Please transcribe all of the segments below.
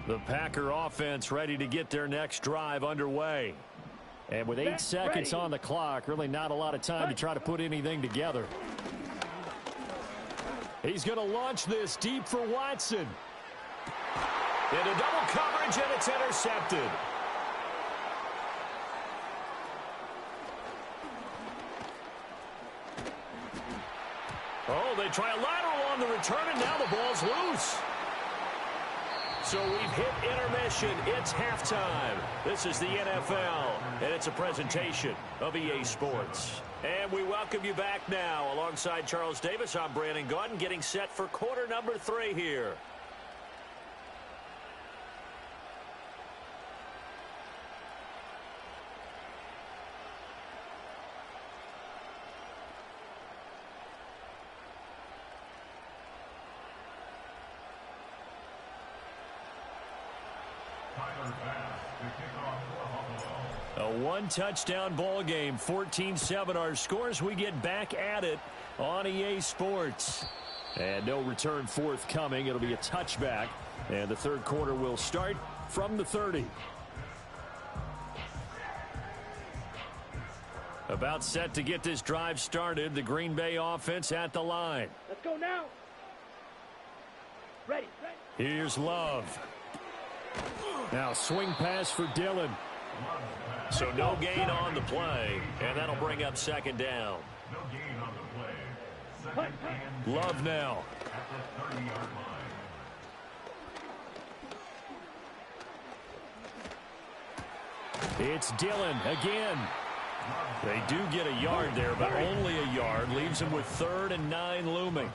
The Packer offense ready to get their next drive underway. And with 8 seconds on the clock, really not a lot of time to try to put anything together. He's going to launch this deep for Watson. Into double coverage, and it's intercepted. Oh, they try a lateral on the return, and now the ball's loose. So we've hit intermission. It's halftime. This is the NFL, and it's a presentation of EA Sports. And we welcome you back now. Alongside Charles Davis, I'm Brandon Gaudin, getting set for quarter number 3 here. A one-touchdown ball game, 14-7 our scores. We get back at it on EA Sports. And no return forthcoming. It'll be a touchback. And the third quarter will start from the 30. About set to get this drive started. The Green Bay offense at the line. Let's go now. Ready. Here's Love. Now swing pass for Dillon. So no gain on the play, and that'll bring up second down. No gain on the play. Second and Love now. at the 30-yard line. It's Dillon again. They do get a yard there, but only a yard. Leaves him with 3rd and 9 looming.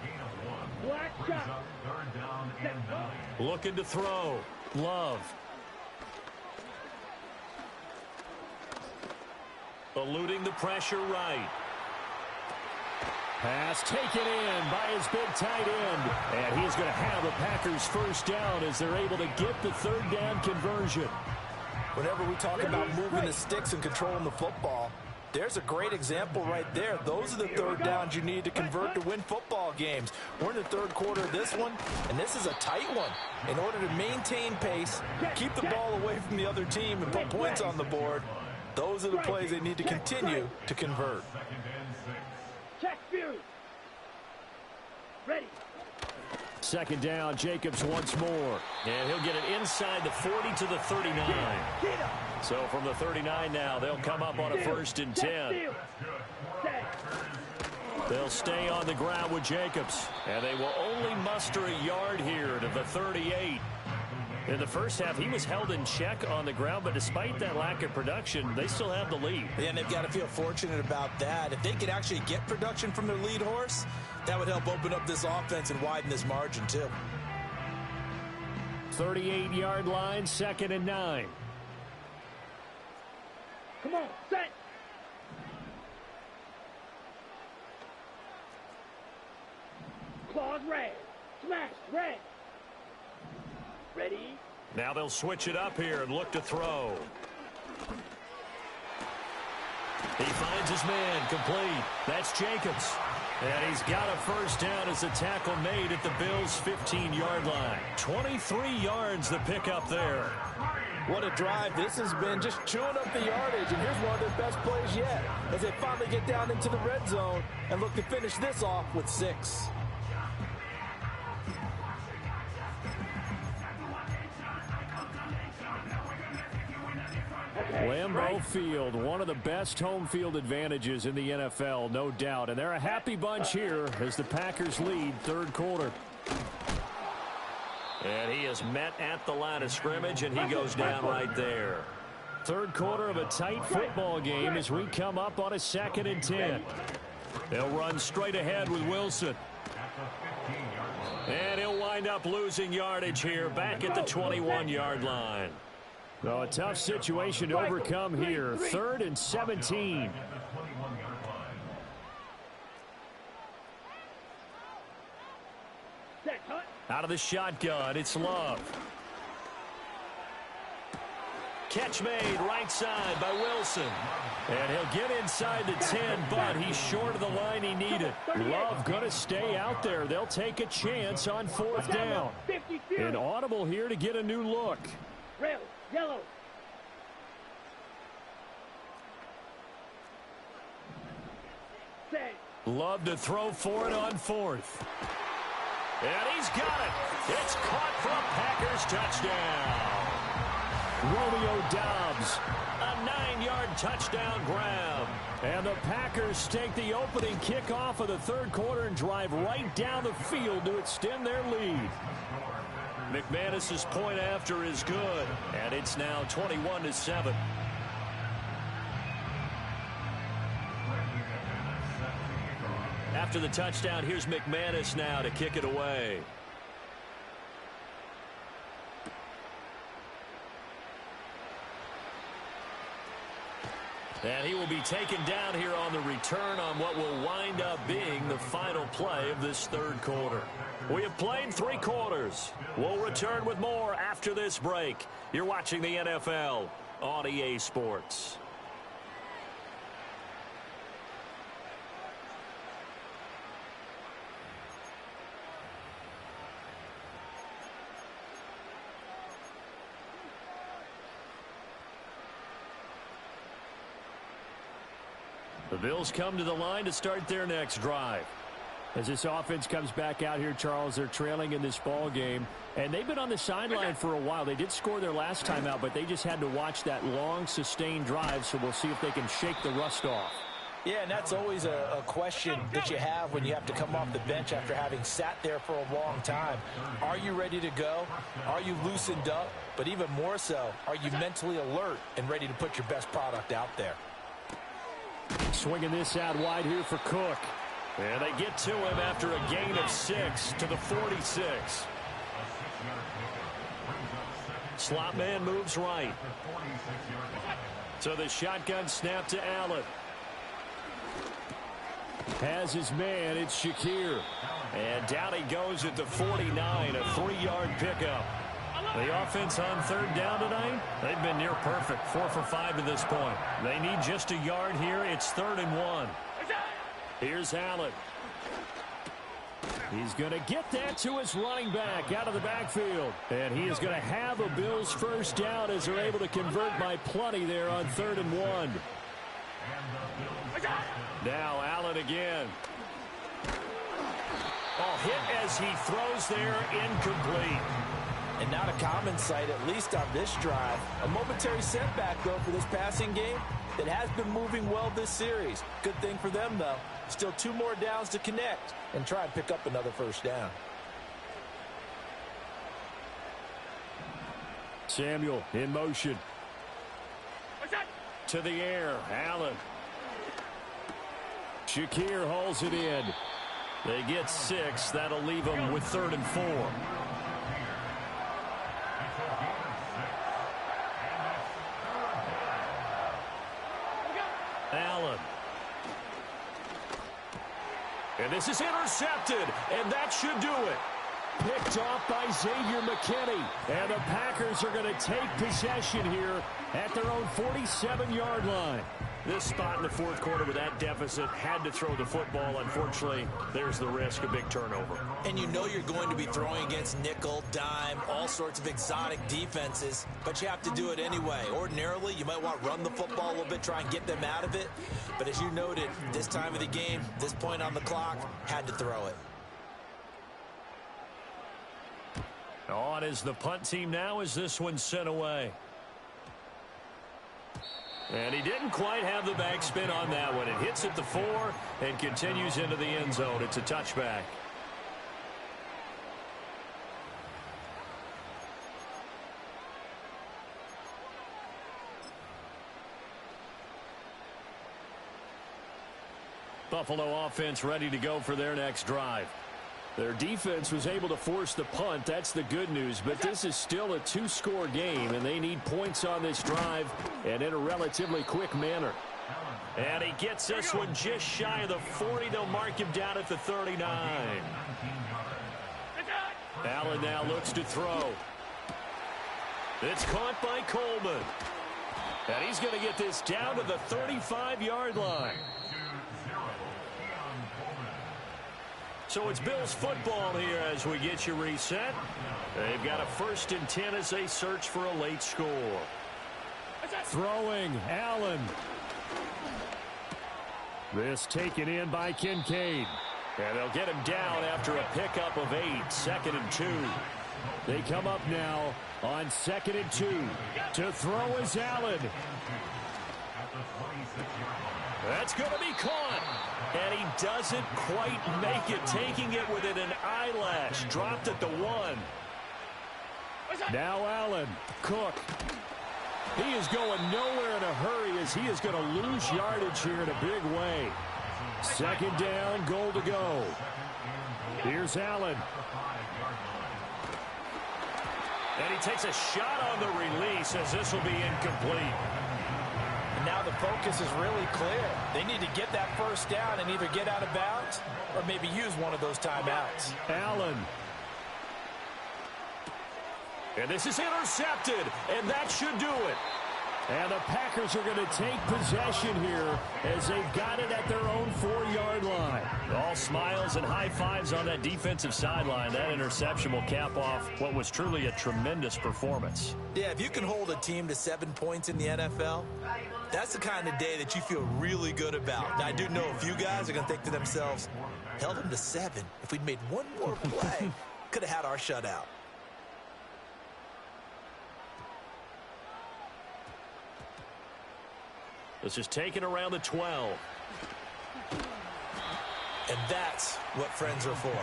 Black shot. Third down and 9. Looking to throw. Love. Eluding the pressure right. Pass taken in by his big tight end. And he's going to have the Packers first down as they're able to get the third down conversion. Whenever we talk about moving the sticks and controlling the football, there's a great example right there. Those are the third downs you need to convert to win football games. We're in the third quarter of this one, and this is a tight one. In order to maintain pace, keep the ball away from the other team, and put points on the board, those are the plays they need to continue to convert. Check Fury. Ready. Second down, Jacobs once more. And he'll get it inside the 40 to the 39. So from the 39 now, they'll come up on a 1st and 10. They'll stay on the ground with Jacobs. And they will only muster a yard here to the 38. In the first half, he was held in check on the ground, but despite that lack of production, they still have the lead. Yeah, and they've got to feel fortunate about that. If they could actually get production from their lead horse, that would help open up this offense and widen this margin, too. 38-yard line, 2nd and 9. Come on, set. Claws red. Smash red. Ready. Now they'll switch it up here and look to throw. He finds his man complete. That's Jacobs. And he's got a first down as the tackle made at the Bills' 15-yard line. 23 yards the pickup there. What a drive. This has been just chewing up the yardage, and here's one of their best plays yet as they finally get down into the red zone and look to finish this off with 6. Lambeau Field, one of the best home field advantages in the NFL, no doubt. And they're a happy bunch here as the Packers lead third quarter. And he is met at the line of scrimmage, and he goes down right there. Third quarter of a tight football game as we come up on a 2nd and 10. They'll run straight ahead with Wilson. And he'll wind up losing yardage here back at the 21-yard line. So a tough situation to overcome here. 3rd and 17. Out of the shotgun, it's Love. Catch made right side by Wilson. And he'll get inside the 10, but he's short of the line he needed. Love going to stay out there. They'll take a chance on 4th down. An audible here to get a new look. Red, yellow. Set. Love to throw for it on 4th. And he's got it. It's caught for a Packers touchdown. Romeo Doubs, a 9-yard touchdown grab. And the Packers take the opening kickoff of the 3rd quarter and drive right down the field to extend their lead. McManus's point after is good, and it's now 21-7. After the touchdown, here's McManus now to kick it away. And he will be taken down here on the return on what will wind up being the final play of this 3rd quarter. We have played 3 quarters. We'll return with more after this break. You're watching the NFL on EA Sports. The Bills come to the line to start their next drive. As this offense comes back out here, Charles, they're trailing in this ball game, and they've been on the sideline for a while. They did score their last time out, but they just had to watch that long, sustained drive, so we'll see if they can shake the rust off. Yeah, and that's always a question that you have when you have to come off the bench after having sat there for a long time. Are you ready to go? Are you loosened up? But even more so, are you mentally alert and ready to put your best product out there? Swinging this out wide here for Cook. And they get to him after a gain of 6 to the 46. Slot man moves right. So the shotgun snap to Allen. Has his man, it's Shakir. And down he goes at the 49, a 3-yard pickup. The offense on 3rd down tonight, they've been near perfect, 4 for 5 to this point. They need just a yard here. It's 3rd and 1. Here's Allen. He's going to get that to his running back out of the backfield. And he is going to have a Bills 1st down as they're able to convert by plenty there on 3rd and 1. Now Allen again. Oh, hit as he throws there, incomplete. And not a common sight, at least on this drive. A momentary setback, though, for this passing game that has been moving well this series. Good thing for them, though. Still 2 more downs to connect and try and pick up another 1st down. Samuel in motion. To the air, Allen. Shakir hauls it in. They get 6. That'll leave them with 3rd and 4. Allen. And this is intercepted, and that should do it. Picked off by Xavier McKinney. And the Packers are going to take possession here at their own 47-yard line. This spot in the 4th quarter with that deficit, had to throw the football. Unfortunately, there's the risk of big turnover. And you know you're going to be throwing against nickel, dime, all sorts of exotic defenses, but you have to do it anyway. Ordinarily, you might want to run the football a little bit, try and get them out of it. But as you noted, this time of the game, this point on the clock, had to throw it. On is the punt team now as this one's sent away. And he didn't quite have the backspin on that one. It hits at the 4 and continues into the end zone. It's a touchback. Buffalo offense ready to go for their next drive. Their defense was able to force the punt. That's the good news. But this is still a 2-score game, and they need points on this drive and in a relatively quick manner. And he gets this one just shy of the 40. They'll mark him down at the 39. Allen now looks to throw. It's caught by Coleman. And he's going to get this down to the 35-yard line. So it's Bills football here as we get you reset. They've got a 1st and 10 as they search for a late score. Throwing, Allen. This taken in by Kincaid. And they'll get him down after a pickup of 8, 2nd and 2. They come up now on 2nd and 2. To throw is Allen. That's going to be caught. And he doesn't quite make it, taking it within an eyelash. Dropped at the 1. Now Allen. Cook. He is going nowhere in a hurry as he is going to lose yardage here in a big way. 2nd down, goal to go. Here's Allen. And he takes a shot on the release as this will be incomplete. And now the focus is really clear. They need to get that 1st down and either get out of bounds or maybe use one of those timeouts. Allen. And this is intercepted, and that should do it. And the Packers are going to take possession here as they've got it at their own 4-yard line. All smiles and high fives on that defensive sideline. That interception will cap off what was truly a tremendous performance. Yeah, if you can hold a team to 7 points in the NFL, that's the kind of day that you feel really good about. Now, I do know a few guys are going to think to themselves, held them to 7. If we'd made one more play, could have had our shutout. This is taken around the 12. And that's what friends are for.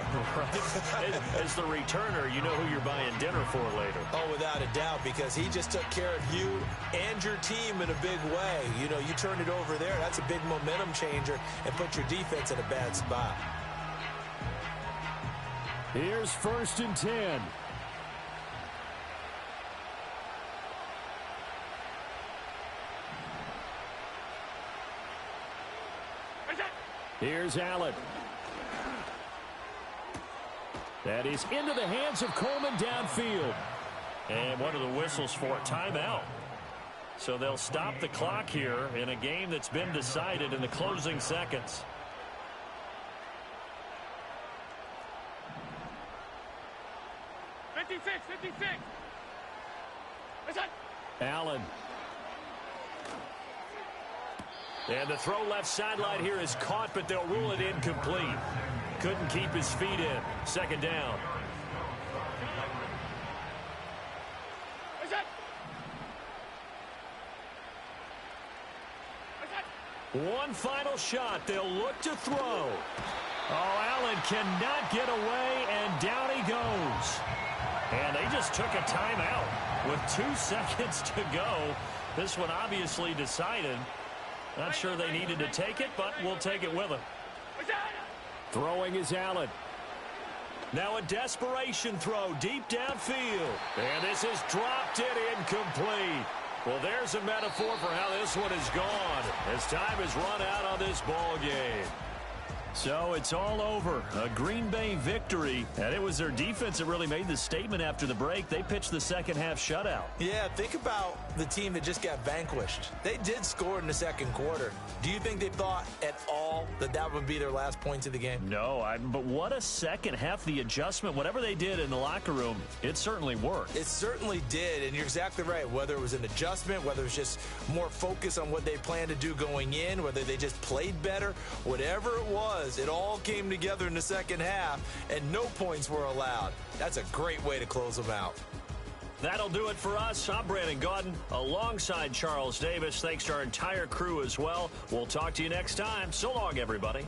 As the returner, you know who you're buying dinner for later. Oh, without a doubt, because he just took care of you and your team in a big way. You know, you turned it over there. That's a big momentum changer and put your defense in a bad spot. Here's 1st and 10. Here's Allen. That is into the hands of Coleman downfield. And one of the whistles for a timeout. So they'll stop the clock here in a game that's been decided in the closing seconds. Allen. And the throw left sideline here is caught, but they'll rule it incomplete. Couldn't keep his feet in. 2nd down. One final shot. They'll look to throw. Oh, Allen cannot get away, and down he goes. And they just took a timeout with 2 seconds to go. This one obviously decided. Not sure they needed to take it, but we'll take it with them. Throwing is Allen. Now a desperation throw deep downfield. And this is dropped it incomplete. Well, there's a metaphor for how this one is gone as time has run out on this ball game. So it's all over. A Green Bay victory, and it was their defense that really made the statement after the break. They pitched the second half shutout. Yeah, think about the team that just got vanquished. They did score in the 2nd quarter. Do you think they thought at all that that would be their last points of the game? No, but what a second half. The adjustment, whatever they did in the locker room, it certainly worked. It certainly did, and you're exactly right. Whether it was an adjustment, whether it was just more focus on what they planned to do going in, whether they just played better, whatever it was, it all came together in the second half, and no points were allowed. That's a great way to close them out. That'll do it for us. I'm Brandon Gaudin alongside Charles Davis. Thanks to our entire crew as well. We'll talk to you next time. So long, everybody.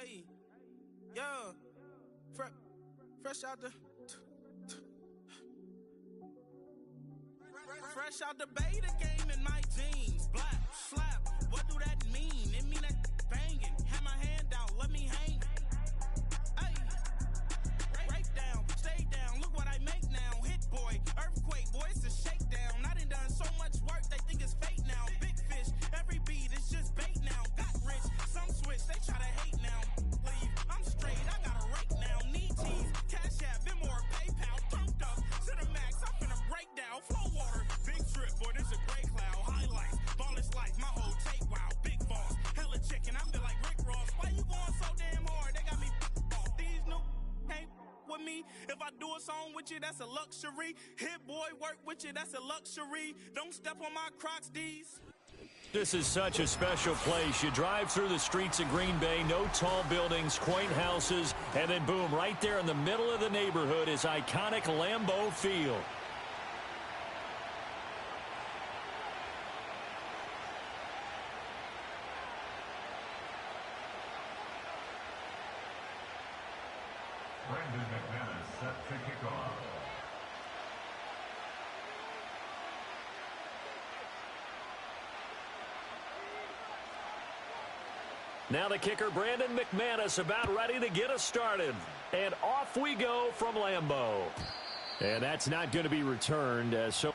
Hey, yeah, fresh out the beta game in my jeans. Black, slap, what do that mean? It mean that banging. Have my hand out, let me hang. Hey, break down, stay down, look what I make now. Hit boy, earthquake, boy, it's a shakedown. I done so much work, they think it's fake now. Big fish, every beat is just bait now. Got rich, some switch, they try to hate now. Leave, I'm straight, I got a rake now. Need cheese, cash app, been more PayPal. Thumped up, to the max, I'm finna break down. Flow water, big trip, boy, this a gray cloud. Highlights, ball is life, my whole take wow. Big boss, hella chicken, I feel like Rick Ross. Why you going so damn hard? They got me off. These new can't with me. If I do a song with you, that's a luxury. Hit boy, work with you, that's a luxury. Don't step on my Crocs, D's. This is such a special place. You drive through the streets of Green Bay, no tall buildings, quaint houses, and then boom, right there in the middle of the neighborhood is iconic Lambeau Field. Brandon McManus set to kick off. Now the kicker, Brandon McManus, about ready to get us started. And off we go from Lambeau. And that's not going to be returned. So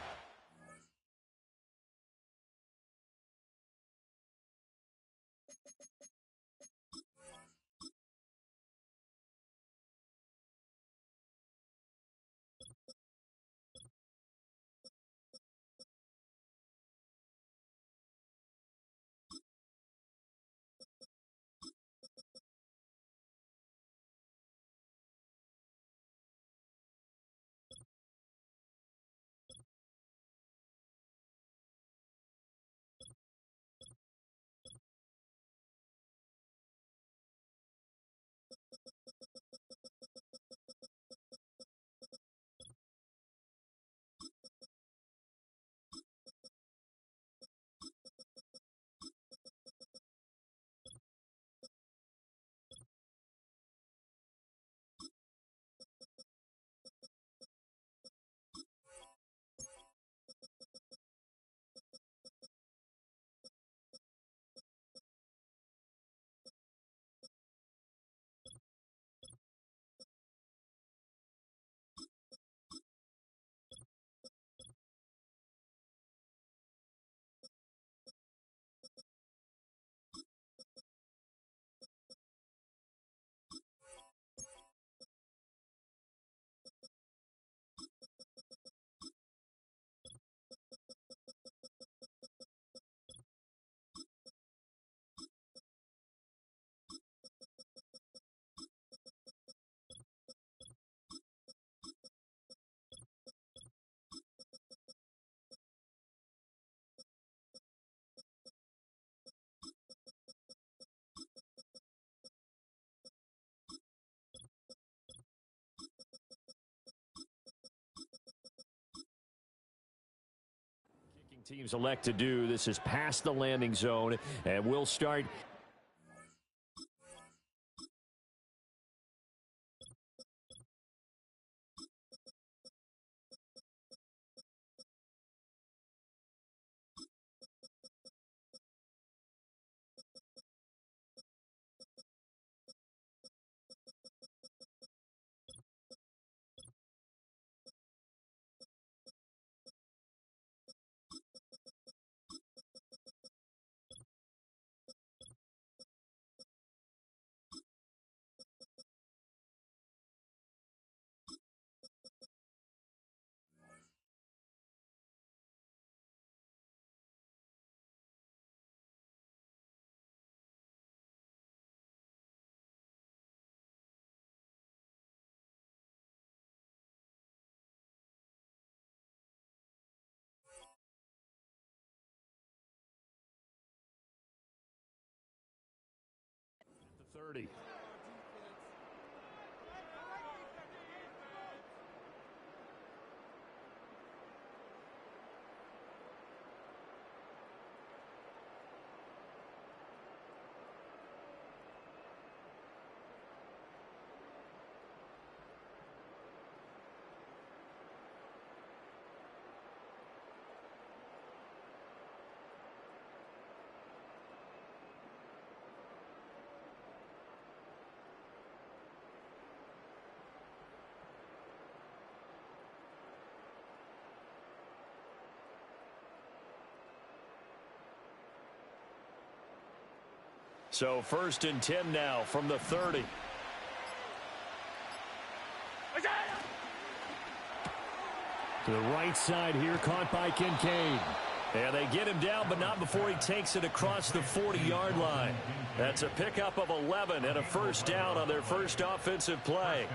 teams elect to do. This is past the landing zone, and we'll start. The 30. So 1st and 10 now from the 30. To the right side here, caught by Kincaid. And they get him down, but not before he takes it across the 40-yard line. That's a pickup of 11 and a first down on their first offensive play.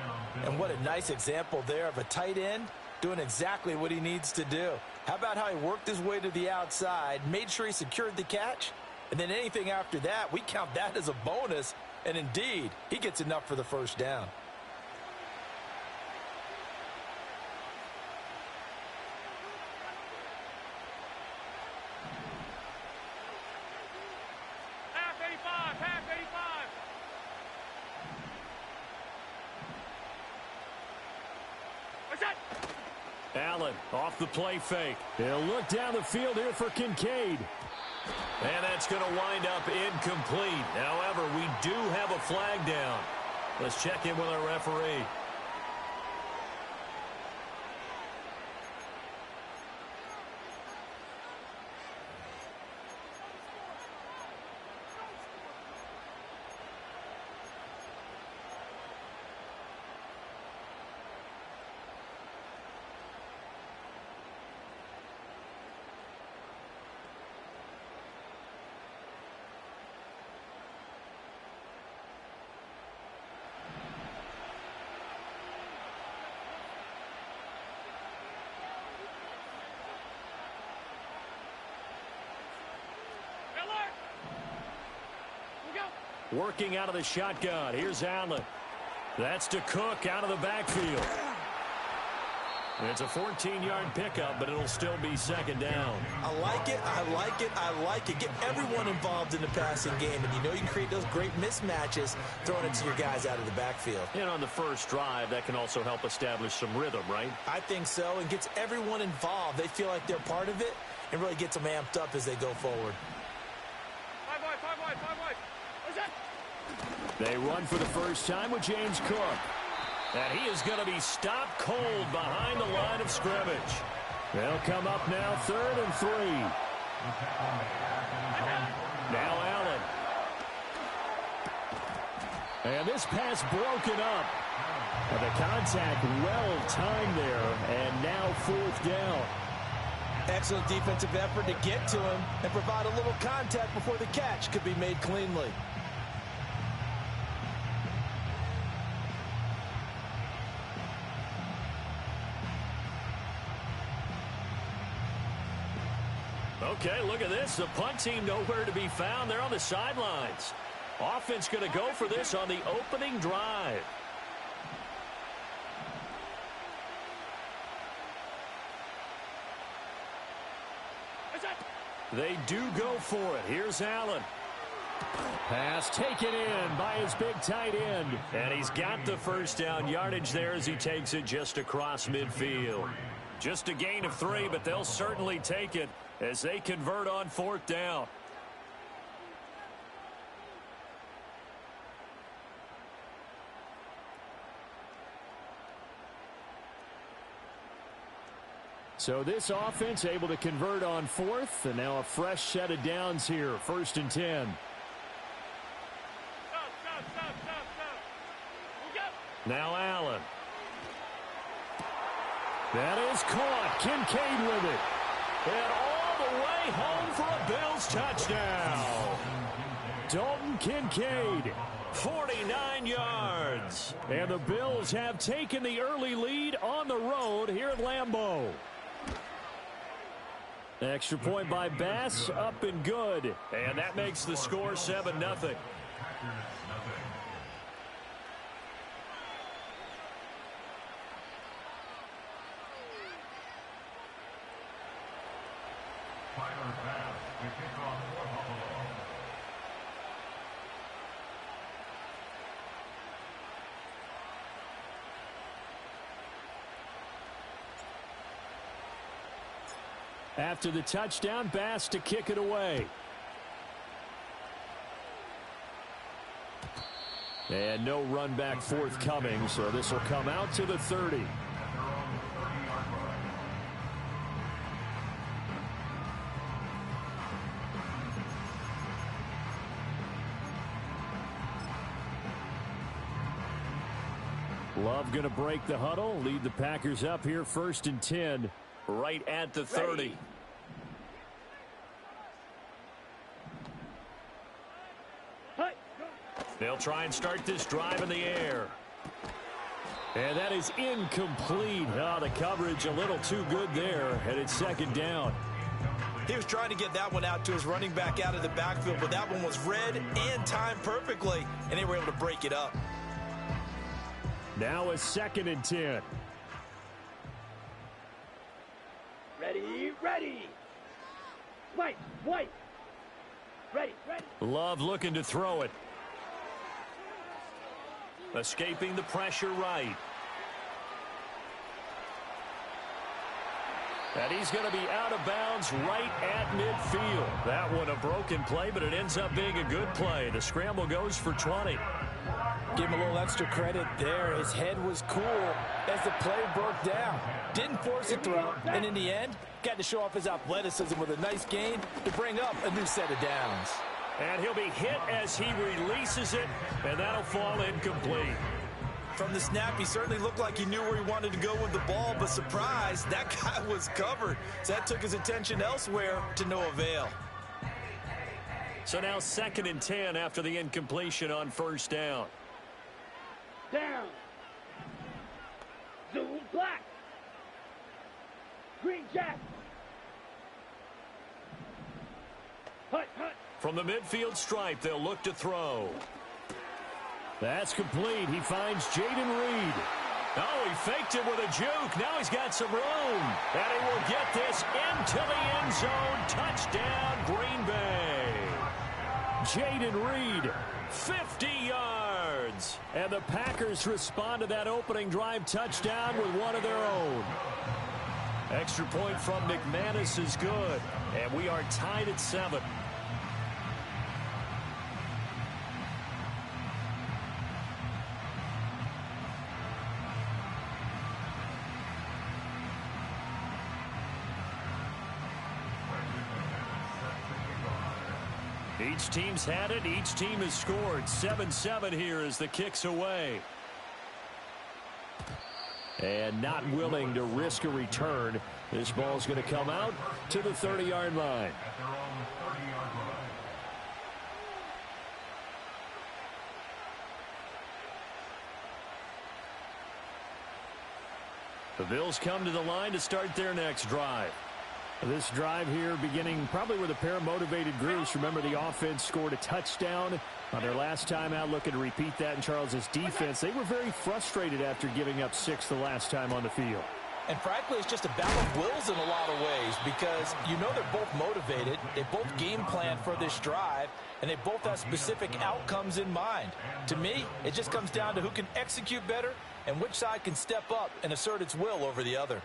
And what a nice example there of a tight end doing exactly what he needs to do. How about how he worked his way to the outside, made sure he secured the catch, and then anything after that, we count that as a bonus. And indeed, he gets enough for the first down. Allen off the play fake. They'll look down the field here for Kincaid. And that's going to wind up incomplete. However, we do have a flag down. Let's check in with our referee. Working out of the shotgun. Here's Allen. That's to Cook out of the backfield. It's a 14-yard pickup, but it'll still be second down. I like it, I like it, I like it. Get everyone involved in the passing game, and you know you can create those great mismatches throwing it to your guys out of the backfield. And on the first drive, that can also help establish some rhythm, right? I think so, and gets everyone involved. They feel like they're part of it and really gets them amped up as they go forward. They run for the first time with James Cook. And he is going to be stopped cold behind the line of scrimmage. They'll come up now 3rd and 3. Now Allen. And this pass broken up. And the contact well timed there. And now 4th down. Excellent defensive effort to get to him and provide a little contact before the catch could be made cleanly. Okay, look at this. The punt team nowhere to be found. They're on the sidelines. Offense going to go for this on the opening drive. They do go for it. Here's Allen. Pass taken in by his big tight end. And he's got the first down yardage there as he takes it just across midfield. Just a gain of 3, but they'll certainly take it as they convert on 4th down. So this offense able to convert on 4th, and now a fresh set of downs here, 1st and 10. Now Allen. That is caught. Kincaid with it. And all the way home for a Bills touchdown. Dalton Kincaid. 49 yards. And the Bills have taken the early lead on the road here at Lambeau. Extra point by Bass, up and good. And that makes the score 7-0. After the touchdown, Bass to kick it away. And no run back forthcoming, so this will come out to the 30. Love going to break the huddle, lead the Packers up here 1st and 10. Right at the 30. Ready. Hut. They'll try and start this drive in the air. And that is incomplete. Oh, the coverage a little too good there, and it's 2nd down. He was trying to get that one out to his running back out of the backfield, but that one was read and timed perfectly, and they were able to break it up. Now a 2nd and 10. Ready, ready. White, white. Ready, ready. Love looking to throw it. Escaping the pressure right. And he's going to be out of bounds right at midfield. That one a broken play, but it ends up being a good play. The scramble goes for 20. Give him a little extra credit there. His head was cool as the play broke down. Didn't force a throw, and in the end, got to show off his athleticism with a nice gain to bring up a new set of downs. And he'll be hit as he releases it, and that'll fall incomplete. From the snap, he certainly looked like he knew where he wanted to go with the ball, but surprise, that guy was covered. So that took his attention elsewhere to no avail. So now 2nd and 10 after the incompletion on 1st down. Down. Zoom black. Green jack. Hut, hut. From the midfield stripe, they'll look to throw. That's complete. He finds Jayden Reed. Oh, he faked it with a juke. Now he's got some room. And he will get this into the end zone. Touchdown, Green Bay. Jayden Reed, 50 yards. And the Packers respond to that opening drive touchdown with one of their own. Extra point from McManus is good. And we are tied at 7. Each team's had it. Each team has scored. 7-7 here as the kick's away. And not willing to risk a return. This ball's going to come out to the 30-yard line. The Bills come to the line to start their next drive. This drive here beginning probably with a pair of motivated groups. Remember, the offense scored a touchdown on their last time out, looking to repeat that in Charles's defense. They were very frustrated after giving up 6 the last time on the field. And frankly, it's just a battle of wills in a lot of ways because you know they're both motivated. They both game plan for this drive, and they both have specific outcomes in mind. To me, it just comes down to who can execute better and which side can step up and assert its will over the other.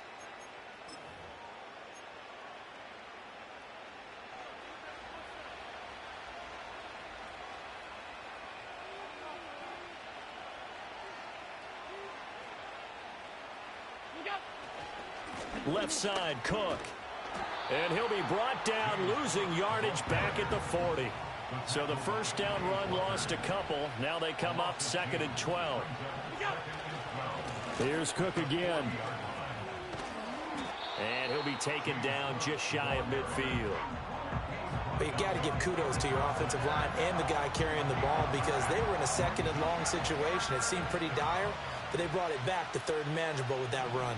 Left side, Cook. And he'll be brought down, losing yardage back at the 40. So the first down run lost a couple. Now they come up 2nd and 12. Here's Cook again. And he'll be taken down just shy of midfield. But you've got to give kudos to your offensive line and the guy carrying the ball because they were in a 2nd and long situation. It seemed pretty dire, but they brought it back to 3rd and manageable with that run.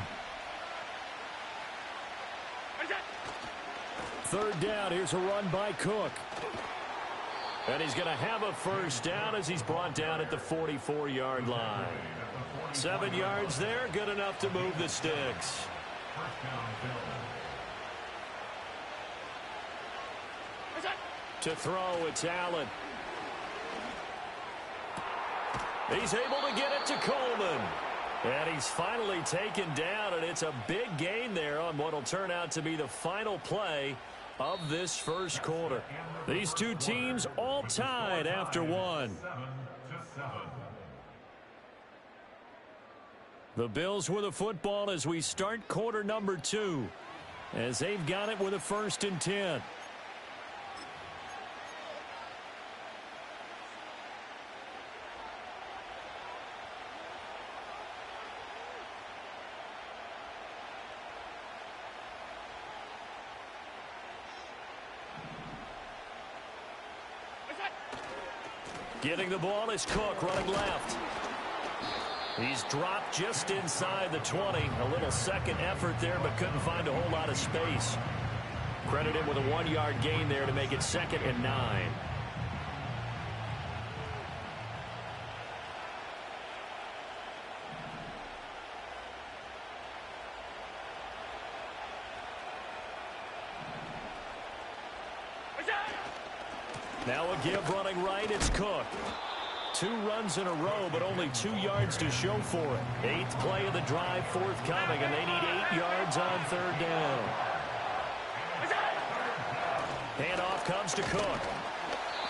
3rd down. Here's a run by Cook. And he's going to have a first down as he's brought down at the 44-yard line. 7 yards there, good enough to move the sticks. To throw, it's Allen. He's able to get it to Coleman. And he's finally taken down, and it's a big gain there on what will turn out to be the final play of this first quarter. These two teams all tied after one. The Bills with the football as we start quarter number 2, as they've got it with a 1st and 10. Getting the ball is Cook running left. He's dropped just inside the 20. A little second effort there, but couldn't find a whole lot of space. Credit him with a 1-yard gain there to make it 2nd and 9. Now a give running right, it's Cook. 2 runs in a row, but only 2 yards to show for it. 8th play of the drive forthcoming, and they need 8 yards on 3rd down. Handoff comes to Cook.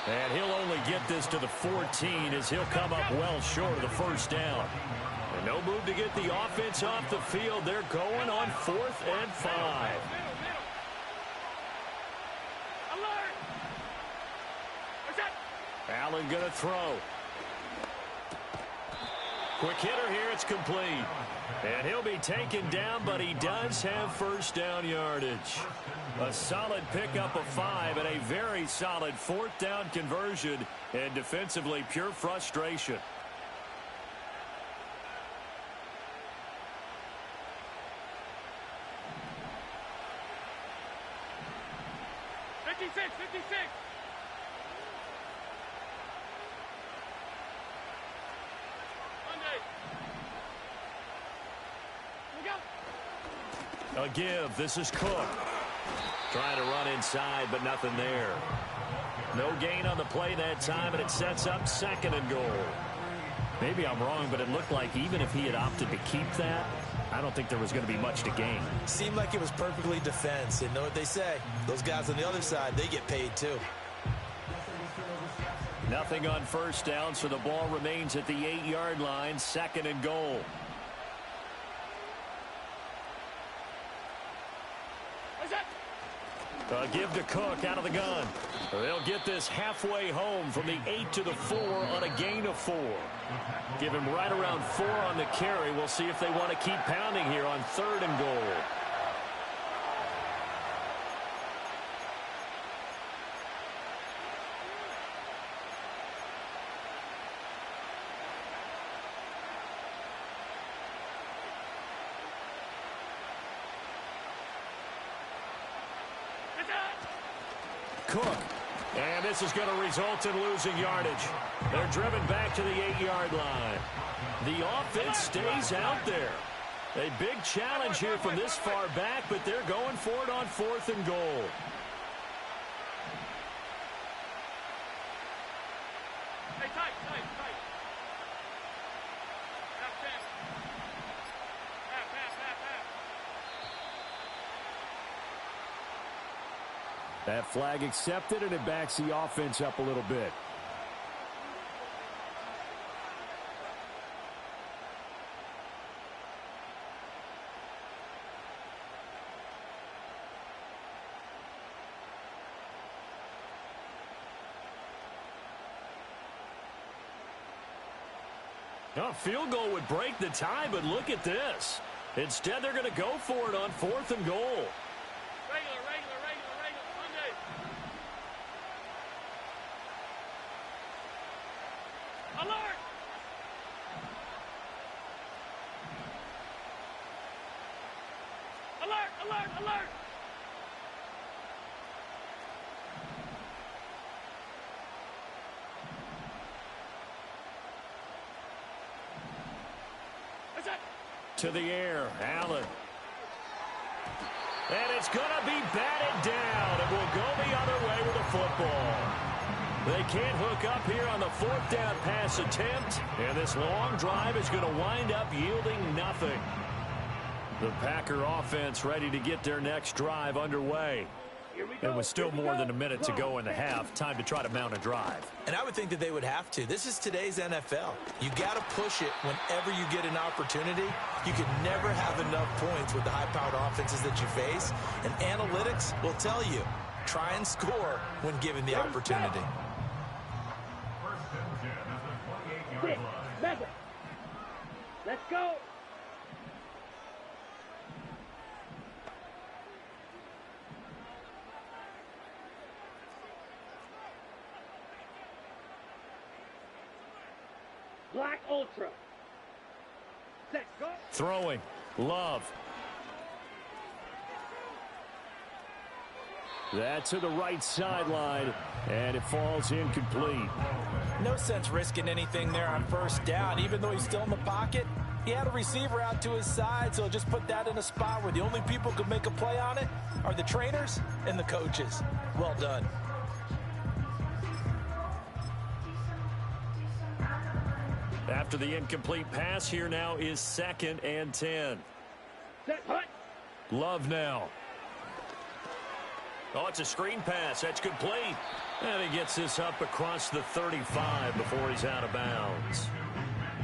And he'll only get this to the 14 as he'll come up well short of the 1st down. And no move to get the offense off the field. They're going on 4th and 5. Allen going to throw. Quick hitter here, it's complete. And he'll be taken down, but he does have 1st down yardage. A solid pickup of 5 and a very solid 4th down conversion, and defensively pure frustration. A give. This is Cook. Trying to run inside, but nothing there. No gain on the play that time, and it sets up 2nd and goal. Maybe I'm wrong, but it looked like even if he had opted to keep that, I don't think there was going to be much to gain. Seemed like it was perfectly defense. And know what they say? Those guys on the other side, they get paid too. Nothing on 1st down, so the ball remains at the 8-yard line, 2nd and goal. A give to Cook out of the gun. They'll get this halfway home from the 8 to the 4 on a gain of 4. Give him right around 4 on the carry. We'll see if they want to keep pounding here on 3rd and goal. Cook. And this is going to result in losing yardage. They're driven back to the 8-yard line. The offense stays out there. A big challenge here from this far back, but they're going for it on 4th and goal. Hey, tight. That flag accepted, and it backs the offense up a little bit. A field goal would break the tie, but look at this. Instead, they're going to go for it on 4th and goal. Regular. Monday. Alert! Alert! To the air, Allen. And it's going to be batted down. It will go the other way with the football. They can't hook up here on the 4th down pass attempt, and this long drive is going to wind up yielding nothing. The Packer offense ready to get their next drive underway. It was still more than a minute to go in the half. Time to try to mount a drive. And I would think that they would have to. This is today's NFL. You got to push it whenever you get an opportunity. You can never have enough points with the high-powered offenses that you face. And analytics will tell you, try and score when given the opportunity. Let's go. Black Ultra. Set, go. Throwing. Love. That to the right sideline, and it falls incomplete. No sense risking anything there on first down. Even though he's still in the pocket, he had a receiver out to his side, so just put that in a spot where the only people who could make a play on it are the trainers and the coaches. Well done. After the incomplete pass, here now is 2nd and 10. Set, hut. Love now. Oh, it's a screen pass. That's complete. And he gets this up across the 35 before he's out of bounds.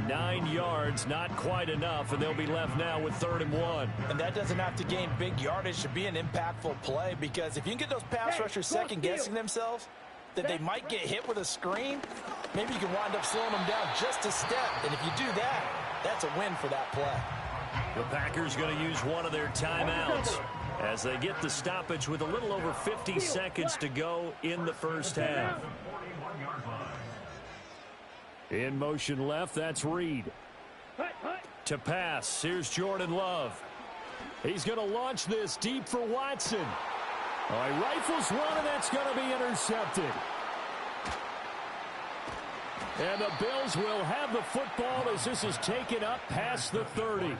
9 yards, not quite enough, and they'll be left now with 3rd and 1. And that doesn't have to gain big yardage to be an impactful play, because if you can get those pass rushers second-guessing themselves, that they might get hit with a screen, maybe you can wind up slowing them down just a step. And if you do that, that's a win for that play. The Packers going to use one of their timeouts as they get the stoppage with a little over 50 seconds to go in the first half. In motion left, that's Reed. To pass, here's Jordan Love. He's going to launch this deep for Watson. All right, rifles one, and that's going to be intercepted. And the Bills will have the football as this is taken up past the 30.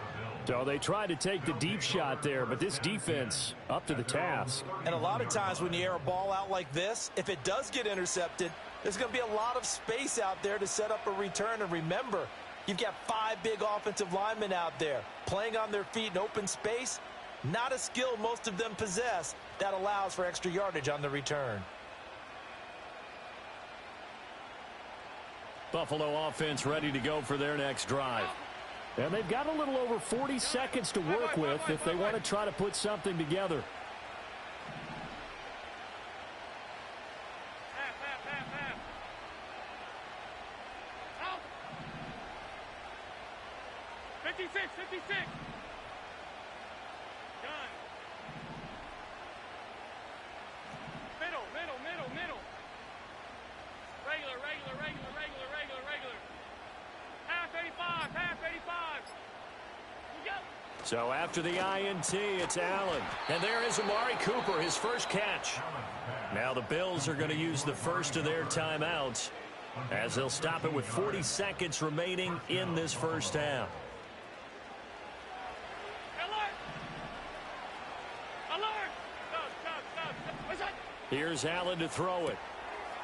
So they tried to take the deep shot there, but this defense up to the task. And a lot of times when you air a ball out like this, if it does get intercepted, there's going to be a lot of space out there to set up a return. And remember, you've got 5 big offensive linemen out there playing on their feet in open space. Not a skill most of them possess that allows for extra yardage on the return. Buffalo offense ready to go for their next drive. And they've got a little over 40 seconds to work with if they want to try to put something together. Half. Out. 56. Done. Middle. Regular. Half 85. We go. So after the INT, it's Allen. And there is Amari Cooper, his first catch. Now the Bills are going to use the first of their timeouts as they'll stop it with 40 seconds remaining in this first half. Alert! Stop. Here's Allen to throw it.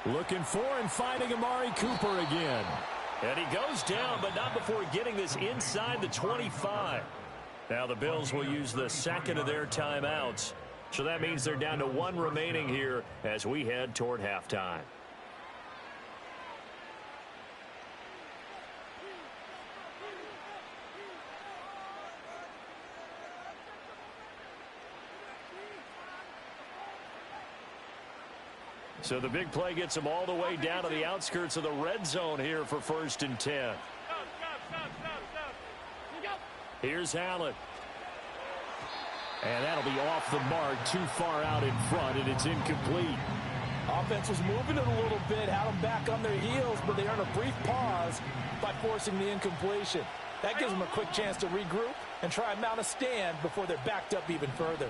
Looking for and finding Amari Cooper again. And he goes down, but not before getting this inside the 25. Now the Bills will use the second of their timeouts. So that means they're down to 1 remaining here as we head toward halftime. So the big play gets them all the way down to the outskirts of the red zone here for 1st and 10. Stop. We go. Here's Allen. And that'll be off the mark, too far out in front, and it's incomplete. Offense was moving it a little bit, had them back on their heels, but they earned a brief pause by forcing the incompletion. That gives them a quick chance to regroup and try and mount a stand before they're backed up even further.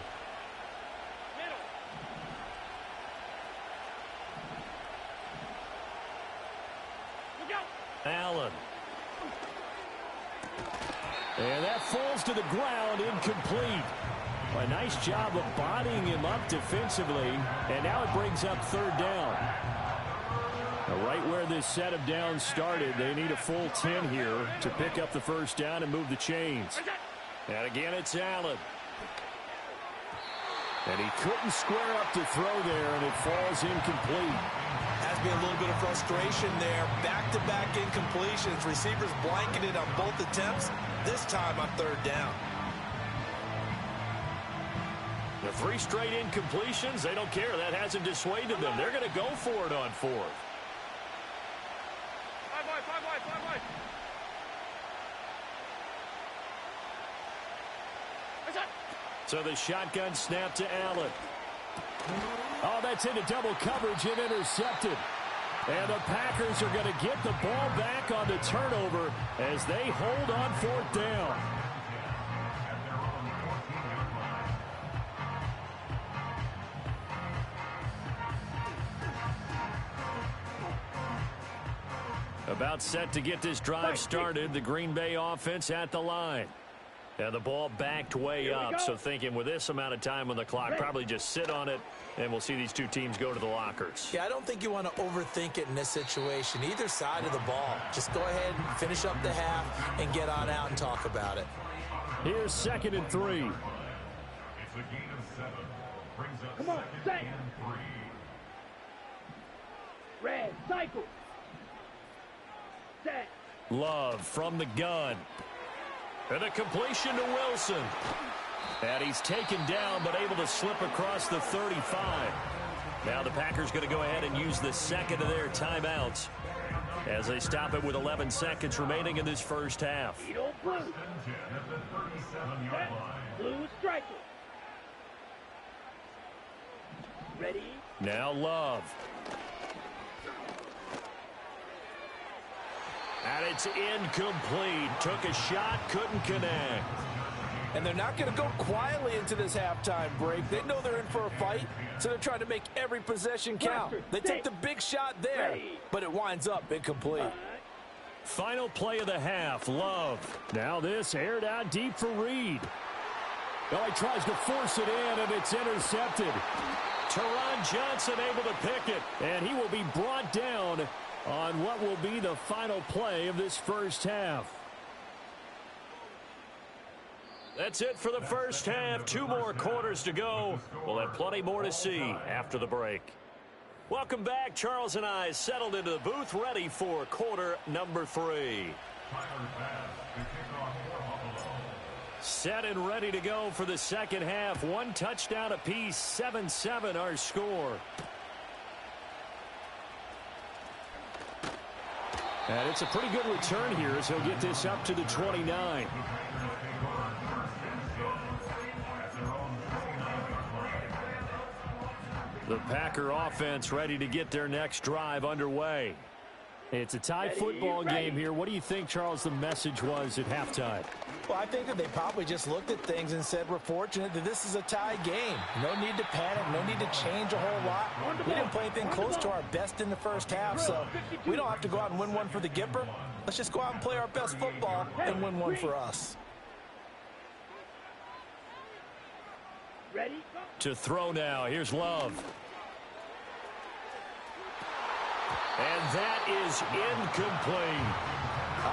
Allen. And that falls to the ground, incomplete. A nice job of bodying him up defensively, and now it brings up 3rd down. Now, right where this set of downs started, they need a full 10 here to pick up the first down and move the chains. And again, it's Allen. And he couldn't square up to throw there, and it falls incomplete. Has been a little bit of frustration there. Back-to-back incompletions. Receivers blanketed on both attempts, this time on 3rd down. The 3 straight incompletions, they don't care. That hasn't dissuaded them. They're going to go for it on 4th. Five wide. So the shotgun snap to Allen. Oh, that's into double coverage and intercepted. And the Packers are going to get the ball back on the turnover as they hold on 4th down. About set to get this drive started. The Green Bay offense at the line. And the ball backed way up, so thinking with this amount of time on the clock, probably just sit on it, and we'll see these two teams go to the lockers. Yeah, I don't think you want to overthink it in this situation. Either side of the ball. Just go ahead and finish up the half and get on out and talk about it. Here's 2nd and 3. It's a gain of 7. Brings up Come on, 2nd say. and 3. Red, cycle. Set. Love from the gun. And a completion to Wilson. And he's taken down but able to slip across the 35. Now the Packers going to go ahead and use the second of their timeouts as they stop it with 11 seconds remaining in this first half. Blue. 10 at the 37-yard line. Blue striker. Ready? Now Love. And it's incomplete. Took a shot, couldn't connect. And they're not going to go quietly into this halftime break. They know they're in for a fight, so they're trying to make every possession count. They take the big shot there, but it winds up incomplete. Final play of the half, Love. Now this aired out deep for Reed. Oh, he tries to force it in, and it's intercepted. Teron Johnson able to pick it, and he will be brought down on what will be the final play of this first half. That's it for the first half. 2 more quarters to go. We'll have plenty more to see after the break. Welcome back. Charles and I settled into the booth, ready for quarter number 3. Set and ready to go for the second half. 1 touchdown apiece, 7-7 our score. And it's a pretty good return here as he'll get this up to the 29. The Packer offense ready to get their next drive underway. It's a tie football game here. What do you think, Charles, the message was at halftime? Well, I think that they probably just looked at things and said, we're fortunate that this is a tie game. No need to panic. No need to change a whole lot. We didn't play anything close to our best in the first half, so we don't have to go out and win one for the Gipper. Let's just go out and play our best football and win one for us. Ready? To throw now. Here's Love. And that is incomplete.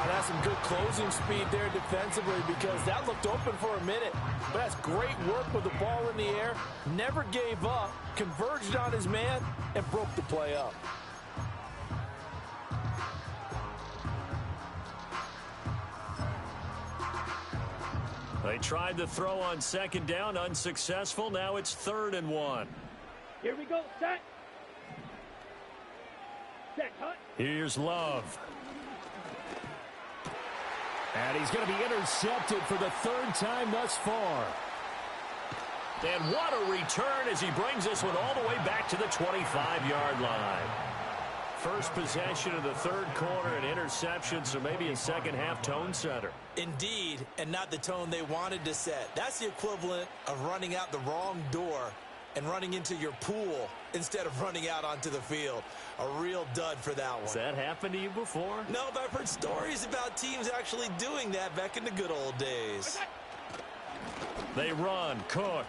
That's some good closing speed there defensively because that looked open for a minute. But that's great work with the ball in the air. Never gave up, converged on his man, and broke the play up. They tried to throw on 2nd down, unsuccessful. Now it's 3rd and 1. Here we go. Set. Set. Cut. Here's Love. And he's going to be intercepted for the 3rd time thus far. And what a return as he brings this one all the way back to the 25-yard line. First possession of the 3rd quarter, an interception, so maybe a second half tone setter. Indeed, and not the tone they wanted to set. That's the equivalent of running out the wrong door and running into your pool instead of running out onto the field. A real dud for that one. Has that happened to you before? No, but I've heard stories about teams actually doing that back in the good old days. They run. Cook.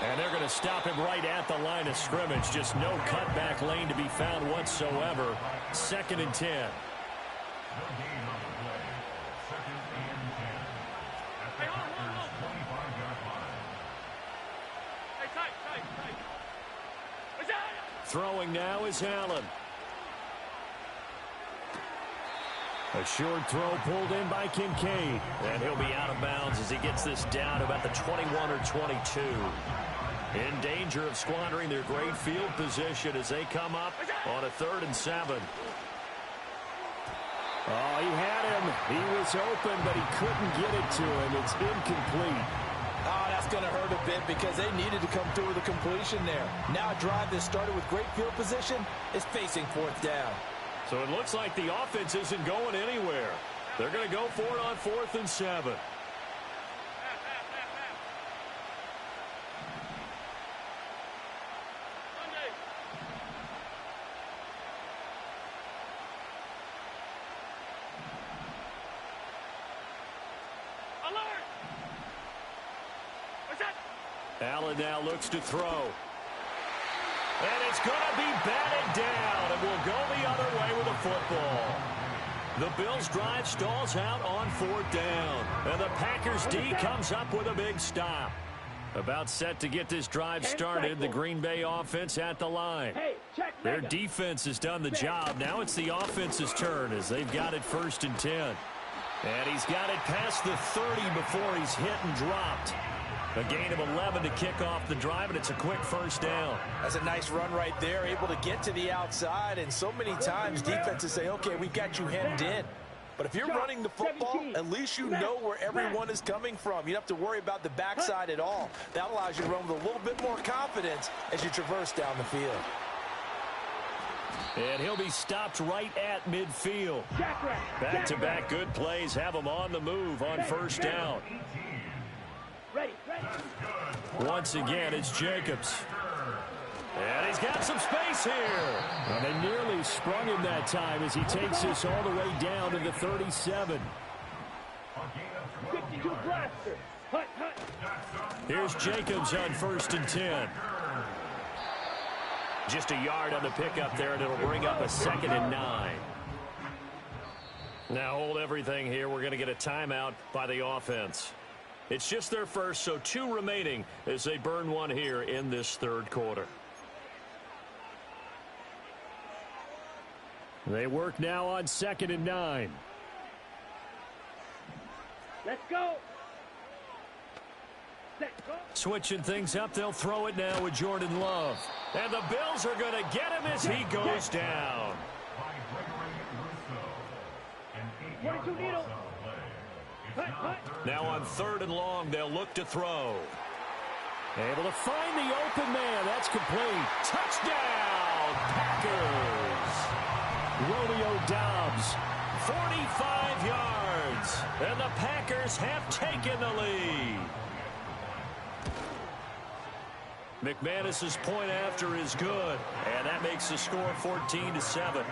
And they're going to stop him right at the line of scrimmage. Just no cutback lane to be found whatsoever. 2nd and 10. Throwing now is Allen. A short throw pulled in by Kincaid. And he'll be out of bounds as he gets this down about the 21 or 22. In danger of squandering their great field position as they come up on a 3rd and 7. Oh, he had him. He was open, but he couldn't get it to him. It's incomplete. Oh, that's going to hurt a bit because they needed to come through with a completion there. Now a drive that started with great field position is facing fourth down. So it looks like the offense isn't going anywhere. They're going to go for it on 4th and 7. Allen now looks to throw. And it's going to be batted down, and will go the other way with the football. The Bills' drive stalls out on 4th down, and the Packers' D comes up with a big stop. About set to get this drive started, the Green Bay offense at the line. Their defense has done the job. Now it's the offense's turn as they've got it 1st and 10. And he's got it past the 30 before he's hit and dropped. A gain of 11 to kick off the drive, and it's a quick 1st down. That's a nice run right there, able to get to the outside. And so many times defenses say, okay, we've got you hemmed in. But if you're running the football, at least you know where everyone is coming from. You don't have to worry about the backside at all. That allows you to run with a little bit more confidence as you traverse down the field. And he'll be stopped right at midfield. Back-to-back good plays have him on the move on 1st down. Once again, it's Jacobs. And he's got some space here. And they nearly sprung him that time as he takes this all the way down to the 37. 52 blaster. Hut, hut. Here's Jacobs on 1st and 10. Just a yard on the pickup there, and it'll bring up a 2nd and 9. Now hold everything here. We're going to get a timeout by the offense. It's just their first, so 2 remaining as they burn one here in this 3rd quarter. They work now on 2nd and 9. Let's go. Set, go. Switching things up, they'll throw it now with Jordan Love. And the Bills are going to get him as he goes down. 22 needle. Hut, hut. Now on 3rd and long, they'll look to throw. Able to find the open man. That's complete. Touchdown, Packers! Romeo Doubs. 45 yards, and the Packers have taken the lead. McManus's point after is good, and that makes the score 14-7.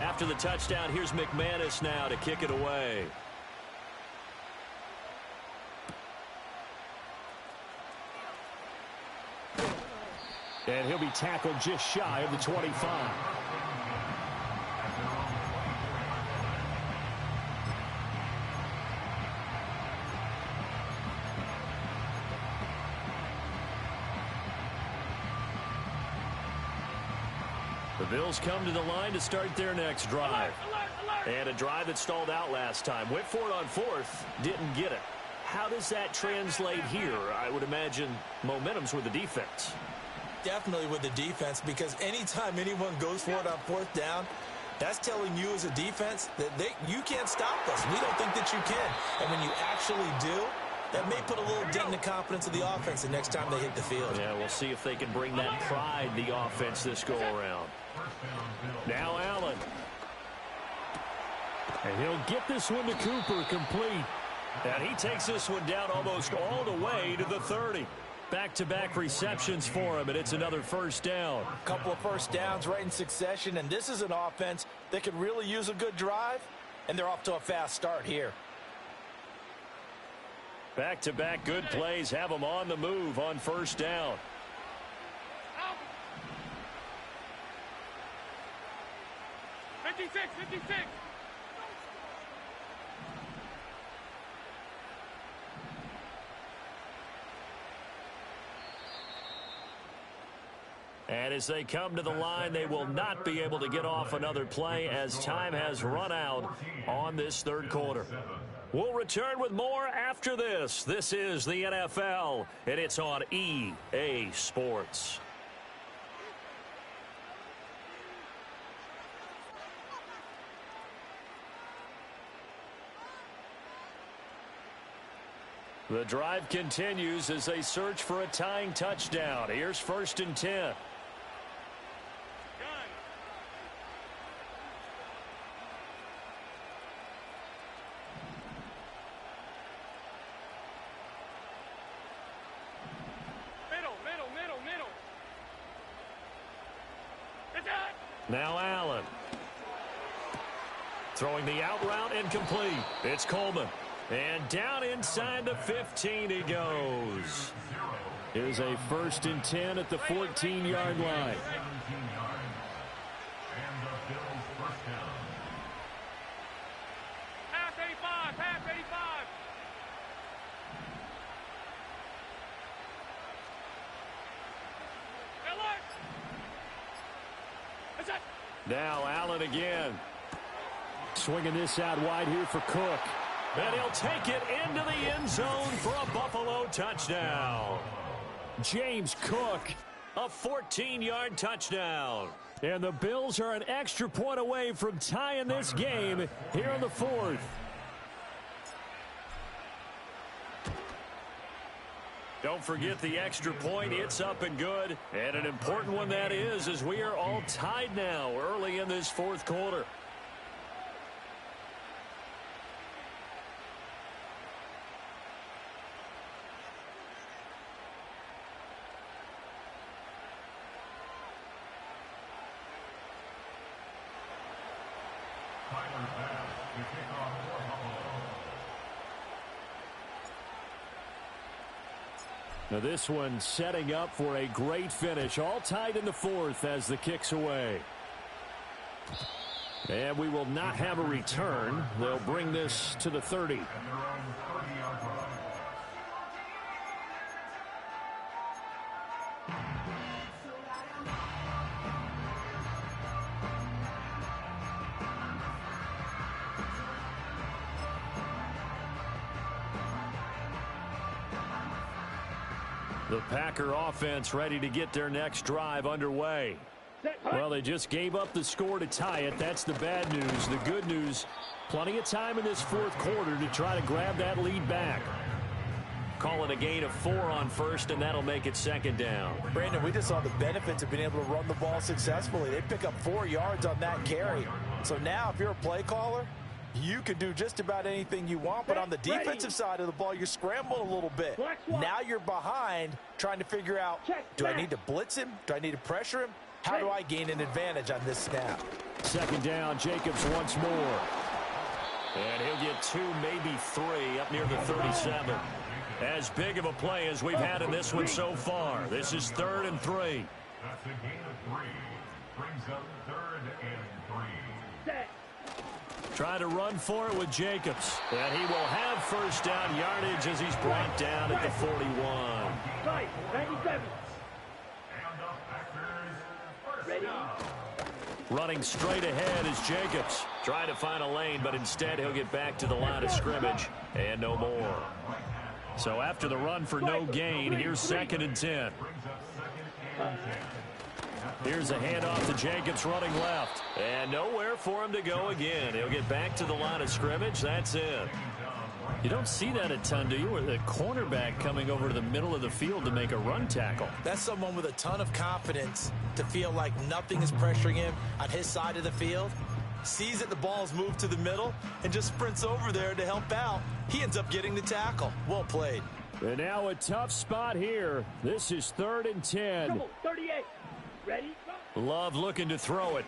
After the touchdown, here's McManus now to kick it away. And he'll be tackled just shy of the 25. The Bills come to the line to start their next drive. And a drive that stalled out last time. Went for it on 4th, didn't get it. How does that translate here? I would imagine momentum's with the defense. Definitely with the defense, because anytime anyone goes for it on 4th down, that's telling you as a defense that you can't stop us. We don't think that you can. And when you actually do, that may put a little dent in the confidence of the offense the next time they hit the field. Yeah, we'll see if they can bring that pride, the offense, this go-around. Now Allen. And he'll get this one to Cooper complete. And he takes this one down almost all the way to the 30. Back-to-back receptions for him, and it's another 1st down. A couple of 1st downs right in succession, and this is an offense that could really use a good drive, and they're off to a fast start here. Back-to-back good plays have them on the move on 1st down. 56, 56. And as they come to the line, they will not be able to get off another play as time has run out on this third quarter. We'll return with more after this. This is the NFL, and it's on EA Sports. The drive continues as they search for a tying touchdown. Here's 1st and 10. Middle. Now Allen. Throwing the out route incomplete. It's Coleman. And down inside the 15 he goes. Here's a 1st and 10 at the 14-yard line. Pass 85. Now Allen again. Swinging this out wide here for Cook. And he'll take it into the end zone for a Buffalo touchdown. James Cook. A 14-yard touchdown. And the Bills are an extra point away from tying this game here in the 4th. Don't forget the extra point. It's up and good. And an important one that is, as we are all tied now early in this 4th quarter. Now this one setting up for a great finish. All tied in the 4th as the kick's away. And we will not have a return. They'll bring this to the 30. The Packer offense ready to get their next drive underway. Well, they just gave up the score to tie it. That's the bad news. The good news, plenty of time in this 4th quarter to try to grab that lead back. Call it a gain of 4 on 1st, and that'll make it 2nd down. Brandon, we just saw the benefits of being able to run the ball successfully. They pick up 4 yards on that carry. So now if you're a play caller, you can do just about anything you want, but on the defensive side of the ball, you're scrambling a little bit. Now you're behind, trying to figure out, do I need to blitz him? Do I need to pressure him? How do I gain an advantage on this snap? 2nd down, Jacobs once more. And he'll get 2, maybe 3 up near the 37. As big of a play as we've had in this one so far. This is 3rd and 3. That's a gain of 3. Brings up 3rd and 3. Try to run for it with Jacobs. And he will have 1st down yardage as he's brought down at the 41. Right, 97. Ready? Running straight ahead is Jacobs. Trying to find a lane, but instead he'll get back to the line of scrimmage and no more. So after the run for no gain, here's 2nd and 10. Here's a handoff to Jacobs running left. And nowhere for him to go again. He'll get back to the line of scrimmage. That's it. You don't see that a ton, do you? With a cornerback coming over to the middle of the field to make a run tackle. That's someone with a ton of confidence to feel like nothing is pressuring him on his side of the field. Sees that the ball's moved to the middle and just sprints over there to help out. He ends up getting the tackle. Well played. And now a tough spot here. This is 3rd and 10. Trouble, 38. Ready? Love looking to throw it.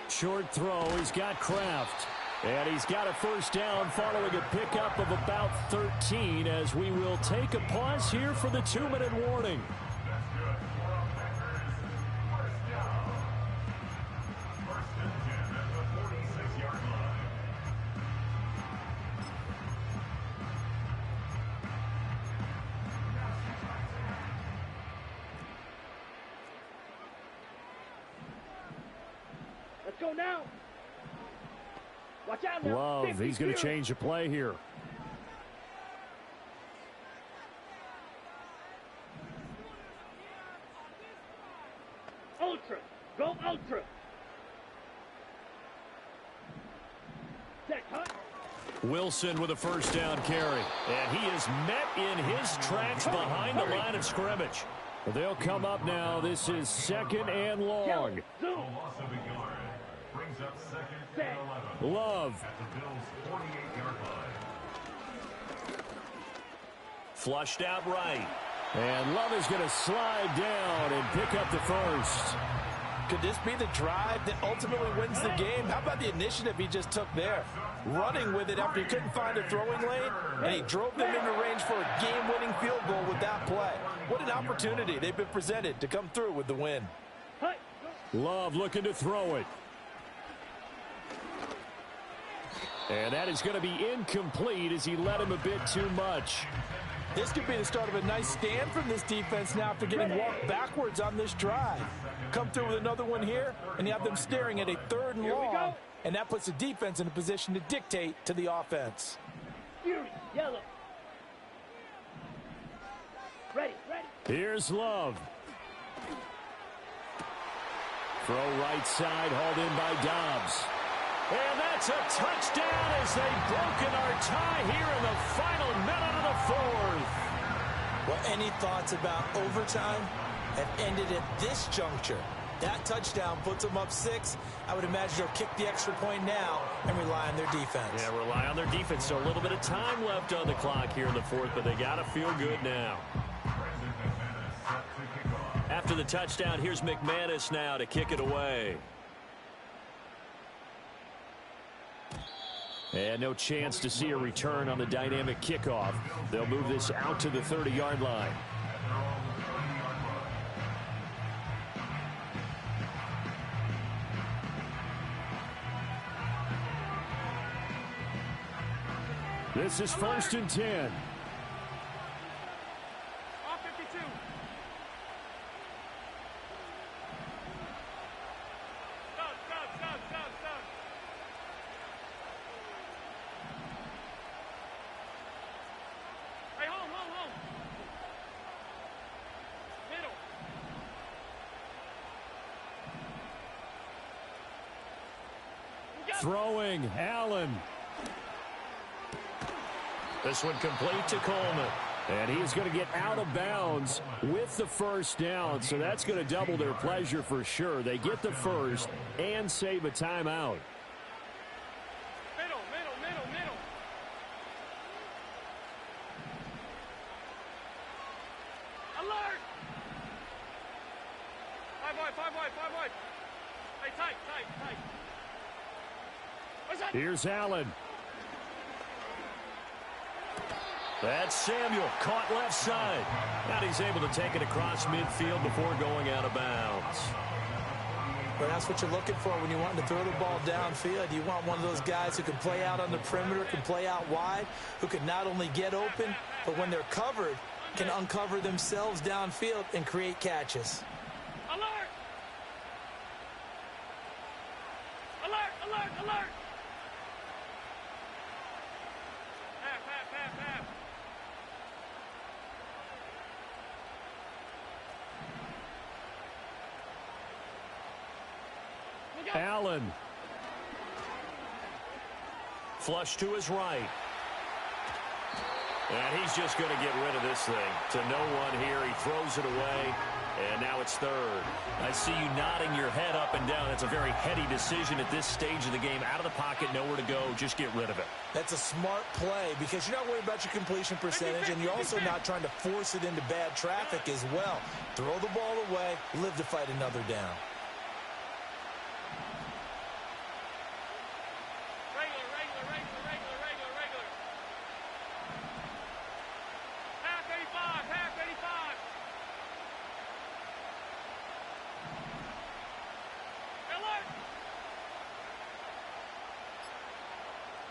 Short throw. He's got Kraft. And he's got a 1st down following a pickup of about 13 as we will take a pause here for the 2-minute warning. go now. Watch out now. Love, 50, he's going to change the play here. Ultra. Go ultra. Set, cut. Wilson with a first down carry. And he is met in his tracks behind the line of scrimmage. They'll come up now. This is 2nd and long. Zoom. A loss of a yard. Brings up 2nd and 11. Love. At the Bills' 48-yard line. Flushed out right. And Love is going to slide down and pick up the first. Could this be the drive that ultimately wins the game? How about the initiative he just took there? Running with it after he couldn't find a throwing lane, and he drove them into range for a game-winning field goal with that play. What an opportunity they've been presented to come through with the win. Love looking to throw it. And that is going to be incomplete as he led him a bit too much. This could be the start of a nice stand from this defense now after getting walked backwards on this drive. Come through with another one here, and you have them staring at a 3rd and long, and that puts the defense in a position to dictate to the offense. Fury, yellow. Ready, ready. Here's Love. Throw right side, hauled in by Dobbs. And that's a touchdown as they've broken our tie here in the final minute of the 4th. Well, any thoughts about overtime have ended at this juncture. That touchdown puts them up 6. I would imagine they'll kick the extra point now and rely on their defense. Yeah, rely on their defense. So a little bit of time left on the clock here in the 4th, but they got to feel good now. After the touchdown, here's McManus now to kick it away. And no chance to see a return on the dynamic kickoff. They'll move this out to the 30-yard line. This is 1st and 10. Off 52. Stop. Hey, hold. Middle. Throwing, Allen. This one complete to Coleman. And he's going to get out of bounds with the first down, so that's going to double their pleasure for sure. They get the first and save a timeout. Middle. Alert! 5 wide. Hey, tight. What's that? Here's Allen. That's Samuel, caught left side. Now he's able to take it across midfield before going out of bounds. But that's what you're looking for when you want to throw the ball downfield. You want one of those guys who can play out on the perimeter, can play out wide, who can not only get open, but when they're covered, can uncover themselves downfield and create catches. Alert! Half. Allen. Flush to his right. And he's just going to get rid of this thing. To no one here. He throws it away. And now it's 3rd. I see you nodding your head up and down. That's a very heady decision at this stage of the game. Out of the pocket, nowhere to go. Just get rid of it. That's a smart play because you're not worried about your completion percentage, and you're also not trying to force it into bad traffic as well. Throw the ball away, live to fight another down. Regular. Half 85.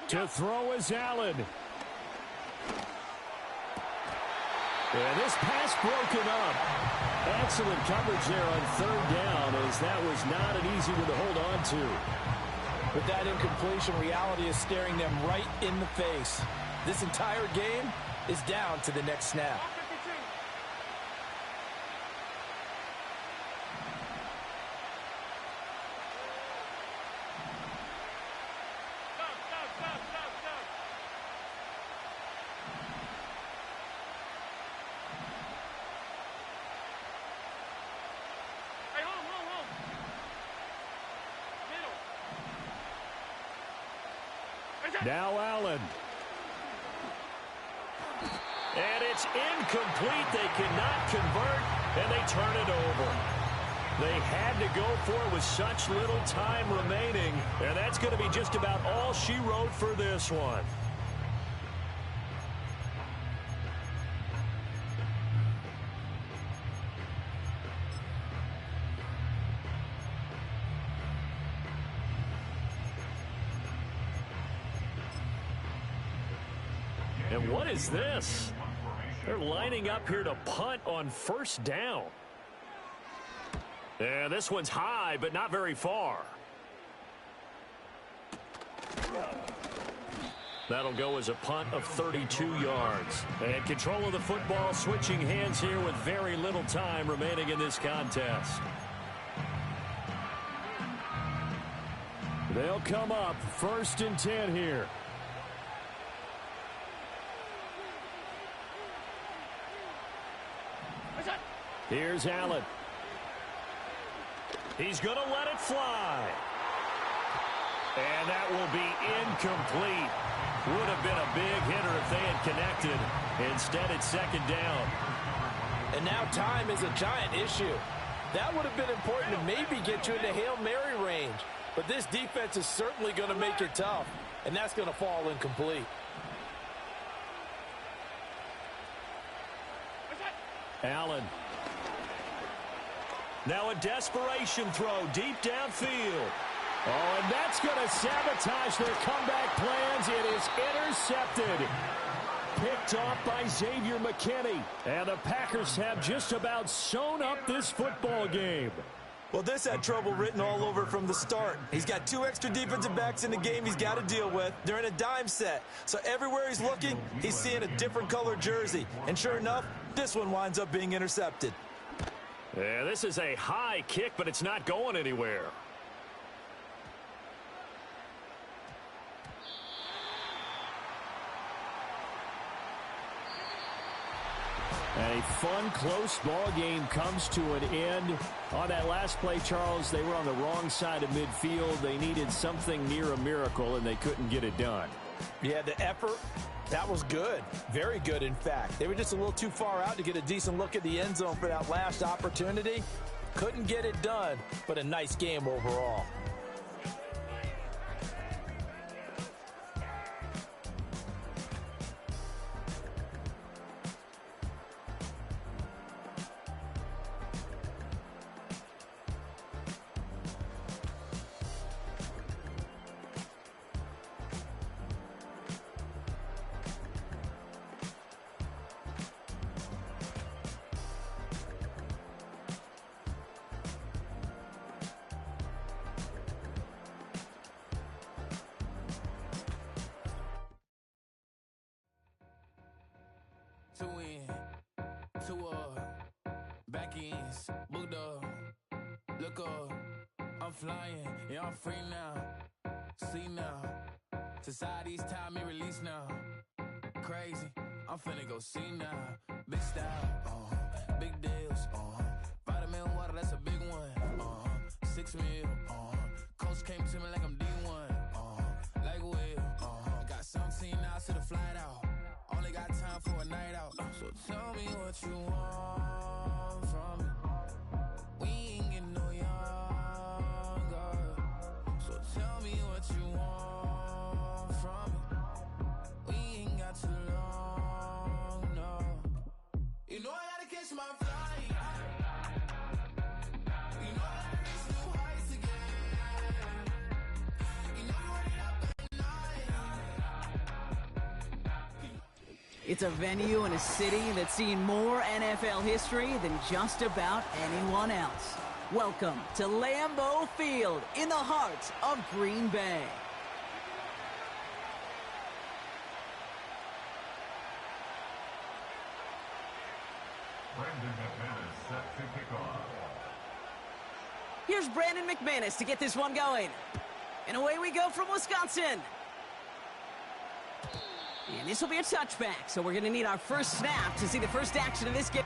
To throw is Allen. And this pass broken up. Excellent coverage there on third down, as that was not an easy one to hold on to. But that incompletion, reality is staring them right in the face. This entire game is down to the next snap. Now Allen. And it's incomplete. They cannot convert, and they turn it over. They had to go for it with such little time remaining, and that's going to be just about all she wrote for this one. And what is this? They're lining up here to punt on first down. And this one's high, but not very far. That'll go as a punt of 32 yards. And control of the football switching hands here with very little time remaining in this contest. They'll come up 1st and 10 here. Here's Allen. He's going to let it fly. And that will be incomplete. Would have been a big hitter if they had connected. Instead, it's 2nd down. And now time is a giant issue. That would have been important to maybe get you into Hail Mary range. But this defense is certainly going to make it tough. And that's going to fall incomplete. Allen. Now a desperation throw deep downfield. Oh, and that's going to sabotage their comeback plans. It is intercepted. Picked off by Xavier McKinney. And the Packers have just about sewn up this football game. Well, this had trouble written all over from the start. He's got 2 extra defensive backs in the game he's got to deal with. They're in a dime set. So everywhere he's looking, he's seeing a different color jersey. And sure enough, this one winds up being intercepted. Yeah, this is a high kick, but it's not going anywhere. And a fun, close ball game comes to an end. On that last play, Charles, they were on the wrong side of midfield. They needed something near a miracle, and they couldn't get it done. Yeah, the effort, that was good. Very good, in fact. They were just a little too far out to get a decent look at the end zone for that last opportunity. Couldn't get it done, but a nice game overall. Back ends, booked up, look up, I'm flying, yeah, I'm free now, see now, society's time me release now, crazy, I'm finna go see now, big style, big deals, vitamin water, that's a big one, 6 mil, coach came to me like I'm D1, like Will, got 17 hours to the flight out, only got time for a night out, so tell me what you want from me. We ain't getting no younger, so tell me what you want from me. We ain't got too long, no. You know I gotta catch my flight. You know I gotta reach new heights again. You know you run it up at night. It's a venue and a city that's seen more NFL history than just about anyone else. Welcome to Lambeau Field in the heart of Green Bay. Brandon McManus set to kick off. Here's Brandon McManus to get this one going. And away we go from Wisconsin. And this will be a touchback, so we're going to need our first snap to see the first action of this game.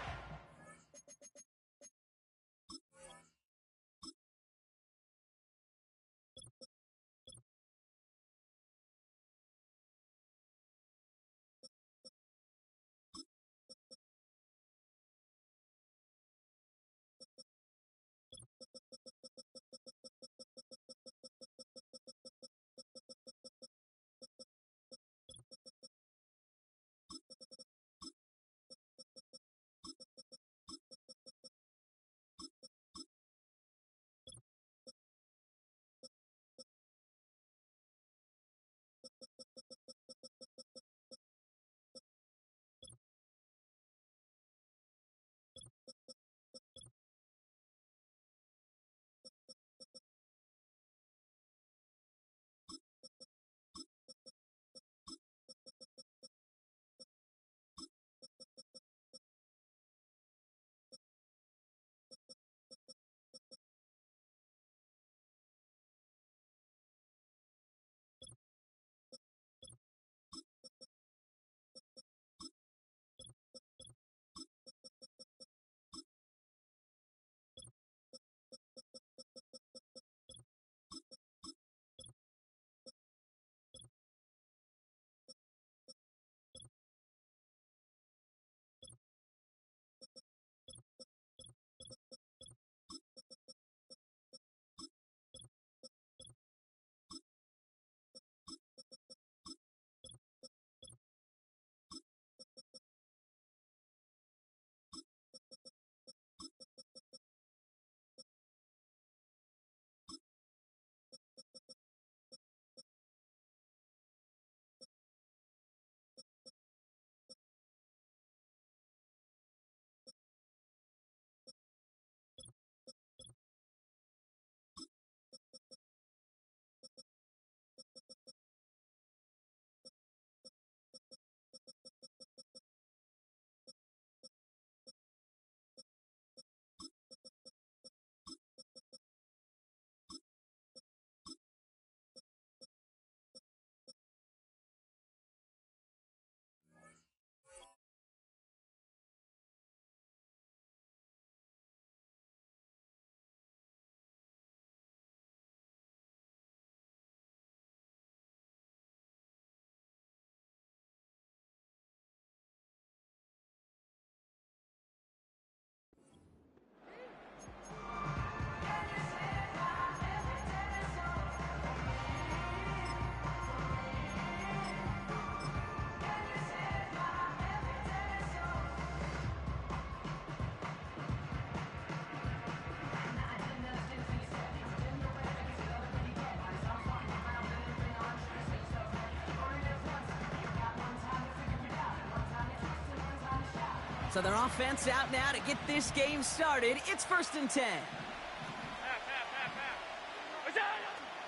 So their offense out now to get this game started. It's 1st and 10.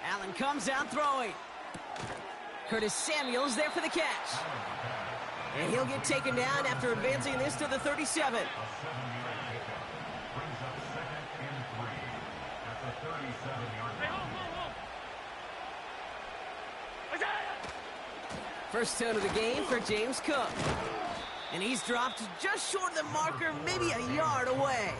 Allen comes out throwing. Curtis Samuel's there for the catch. And he'll get taken down after advancing this to the 37. First down of the game for James Cook. And he's dropped just short of the marker, maybe a yard away.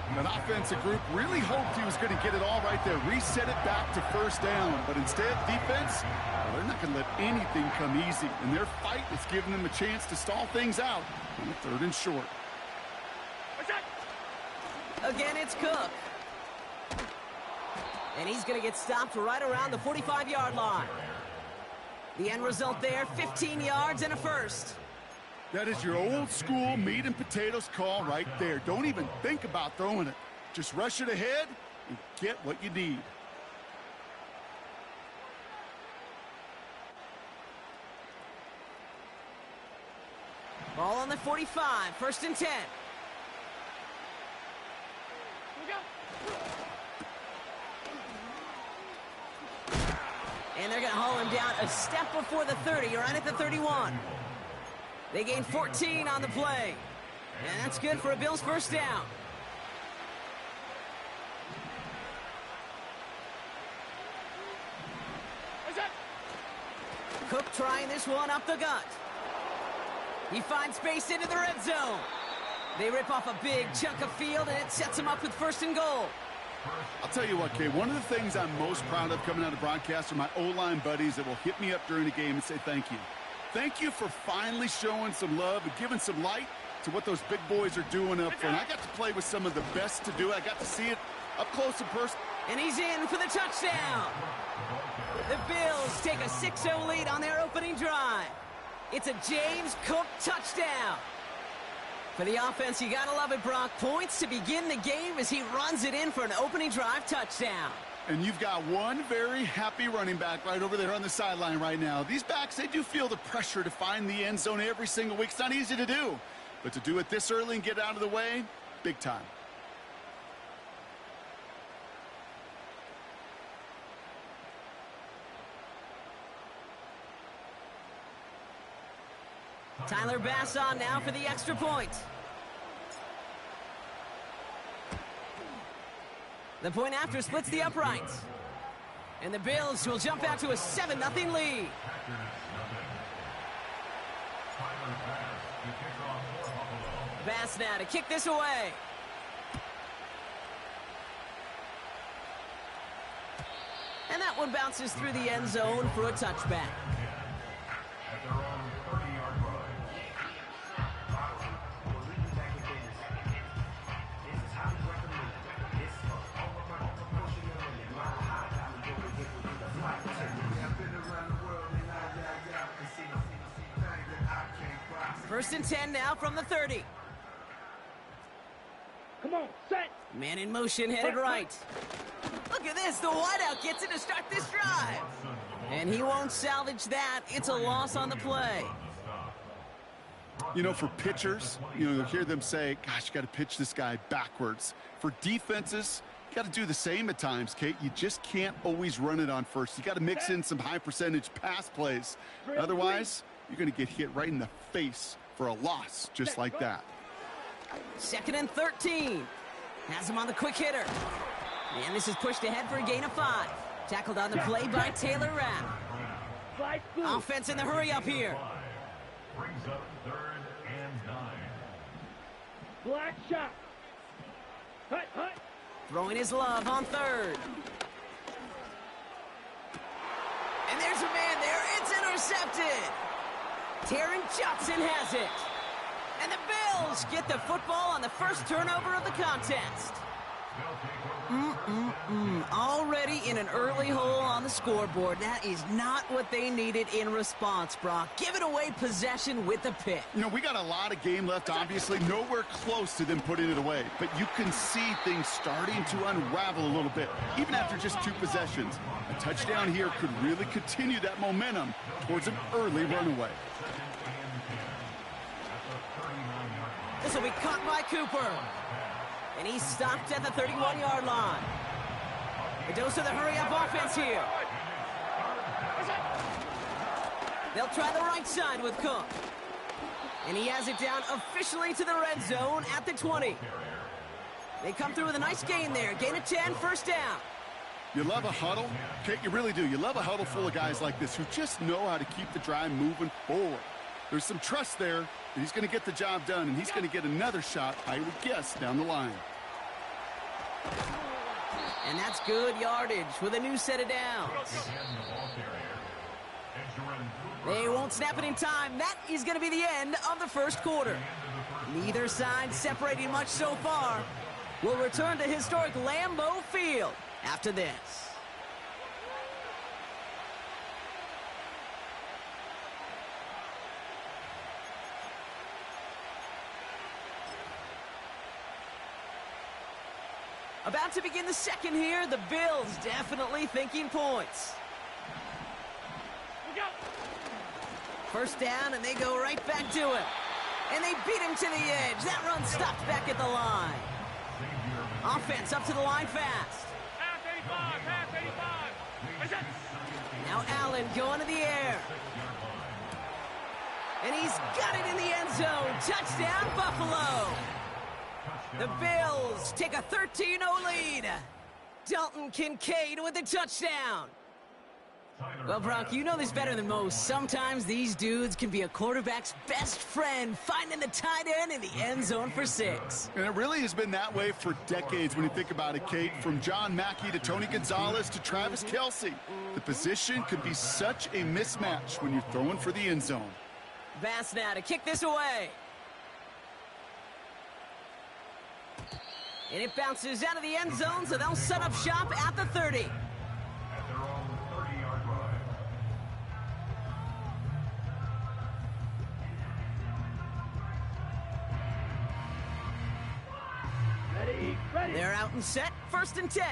And that offensive group really hoped he was going to get it all right there, reset it back to 1st down. But instead, defense, well, they're not going to let anything come easy. And their fight is giving them a chance to stall things out on the 3rd and short. Again, it's Cook. And he's going to get stopped right around the 45-yard line. The end result there, 15 yards and a first. That is your old school meat and potatoes call right there. Don't even think about throwing it. Just rush it ahead and get what you need. Ball on the 45, 1st and 10. And they're going to haul him down a step before the 30, right at the 31. They gain 14 on the play. And that's good for a Bills 1st down. Cook trying this one up the gut. He finds space into the red zone. They rip off a big chunk of field, and it sets him up with 1st and goal. I'll tell you what, Kay, one of the things I'm most proud of coming out of broadcast are my O-line buddies that will hit me up during the game and say thank you. Thank you for finally showing some love and giving some light to what those big boys are doing up front. I got to play with some of the best to do it. I got to see it up close and personal. And he's in for the touchdown. The Bills take a 6-0 lead on their opening drive. It's a James Cook touchdown. For the offense, you gotta love it, Brock. Points to begin the game as he runs it in for an opening drive touchdown. And you've got one very happy running back right over there on the sideline right now. These backs, they do feel the pressure to find the end zone every single week. It's not easy to do. But to do it this early and get out of the way, big time. Tyler Bass on now for the extra point. The point after splits the uprights. And the Bills will jump out to a 7-0 lead. Bass now to kick this away. And that one bounces through the end zone for a touchback. First and 10 now from the 30. Come on, set. Man in motion, headed right. Look at this. The wideout gets it to start this drive. And he won't salvage that. It's a loss on the play. You know, for pitchers, you'll hear them say, gosh, you got to pitch this guy backwards. For defenses, you got to do the same at times, Kate. You just can't always run it on first. You got to mix in some high percentage pass plays. Otherwise, you're going to get hit right in the face for a loss just like that. 2nd and 13. Has him on the quick hitter. And this is pushed ahead for a gain of 5. Tackled on the play by Taylor Rapp. Offense in the hurry up here. Brings up 3rd and 9. Black shot. Hut, hut. Throwing his love on 3rd. And there's a man there. It's intercepted. Taron Johnson has it. And the Bills get the football on the first turnover of the contest. Already in an early hole on the scoreboard. That is not what they needed in response, Brock. Giving away possession with the pick. You know, we got a lot of game left, obviously. Nowhere close to them putting it away. But you can see things starting to unravel a little bit, even after just 2 possessions. A touchdown here could really continue that momentum towards an early runaway. This will be caught by Cooper. And he's stopped at the 31-yard line. A dose of the hurry-up offense here. They'll try the right side with Cook. And he has it down officially to the red zone at the 20. They come through with a nice gain there. Gain of 10, 1st down. You love a huddle? Kate, you really do. You love a huddle full of guys like this who just know how to keep the drive moving forward. There's some trust there that he's going to get the job done, and he's going to get another shot, I would guess, down the line. And that's good yardage with a new set of downs. They won't snap it in time. That is going to be the end of the first quarter. Neither side separating much so far. We'll return to historic Lambeau Field after this. About to begin the second here. The Bills definitely thinking points. First down, and they go right back to it. And they beat him to the edge. That run stopped back at the line. Offense up to the line fast. Now Allen going to the air. And he's got it in the end zone. Touchdown, Buffalo. The Bills take a 13-0 lead. Dalton Kincaid with the touchdown. Well, Brock, you know this better than most. Sometimes these dudes can be a quarterback's best friend, finding the tight end in the end zone for 6. And it really has been that way for decades when you think about it, Kate. From John Mackey to Tony Gonzalez to Travis Kelce. The position could be such a mismatch when you're throwing for the end zone. Bass now to kick this away. And it bounces out of the end zone, so they'll set up shop at the 30. At their own 30-yard line. Ready. They're out and set. 1st and 10.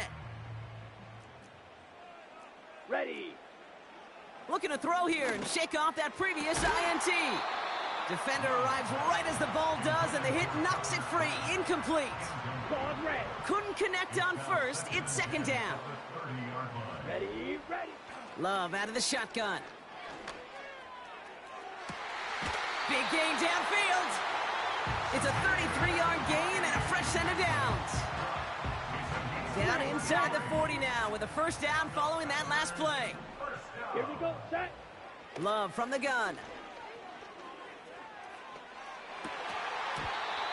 Ready. Looking to throw here and shake off that previous INT. Defender arrives right as the ball does, and the hit knocks it free. Incomplete. Ball red. Couldn't connect on 1st. It's 2nd down. Ready. Love out of the shotgun. Big gain downfield. It's a 33-yard gain and a fresh set of downs. Down inside the 40 now with a 1st down following that last play. Here we go, set. Love from the gun.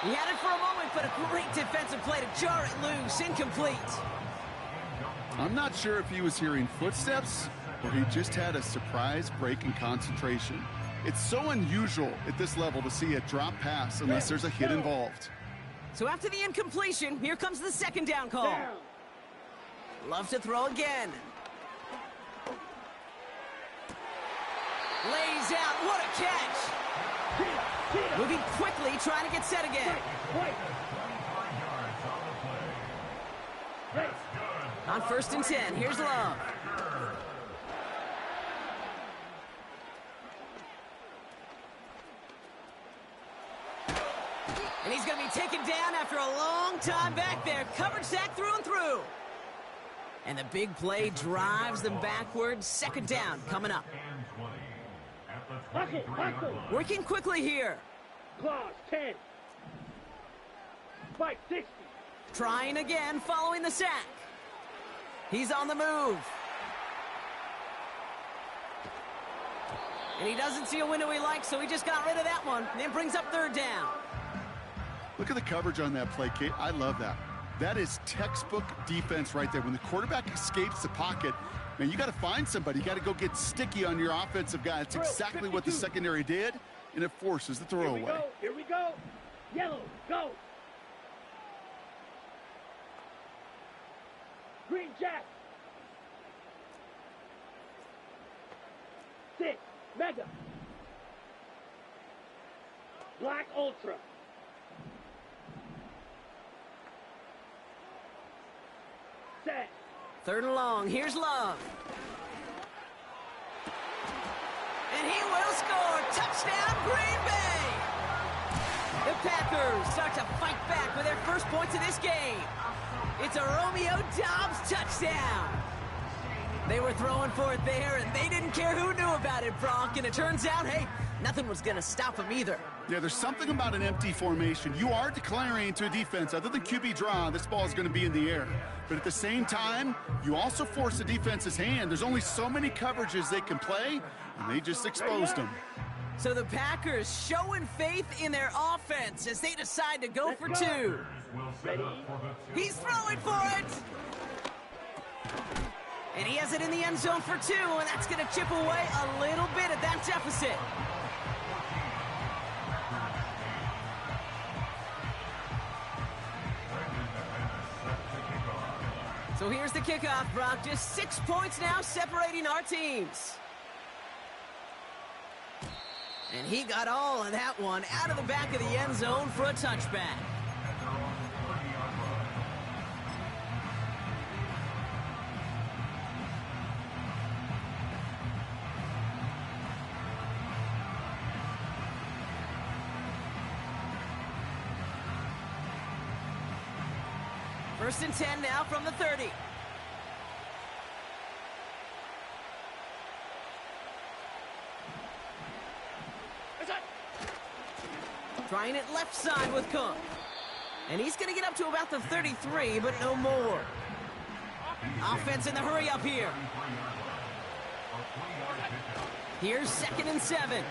He had it for a moment, but a great defensive play to jar it loose. Incomplete. I'm not sure if he was hearing footsteps or he just had a surprise break in concentration. It's so unusual at this level to see a drop pass unless there's a hit involved. So after the incompletion, here comes the 2nd down call. Down. Love to throw again. Lays out. What a catch. Moving quickly, trying to get set again. On 1st and 10, here's Love. And he's going to be taken down after a long time back there. Coverage sack through and through. And the big play drives them backwards. 2nd down coming up. Hustle. Working quickly here. Claws, 10. Spike, 60. Trying again following the sack. He's on the move. And he doesn't see a window he likes, so he just got rid of that one. And then brings up 3rd down. Look at the coverage on that play, Kate. I love that. That is textbook defense right there. When the quarterback escapes the pocket, man, you got to find somebody. You got to go get sticky on your offensive guy. That's exactly what the secondary did, and it forces the throwaway. Here we go. Yellow, go. Green Jack. 6, Mega. Black Ultra. Set. 3rd and long. Here's Love. And he will score. Touchdown, Green Bay. The Packers start to fight back with their first points of this game. It's a Romeo Doubs touchdown. They were throwing for it there, and they didn't care who knew about it, Brock. And it turns out, hey, nothing was going to stop them either. Yeah, there's something about an empty formation. You are declaring to a defense, other than QB draw, this ball is going to be in the air. But at the same time, you also force the defense's hand. There's only so many coverages they can play, and they just exposed them. So the Packers showing faith in their offense as they decide to go for 2. He's throwing for it. And he has it in the end zone for 2, and that's going to chip away a little bit at that deficit. So here's the kickoff, Brock. Just 6 points now separating our teams. And he got all of that one out of the back of the end zone for a touchback. First and 10 now from the 30. Trying it left side with Cook. And he's going to get up to about the 33, but no more. Offense in the hurry up here. Here's 2nd and 7.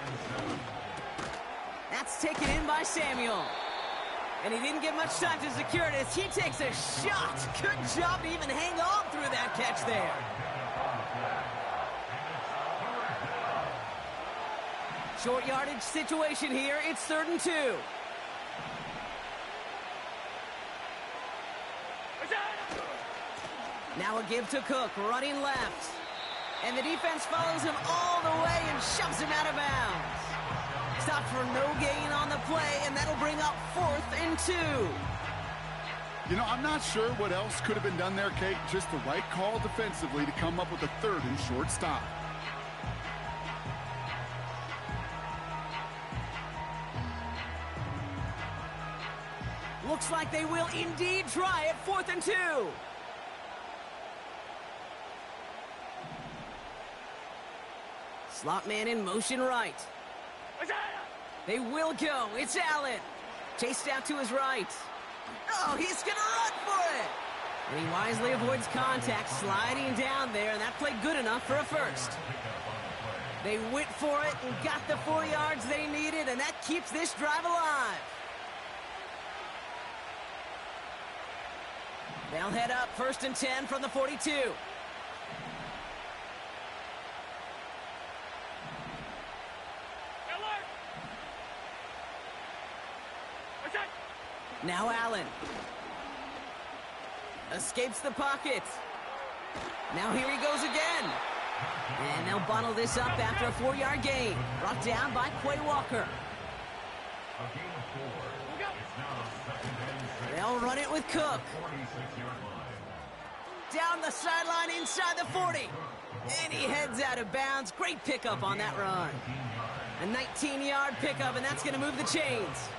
That's taken in by Samuel. And he didn't get much time to secure it as he takes a shot. Good job to even hang on through that catch there. Short yardage situation here. It's 3rd and 2. Now a give to Cook, running left. And the defense follows him all the way and shoves him out of bounds. Stopped for no gain on the play, and that'll bring up 4th and 2. You know, I'm not sure what else could have been done there, Kate. Just the right call defensively to come up with a 3rd and short stop. Looks like they will indeed try it. 4th and 2. Slot man in motion right. They will go. It's Allen. Chased out to his right. Oh, he's going to run for it. And he wisely avoids contact, sliding down there, and that played good enough for a first. They went for it and got the 4 yards they needed, and that keeps this drive alive. They'll head up 1st and 10 from the 42. Now Allen. Escapes the pocket. Now here he goes again. And they'll bundle this up after a 4-yard gain. Brought down by Quay Walker. They'll run it with Cook. Down the sideline inside the 40. And he heads out of bounds. Great pickup on that run. A 19-yard pickup, and that's going to move the chains.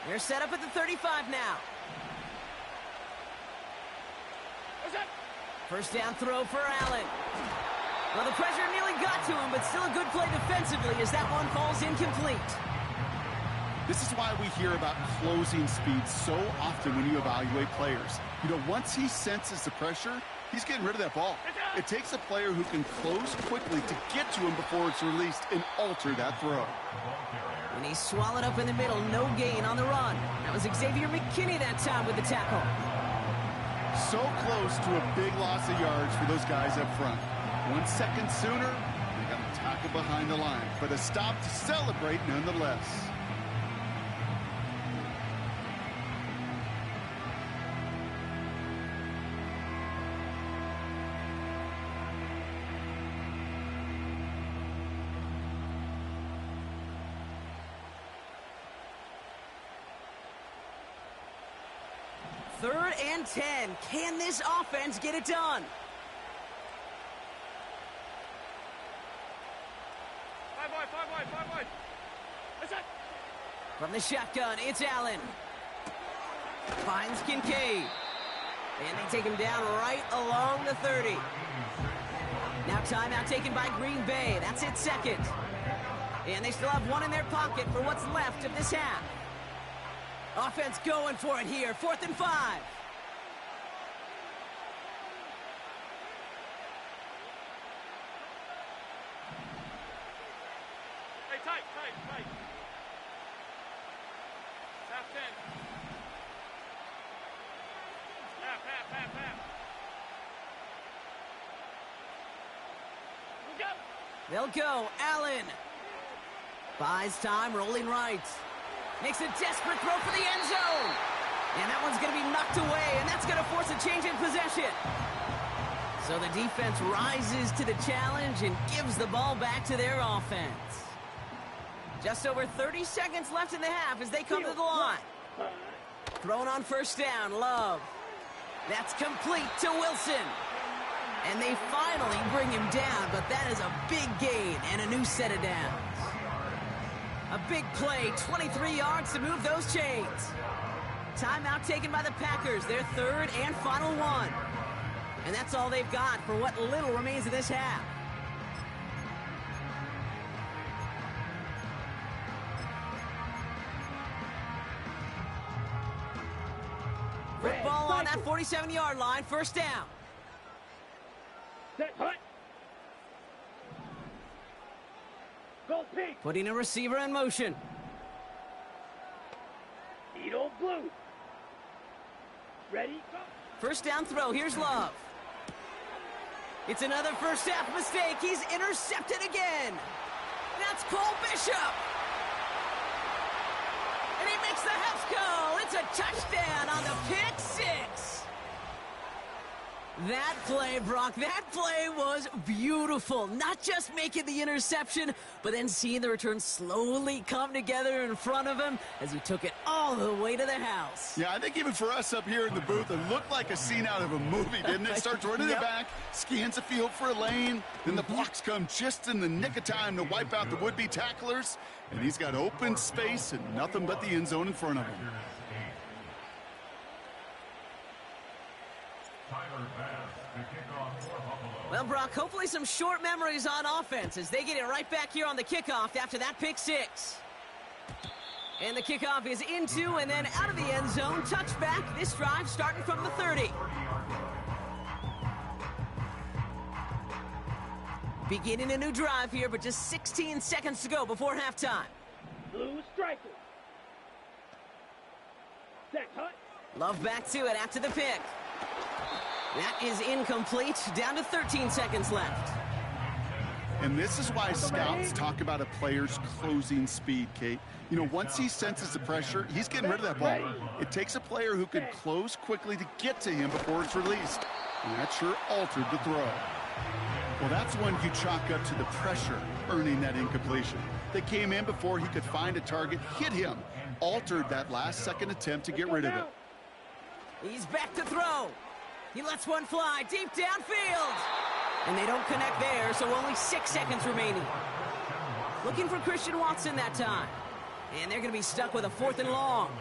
They're set up at the 35 now. First down throw for Allen. Well, the pressure nearly got to him, but still a good play defensively as that one falls incomplete. This is why we hear about closing speed so often when you evaluate players. You know, once he senses the pressure, he's getting rid of that ball. It takes a player who can close quickly to get to him before it's released and alter that throw. And he's swallowed up in the middle, no gain on the run. That was Xavier McKinney that time with the tackle. So close to a big loss of yards for those guys up front. 1 second sooner, they got a tackle behind the line, but a stop to celebrate nonetheless. Third and 10. Can this offense get it done? Five wide. From the shotgun, it's Allen. Finds Kincaid. And they take him down right along the 30. Now timeout taken by Green Bay. That's its 2nd. And they still have 1 in their pocket for what's left of this half. Offense going for it here. 4th and 5. Hey, tight. Half 10. Half. They'll go. Allen. Buys time, rolling right. Makes a desperate throw for the end zone. And that one's going to be knocked away, and that's going to force a change in possession. So the defense rises to the challenge and gives the ball back to their offense. Just over 30 seconds left in the half as they come to the line. Thrown on first down, Love. That's complete to Wilson. And they finally bring him down, but that is a big gain and a new set of downs. A big play, 23 yards to move those chains. Timeout taken by the Packers, their third and final one. And that's all they've got for what little remains of this half. Football on that 47-yard line, first down. Set, hut. Go pink. Putting a receiver in motion. Edo blue. Ready, go. First down throw, here's Love. It's another first half mistake. He's intercepted again. That's Cole Bishop. And he makes the house call. It's a touchdown on the pick six. That play, Brock, that play was beautiful. Not just making the interception, but then seeing the return slowly come together in front of him as he took it all the way to the house. Yeah, I think even for us up here in the booth, it looked like a scene out of a movie, didn't it? Starts running it back, scans the field for a lane, then the blocks come just in the nick of time to wipe out the would-be tacklers, and he's got open space and nothing but the end zone in front of him. Well, Brock, hopefully some short memories on offense as they get it right back here on the kickoff after that pick six. And the kickoff is into and then out of the end zone. Touchback, this drive starting from the 30. Beginning a new drive here, but just 16 seconds to go before halftime. Blue striker. Set, hut. Love back to it after the pick. That is incomplete. Down to 13 seconds left. And this is why scouts talk about a player's closing speed, Kate. You know, once he senses the pressure, he's getting rid of that ball. It takes a player who can close quickly to get to him before it's released. And that sure altered the throw. Well, that's when you chalk up to the pressure earning that incompletion. They came in before he could find a target, hit him, altered that last-second attempt to get rid of it. He's back to throw. He lets one fly deep downfield. And they don't connect there, so only 6 seconds remaining. Looking for Christian Watson that time. And they're going to be stuck with a 4th and long.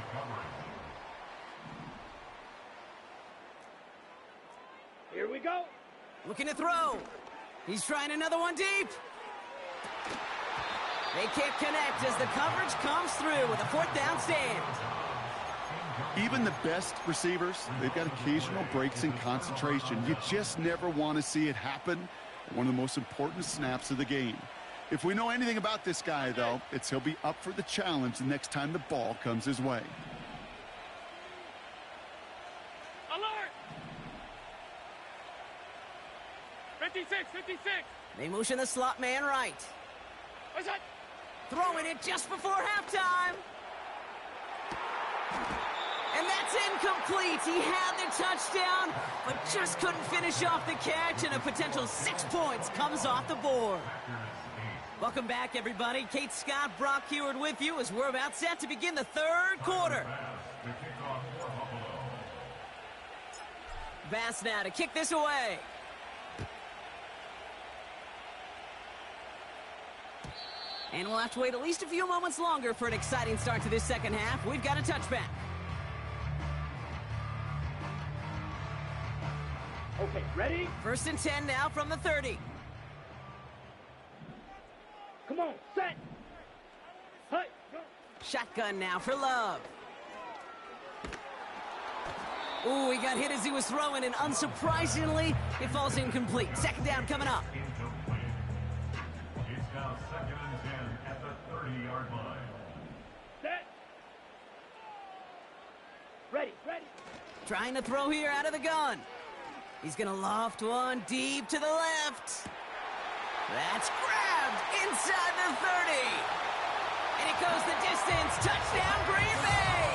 Here we go. Looking to throw. He's trying another one deep. They can't connect as the coverage comes through with a 4th down stand. Even the best receivers, they've got occasional breaks in concentration. You just never want to see it happen at one of the most important snaps of the game. If we know anything about this guy, though, it's he'll be up for the challenge the next time the ball comes his way. Alert! 56, 56. They motion the slot man right. What's that? Throwing it just before halftime. And that's incomplete. He had the touchdown, but just couldn't finish off the catch, and a potential 6 points comes off the board. Welcome back, everybody. Kate Scott, Brock Huard with you as we're about set to begin the third quarter. Bass now to kick this away. And we'll have to wait at least a few moments longer for an exciting start to this second half. We've got a touchback. Okay, ready? 1st and 10 now from the 30. Come on, set. Hut, go. Shotgun now for Love. Ooh, he got hit as he was throwing, and unsurprisingly, it falls incomplete. 2nd down coming up. It's now 2nd and 10 at the 30-yard line. Set. Ready, ready. Trying to throw here out of the gun. He's going to loft one deep to the left. That's grabbed inside the 30. And it goes the distance. Touchdown, Green Bay.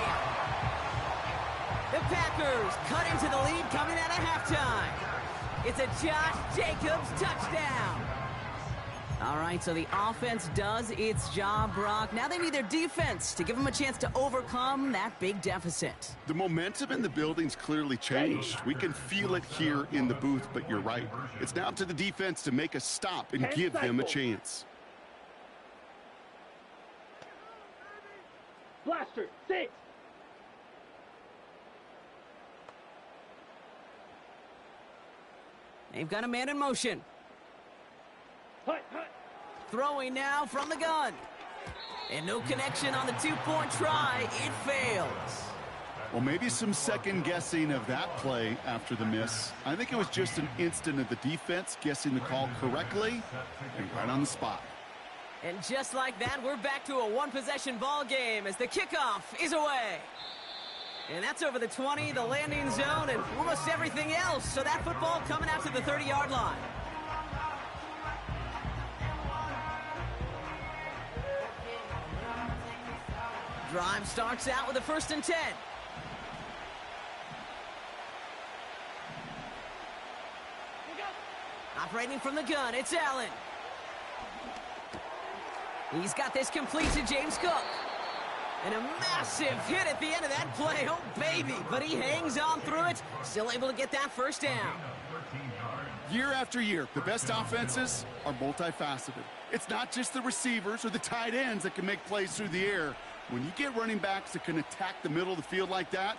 The Packers cut into the lead coming out of halftime. It's a Josh Jacobs touchdown. All right, so the offense does its job, Brock. Now they need their defense to give them a chance to overcome that big deficit. The momentum in the building's clearly changed. We can feel it here in the booth, but you're right. It's now up to the defense to make a stop and give them a chance. Blaster, 6. They've got a man in motion. Hut, hut. Throwing now from the gun. And no connection on the two-point try. It fails. Well, maybe some second guessing of that play after the miss. I think it was just an instant of the defense guessing the call correctly and right on the spot. And just like that, we're back to a one-possession ball game as the kickoff is away. And that's over the 20, the landing zone, and almost everything else. So that football coming out to the 30-yard line. Drive starts out with a 1st and 10. Operating from the gun, it's Allen. He's got this complete to James Cook. And a massive hit at the end of that play. Oh, baby. But he hangs on through it. Still able to get that first down. Year after year, the best offenses are multifaceted. It's not just the receivers or the tight ends that can make plays through the air. When you get running backs that can attack the middle of the field like that,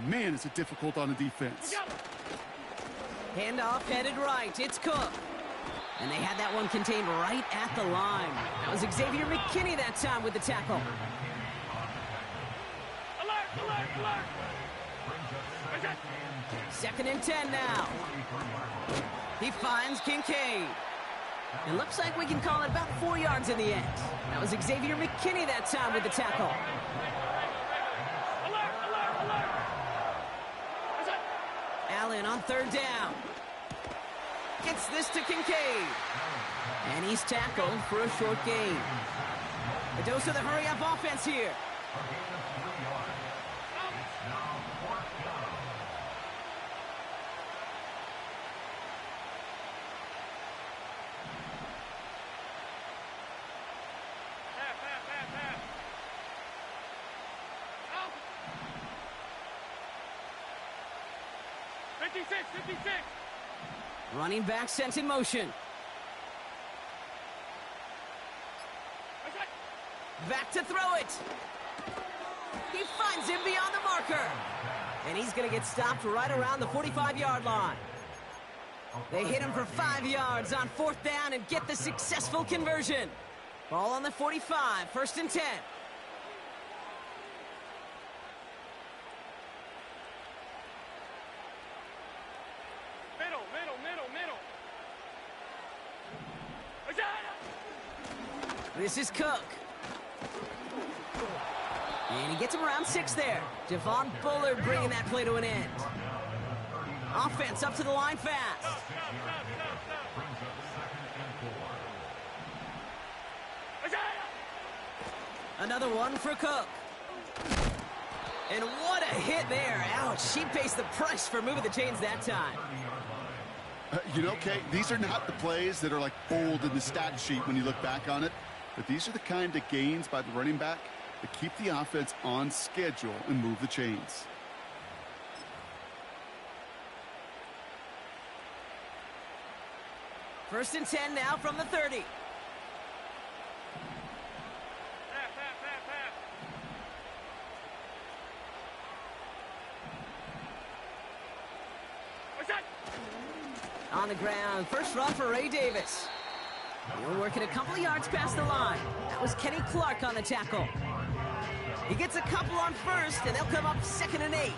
man, is it difficult on the defense. Handoff headed right. It's Cook. And they had that one contained right at the line. That was Xavier McKinney that time with the tackle. Alert, alert, alert. 2nd and 10 now. He finds Kincaid. It looks like we can call it about 4 yards in the end. That was Xavier McKinney that time with the tackle. Alert, alert, alert. Allen on 3rd down. Gets this to Kincaid. And he's tackled for a short gain. A dose of the hurry-up offense here. Out. 56, 56. Running back sent in motion. Back to throw it. He finds him beyond the marker. And he's going to get stopped right around the 45-yard line. They hit him for 5 yards on 4th down and get the successful conversion. Ball on the 45, 1st and 10. Middle, middle, middle, middle. This is Cook. And he gets him around 6 there. Javon Bullard bringing that play to an end. Offense up to the line fast. Another one for Cook. And what a hit there. Ouch, she pays the price for moving the chains that time. You know, Kate, these are not the plays that are like bold in the stat sheet when you look back on it. But these are the kind of gains by the running back that keep the offense on schedule and move the chains. First and 10 now from the 30. On the ground, first run for Ray Davis. He'll work it a couple of yards past the line. That was Kenny Clark on the tackle. He gets a couple on 1st, and they'll come up 2nd and 8.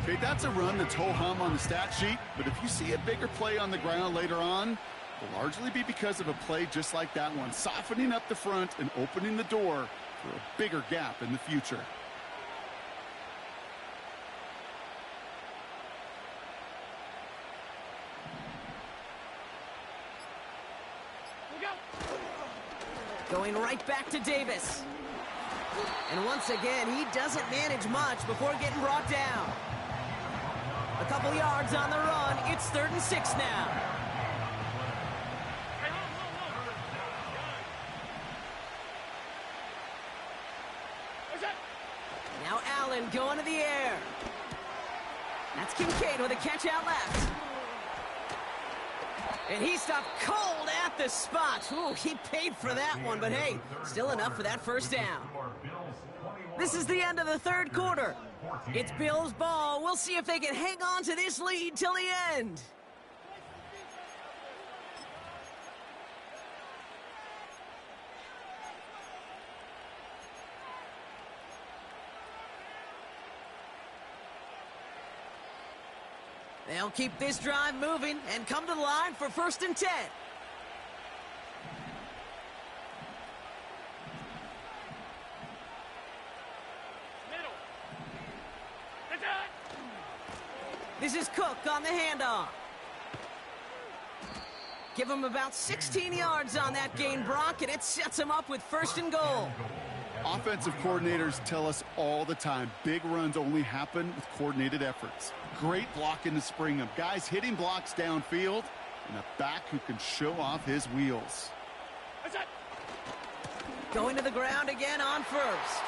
Okay, that's a run that's ho-hum on the stat sheet, but if you see a bigger play on the ground later on, it'll largely be because of a play just like that one, softening up the front and opening the door for a bigger gap in the future. Going right back to Davis. And once again, he doesn't manage much before getting brought down. A couple yards on the run. It's 3rd and 6 now. Now Allen going to the air. That's Kincaid with a catch out left. And he stopped cold at the spot. Ooh, he paid for that one, but hey, still enough for that first down. This is the end of the 3rd quarter. It's Bills ball. We'll see if they can hang on to this lead till the end. They'll keep this drive moving and come to the line for 1st and 10. Middle. This is Cook on the handoff. Give him about 16 yards on that gain, Brock, and it sets him up with 1st and goal. Offensive coordinators tell us all the time, big runs only happen with coordinated efforts. Great blocking to spring them. Guys hitting blocks downfield, and a back who can show off his wheels. Going to the ground again on 1st.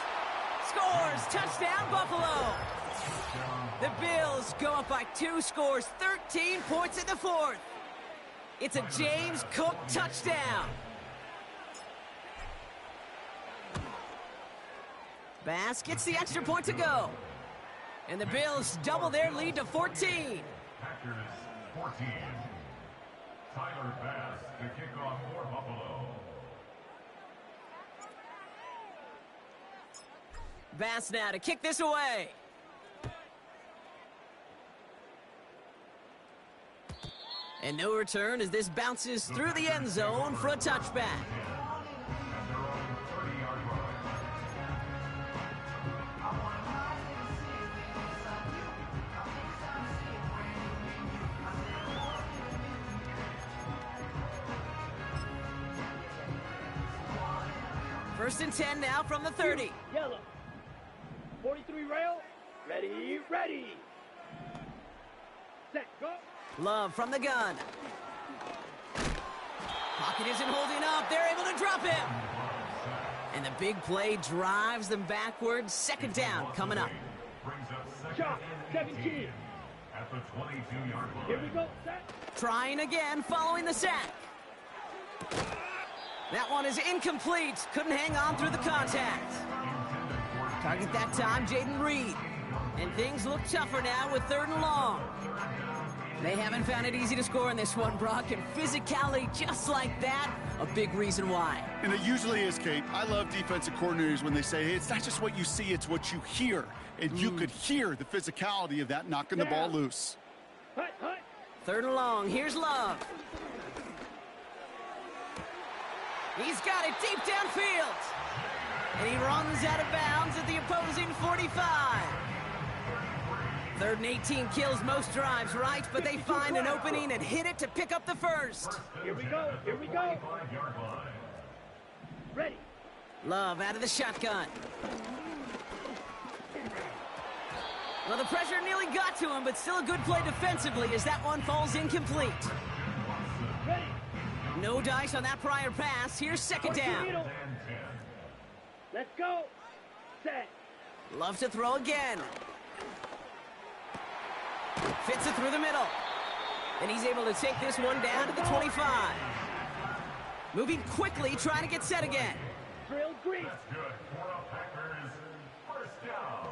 Scores! Touchdown, Buffalo! The Bills go up by 2 scores, 13 points in the 4th. It's a James Cook touchdown. Bass gets the extra point to go. And the Bills double their lead to 14. Packers 14. Tyler Bass to kick off for Buffalo. Bass now to kick this away. And no return as this bounces through the end zone for a touchback. First and 10 now from the 30. Yellow. 43 rail. Ready, ready. Set, go. Love from the gun. Pocket isn't holding up. They're able to drop him. And the big play drives them backwards. 2nd down coming up. Shot, 17. At the 22-yard line. Here we go, set. Trying again following the sack. That one is incomplete. Couldn't hang on through the contact. Target that time, Jaden Reed. And things look tougher now with 3rd and long. They haven't found it easy to score in this one, Brock, and physicality just like that, a big reason why. And it usually is, Kate. I love defensive coordinators when they say, hey, it's not just what you see, it's what you hear. And you could hear the physicality of that knocking the ball loose. Hut, hut. 3rd and long, here's Love. He's got it deep downfield. And he runs out of bounds at the opposing 45. 3rd and 18 kills most drives, right? But they find an opening and hit it to pick up the 1st. Here we go, here we go. Ready. Love out of the shotgun. Well, the pressure nearly got to him, but still a good play defensively as that one falls incomplete. Ready. No dice on that prior pass. Here's 2nd down. Let's go. Set. Love to throw again. Fits it through the middle. And he's able to take this one down to the 25. Moving quickly, trying to get set again. Drill grease. Good for the Packers. 1st down.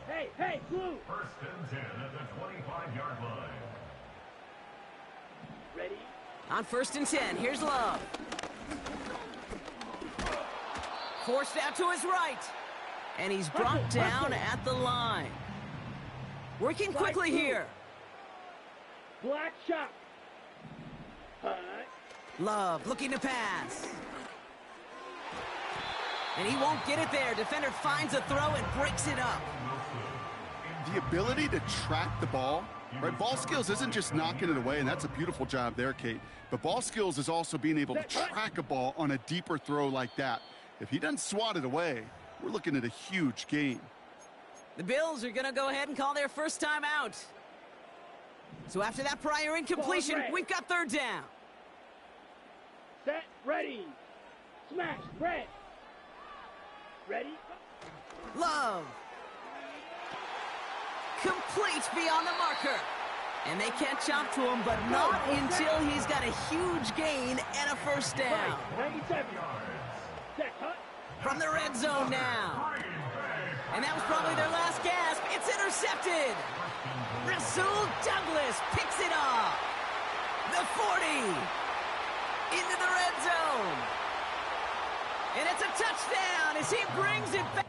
Hey, hey, blue. 1st and 10 at the 25-yard line. Ready. On 1st and 10, here's Love. Forced out to his right. And he's brought down at the line. Working quickly here. Black shot. Hut. Love looking to pass. And he won't get it there. Defender finds a throw and breaks it up. The ability to track the ball, right? Ball skills isn't just knocking it away, and that's a beautiful job there, Kate. But ball skills is also being able to track a ball on a deeper throw like that. If he doesn't swat it away, we're looking at a huge gain. The Bills are going to go ahead and call their first time out. So after that prior incompletion, we've got 3rd down. Set, ready. Smash, red. Ready. Love. Complete beyond the marker. And they catch up to him, but not until he's got a huge gain and a 1st down. 97. Set, hut. From the red zone now. And that was probably their last gasp. It's intercepted. Rasul Douglas picks it off. The 40. Into the red zone. And it's a touchdown as he brings it back.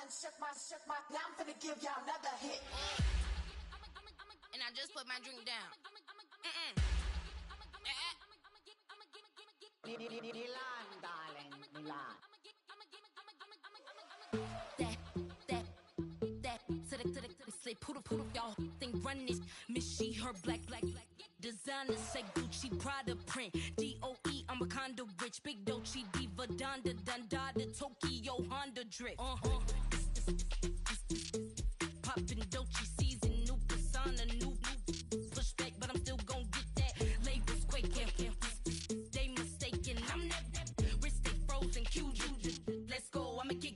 Now I'm finna give y'all another hit. And I just put my drink down. Milan, darling, Milan. Say poodle, y'all think run this. Miss she, her black. Designer say Gucci, Prada print. DOE, I'm a condo rich. Big Dolce, Diva, Donda, Dundada, Tokyo, Honda drip. Poppin' Dolce season, new persona, new pushback, but I'm still gon' get that. Labels quaking, they mistaken. I'm that wrist stay frozen, Q. Let's go, I'ma get.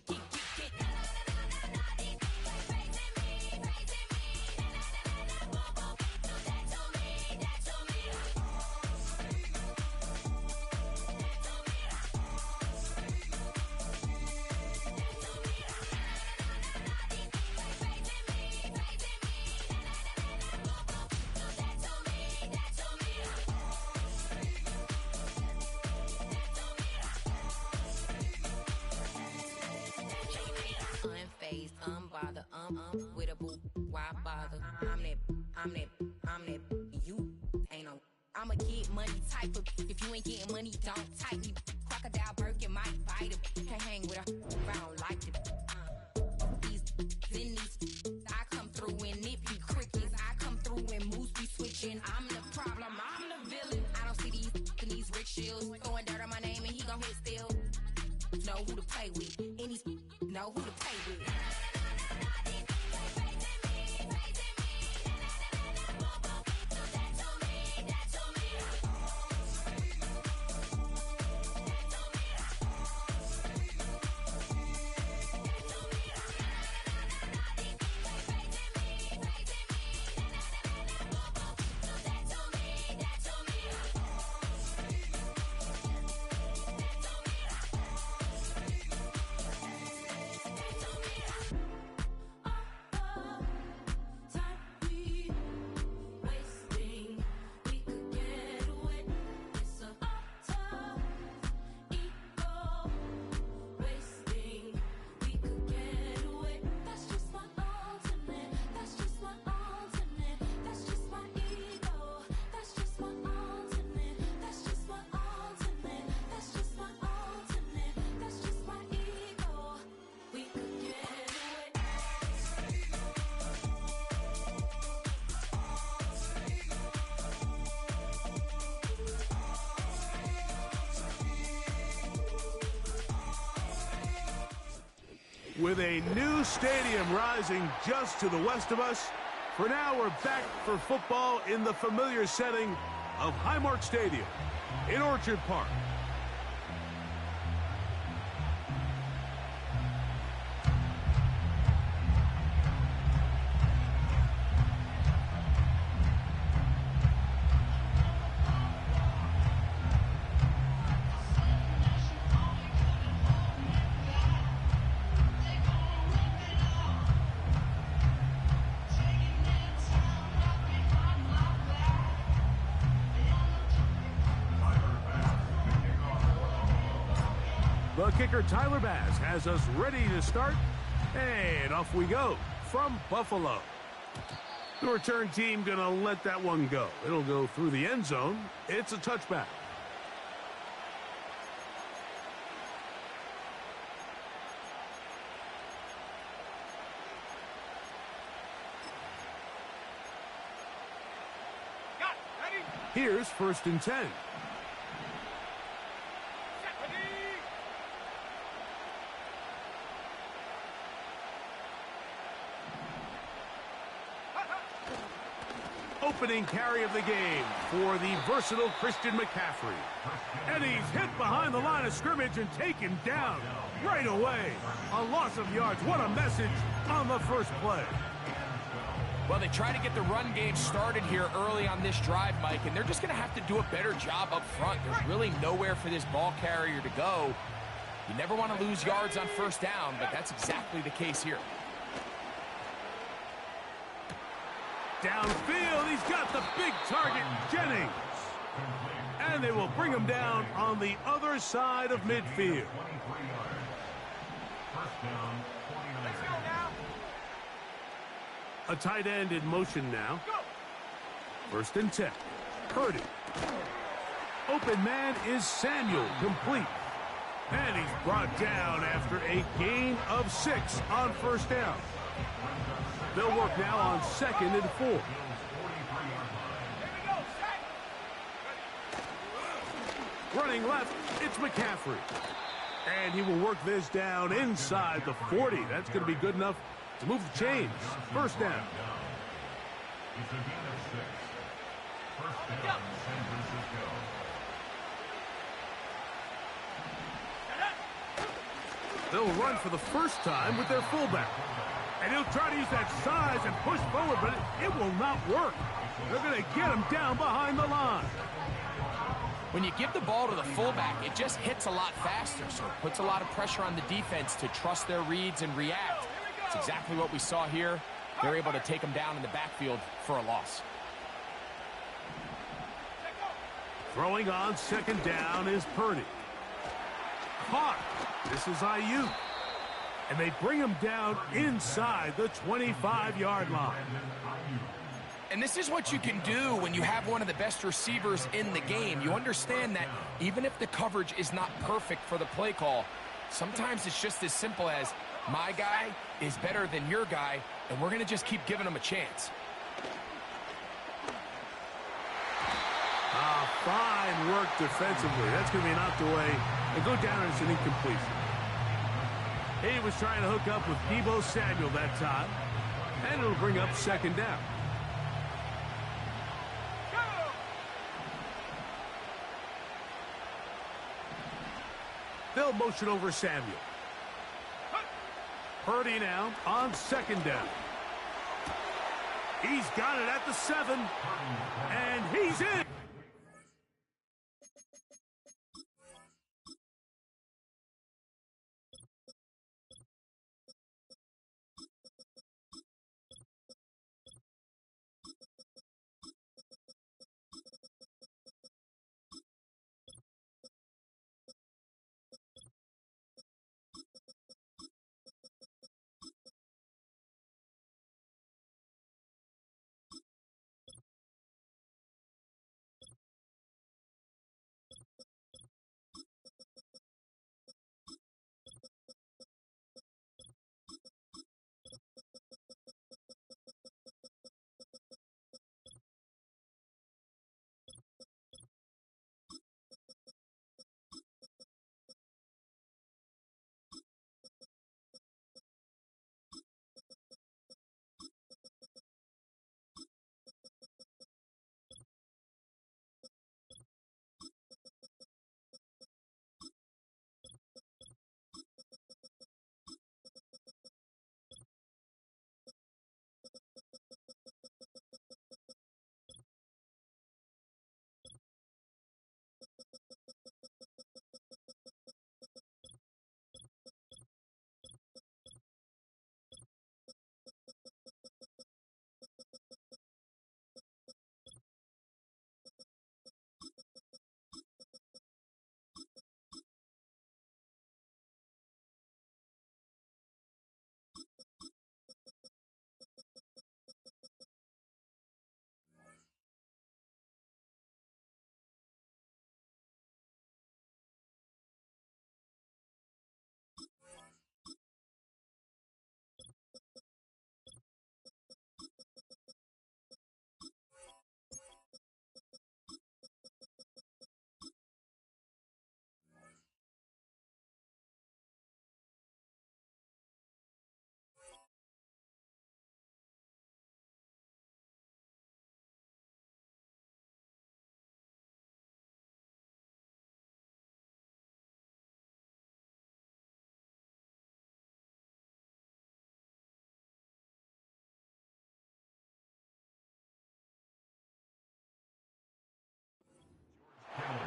Unbothered, with a boo, why bother? I'm that, you ain't no. I'm a get money type of, if you ain't getting money, don't type me. Crocodile Birkin might bite him. Can't hang with her, I don't like it. These, I come through and it be crickets. I come through and moves be switching. I'm the problem, I'm the villain. I don't see these rickshaws throwing dirt on my name and he gon' hit still. Know who to play with, and these know who to play with. With a new stadium rising just to the west of us, for now we're back for football in the familiar setting of Highmark Stadium in Orchard Park. The kicker, Tyler Bass, has us ready to start, and off we go from Buffalo. The return team gonna let that one go. It'll go through the end zone. It's a touchback. Here's 1st and 10. Opening carry of the game for the versatile Christian McCaffrey. And he's hit behind the line of scrimmage and taken down right away. A loss of yards. What a message on the first play. Well, they try to get the run game started here early on this drive, Mike, and they're just going to have to do a better job up front. There's really nowhere for this ball carrier to go. You never want to lose yards on 1st down, but that's exactly the case here. Downfield, he's got the big target, Jennings. And they will bring him down on the other side of midfield. 1st down, 29. A tight end in motion now. 1st and 10. Purdy. Open man is Samuel, complete. And he's brought down after a gain of 6 on 1st down. They'll work now on 2nd and 4. Running left, it's McCaffrey. And he will work this down inside the 40. That's going to be good enough to move the chains. 1st down. It's a gain of 6. 1st down, San Francisco. They'll run for the first time with their fullback. And he'll try to use that size and push forward, but it will not work. They're going to get him down behind the line. When you give the ball to the fullback, it just hits a lot faster, so it puts a lot of pressure on the defense to trust their reads and react. It's exactly what we saw here. They're able to take him down in the backfield for a loss. Throwing on 2nd down is Purdy. Caught. This is Ayuk. And they bring him down inside the 25-yard line. And this is what you can do when you have one of the best receivers in the game. You understand that even if the coverage is not perfect for the play call, sometimes it's just as simple as, my guy is better than your guy, and we're going to just keep giving him a chance. Fine work defensively. That's going to be knocked away and go down as an incompletion. He was trying to hook up with Deebo Samuel that time, and it'll bring up 2nd down. They'll motion over Samuel. Purdy now on 2nd down. He's got it at the 7, and he's in.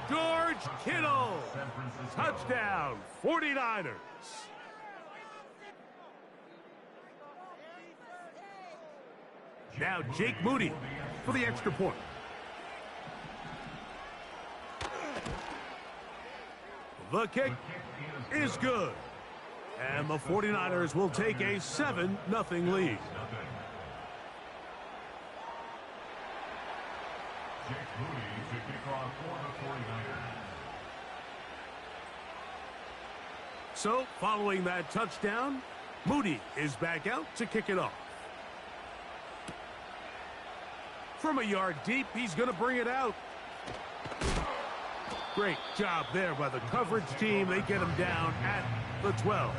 George Kittle. Touchdown, 49ers. Now Jake Moody for the extra point. The kick is good. And the 49ers will take a 7-0 lead. Jake Moody to kick off for the 49ers. So, following that touchdown, Moody is back out to kick it off. From a yard deep, he's going to bring it out. Great job there by the coverage team. They get him down at the 12.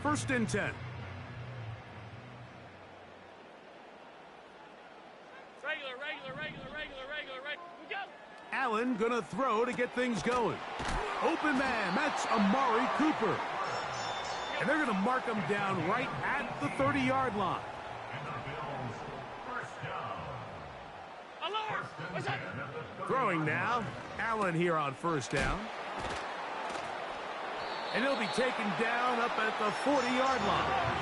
First and 10. Allen gonna throw to get things going. Open man, that's Amari Cooper. And they're gonna mark him down right at the 30-yard line. Throwing now, Allen here on first down. And he'll be taken down up at the 40-yard line.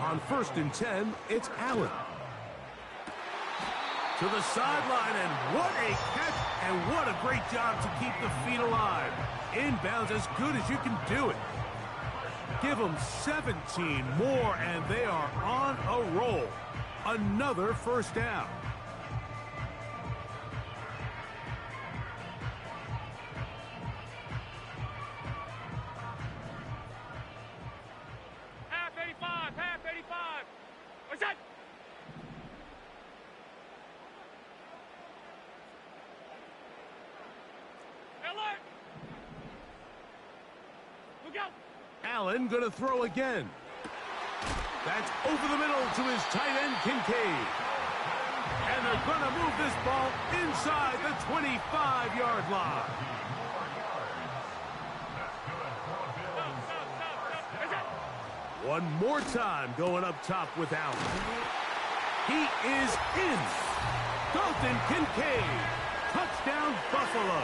On first and 10, it's Allen. To the sideline, and what a catch, and what a great job to keep the feet alive. Inbounds as good as you can do it. Give them 17 more, and they are on a roll. Another first down. Allen gonna throw again. That's over the middle to his tight end, Kincaid. And they're gonna move this ball inside the 25-yard line. One more time going up top with Allen. He is in. Dalton Kincaid. Touchdown, Buffalo.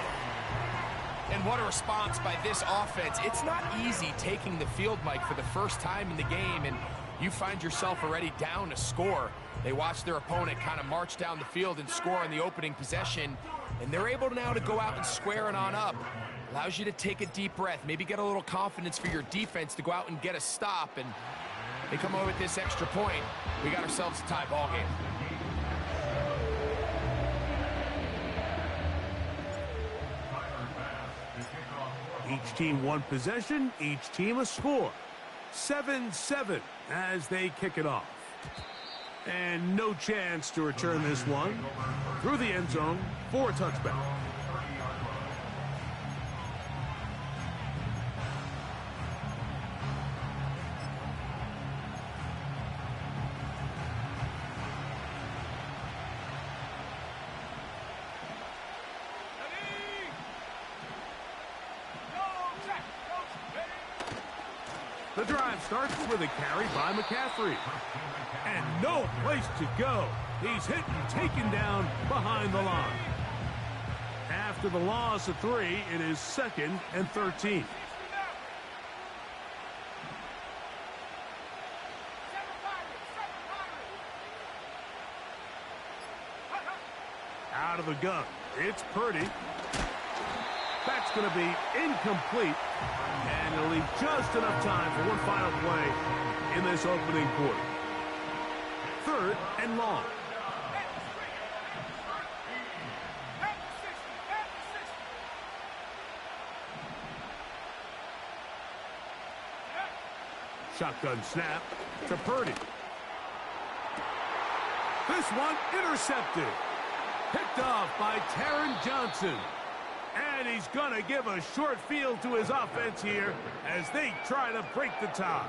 And what a response by this offense. It's not easy taking the field, Mike, for the first time in the game, and you find yourself already down a score. They watch their opponent kind of march down the field and score on the opening possession, and they're able now to go out and square it on up. Allows you to take a deep breath, maybe get a little confidence for your defense to go out and get a stop, and they come away with this extra point. We got ourselves a tie ball game. Each team one possession, each team a score. 7-7 as they kick it off. And no chance to return this one. Through the end zone for a touchback. The drive starts with a carry by McCaffrey. And no place to go. He's hit and taken down behind the line. After the loss of 3, it is 2nd and 13. Out of the gun, it's Purdy. That's going to be incomplete. And it'll leave just enough time for one final play in this opening quarter. 3rd and long. Shotgun snap to Purdy. This one intercepted. Picked off by Taron Johnson. And he's going to give a short field to his offense here as they try to break the tie.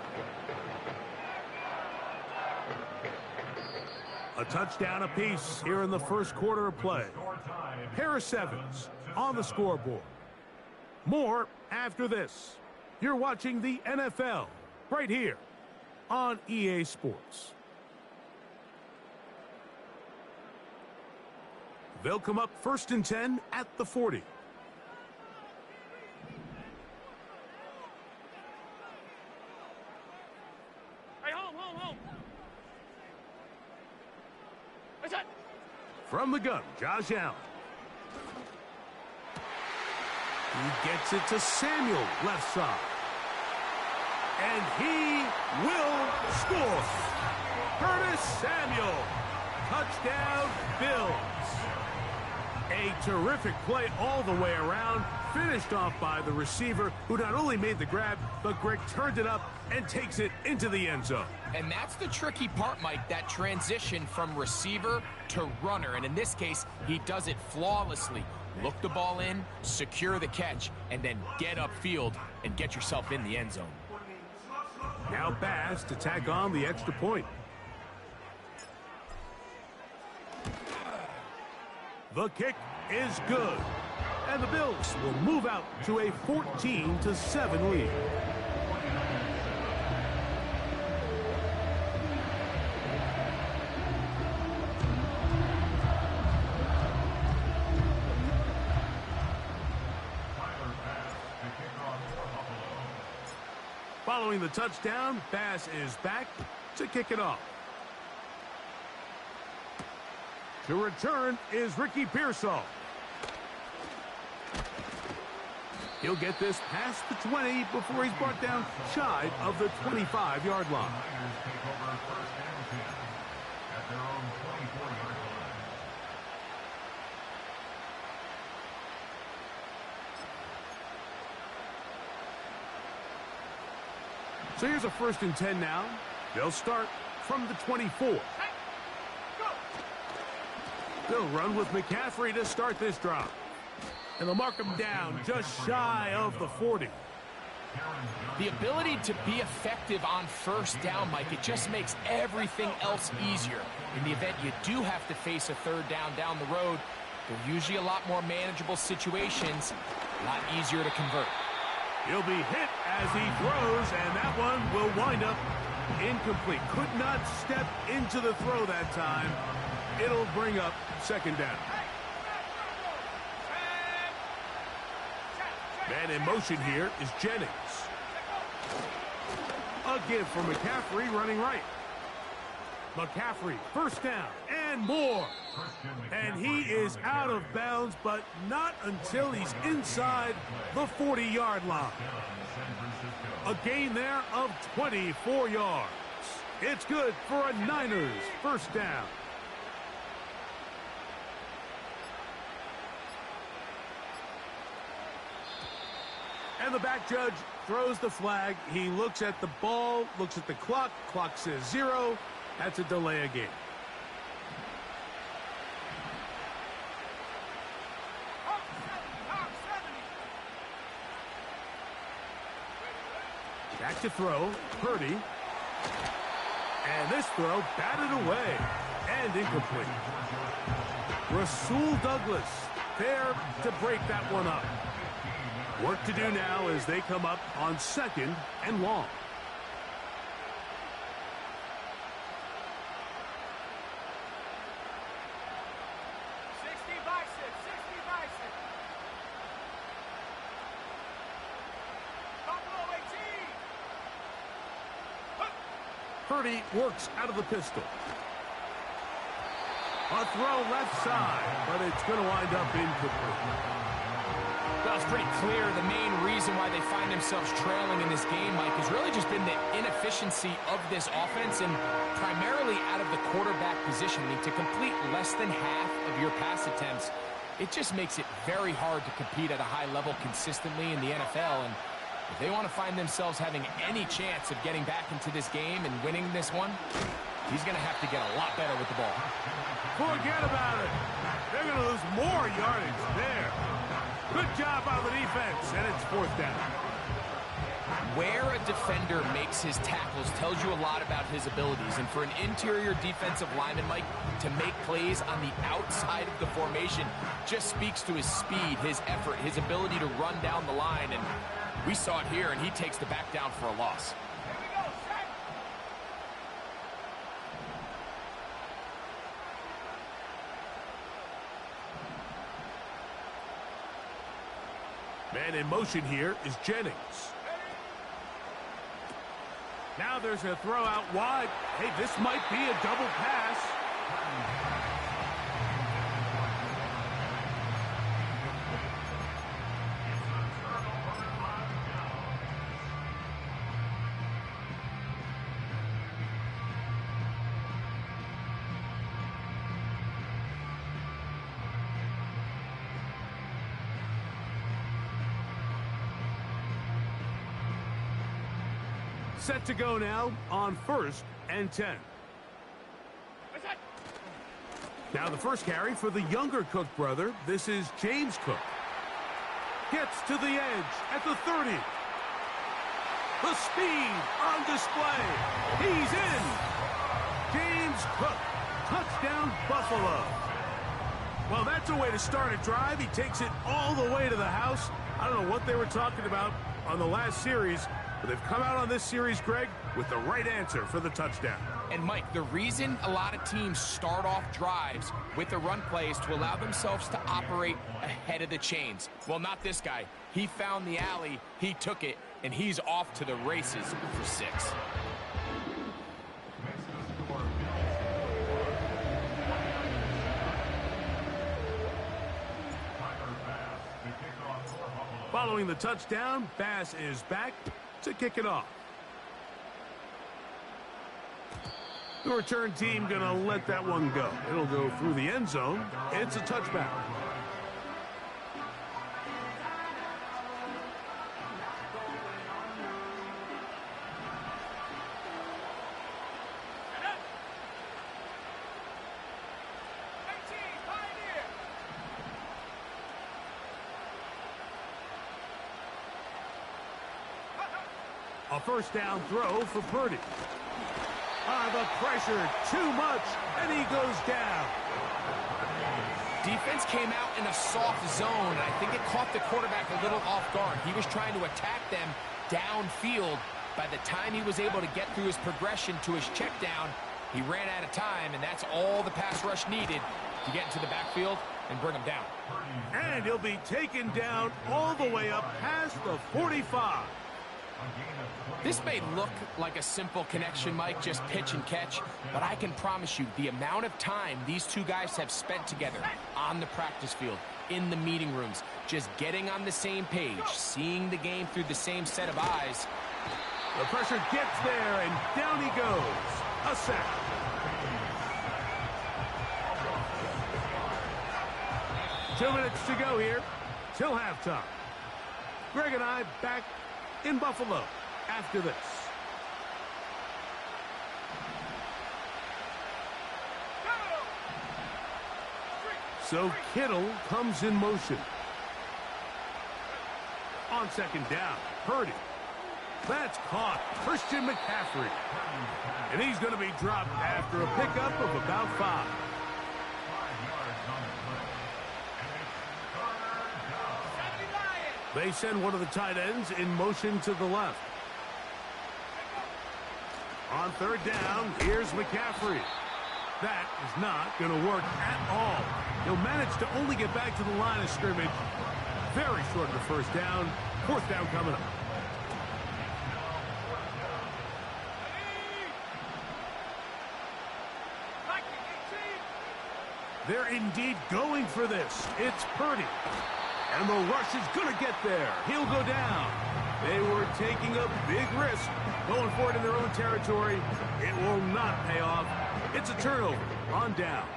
A touchdown apiece here in the first quarter of play. Pair of 7s on the scoreboard. More after this. You're watching the NFL right here on EA Sports. They'll come up 1st and 10 at the 40. From the gun, Josh Allen. He gets it to Samuel, left side. And he will score. Curtis Samuel. Touchdown, Bills. A terrific play all the way around. Finished off by the receiver, who not only made the grab, but Greg turned it up and takes it into the end zone. And that's the tricky part, Mike, that transition from receiver to runner. And in this case, he does it flawlessly. Look the ball in, secure the catch, and then get upfield and get yourself in the end zone. Now Bass to tack on the extra point. The kick is good. And the Bills will move out to a 14-7 lead. Following the touchdown, Bass is back to kick it off. To return is Ricky Pearsall. He'll get this past the 20 before he's brought down shy of the 25-yard line. So here's a 1st and 10 now. They'll start from the 24. They'll run with McCaffrey to start this drive. And they'll mark him down just shy of the 40. The ability to be effective on 1st down, Mike, it just makes everything else easier. In the event you do have to face a 3rd down the road, they're usually a lot more manageable situations, a lot easier to convert. He'll be hit as he throws, and that one will wind up incomplete. Could not step into the throw that time. It'll bring up 2nd down. Man in motion here is Jennings. A give for McCaffrey running right. McCaffrey, 1st down and more. And he is out of bounds, but not until he's inside the 40-yard line. A gain there of 24 yards. It's good for a Niners 1st down. And the back judge throws the flag. He looks at the ball, looks at the clock. Clock says 0. That's a delay of game. Back to throw. Purdy. And this throw batted away and incomplete. Rasul Douglas there to break that one up. Work to do now as they come up on 2nd and long. Purdy works out of the pistol. A throw left side, but it's going to wind up incomplete. Well, it's pretty clear the main reason why they find themselves trailing in this game, Mike, has really just been the inefficiency of this offense and primarily out of the quarterback position. I mean, to complete less than half of your pass attempts, it just makes it very hard to compete at a high level consistently in the NFL. And if they want to find themselves having any chance of getting back into this game and winning this one, he's going to have to get a lot better with the ball. Forget about it. They're going to lose more yardage there. Good job by the defense, and it's 4th down. Where a defender makes his tackles tells you a lot about his abilities. And for an interior defensive lineman, Mike, to make plays on the outside of the formation just speaks to his speed, his effort, his ability to run down the line. And we saw it here, and he takes the back down for a loss. Man in motion here is Jennings. Now there's a throw out wide. Hey, this might be a double pass. Set to go now on 1st and 10. Now the first carry for the younger Cook brother. This is James Cook. Gets to the edge at the 30. The speed on display. He's in. James Cook. Touchdown, Buffalo. Well, that's a way to start a drive. He takes it all the way to the house. I don't know what they were talking about on the last series, but they've come out on this series, Greg, with the right answer for the touchdown. And, Mike, the reason a lot of teams start off drives with the run play is to allow themselves to operate ahead of the chains. Well, not this guy. He found the alley, he took it, and he's off to the races for 6. Following the touchdown, Bass is back to kick it off. The return team going to let that one go. It'll go through the end zone. It's a touchback. A first down throw for Purdy. The pressure, too much, and he goes down. Defense came out in a soft zone, and I think it caught the quarterback a little off guard. He was trying to attack them downfield. By the time he was able to get through his progression to his check down, he ran out of time, and that's all the pass rush needed to get into the backfield and bring him down. And he'll be taken down all the way up past the 45. This may look like a simple connection, Mike, just pitch and catch, but I can promise you the amount of time these two guys have spent together on the practice field, in the meeting rooms, just getting on the same page, seeing the game through the same set of eyes. The pressure gets there, and down he goes. A sack. Two minutes to go here till halftime. Greg and I back in Buffalo after this. So Kittle comes in motion. On second down, Purdy. That's caught. Christian McCaffrey. And he's going to be dropped after a pickup of about 5. They send one of the tight ends in motion to the left. On third down, here's McCaffrey. That is not going to work at all. He'll manage to only get back to the line of scrimmage. Very short of the first down. Fourth down coming up. They're indeed going for this. It's Purdy. And the rush is going to get there. He'll go down. They were taking a big risk going for it in their own territory. It will not pay off. It's a turnover on downs.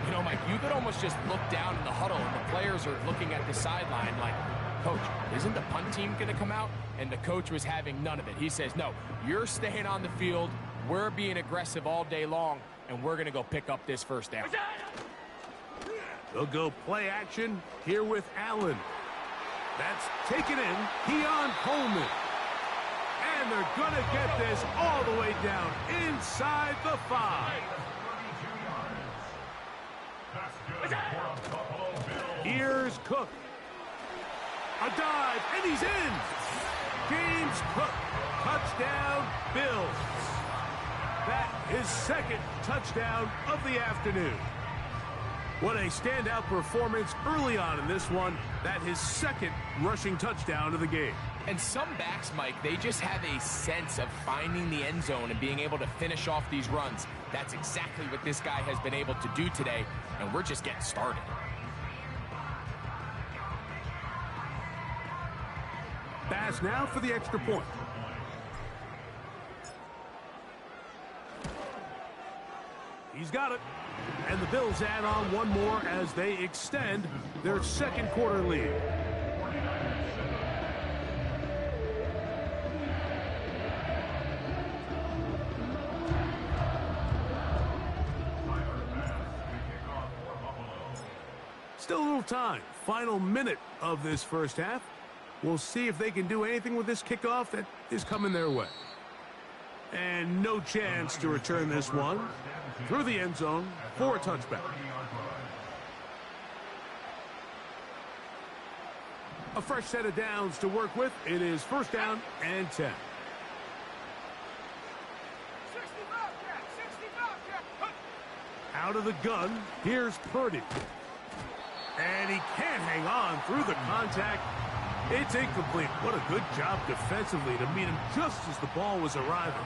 You know, Mike, you could almost just look down in the huddle, and the players are looking at the sideline like, Coach, isn't the punt team going to come out? And the coach was having none of it. He says, no, you're staying on the field. We're being aggressive all day long, and we're going to go pick up this first down. They'll go play action here with Allen. That's taken in. Keon Coleman. And they're going to get this all the way down inside the 5. Here's Cook. A dive, and he's in. James Cook. Touchdown, Bills. That is second touchdown of the afternoon. What a standout performance early on in this one. That his second rushing touchdown of the game. And some backs, Mike, they just have a sense of finding the end zone and being able to finish off these runs. That's exactly what this guy has been able to do today, and we're just getting started. Pass now for the extra point. He's got it. And the Bills add on one more as they extend their second quarter lead. Still a little time. Final minute of this first half. We'll see if they can do anything with this kickoff that is coming their way. And no chance to return this one through the end zone for a touchback. A fresh set of downs to work with. It is first down and 10. Out of the gun, here's Purdy. And he can't hang on through the contact. It's incomplete. What a good job defensively to meet him just as the ball was arriving.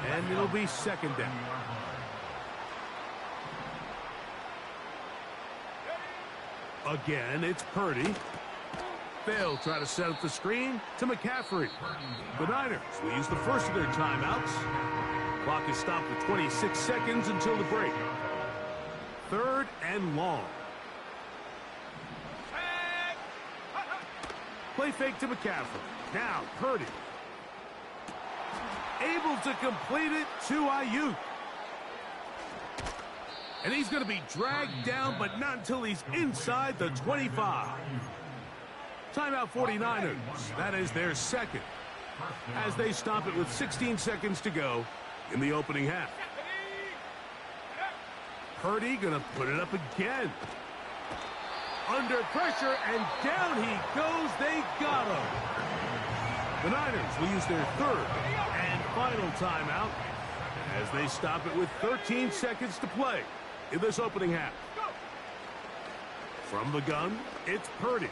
And it'll be second down. Again, it's Purdy. They'll try to set up the screen to McCaffrey. The Niners will use the first of their timeouts. Clock is stopped at 26 seconds until the break. Third and long. Play fake to McCaffrey. Now Purdy. Able to complete it to Ayuk. And he's going to be dragged down, but not until he's inside the 25. Timeout 49ers. That is their second, as they stop it with 16 seconds to go in the opening half. Purdy going to put it up again. Under pressure, and down he goes. They got him. The Niners will use their third and final timeout as they stop it with 13 seconds to play in this opening half. From the gun, it's Purdy.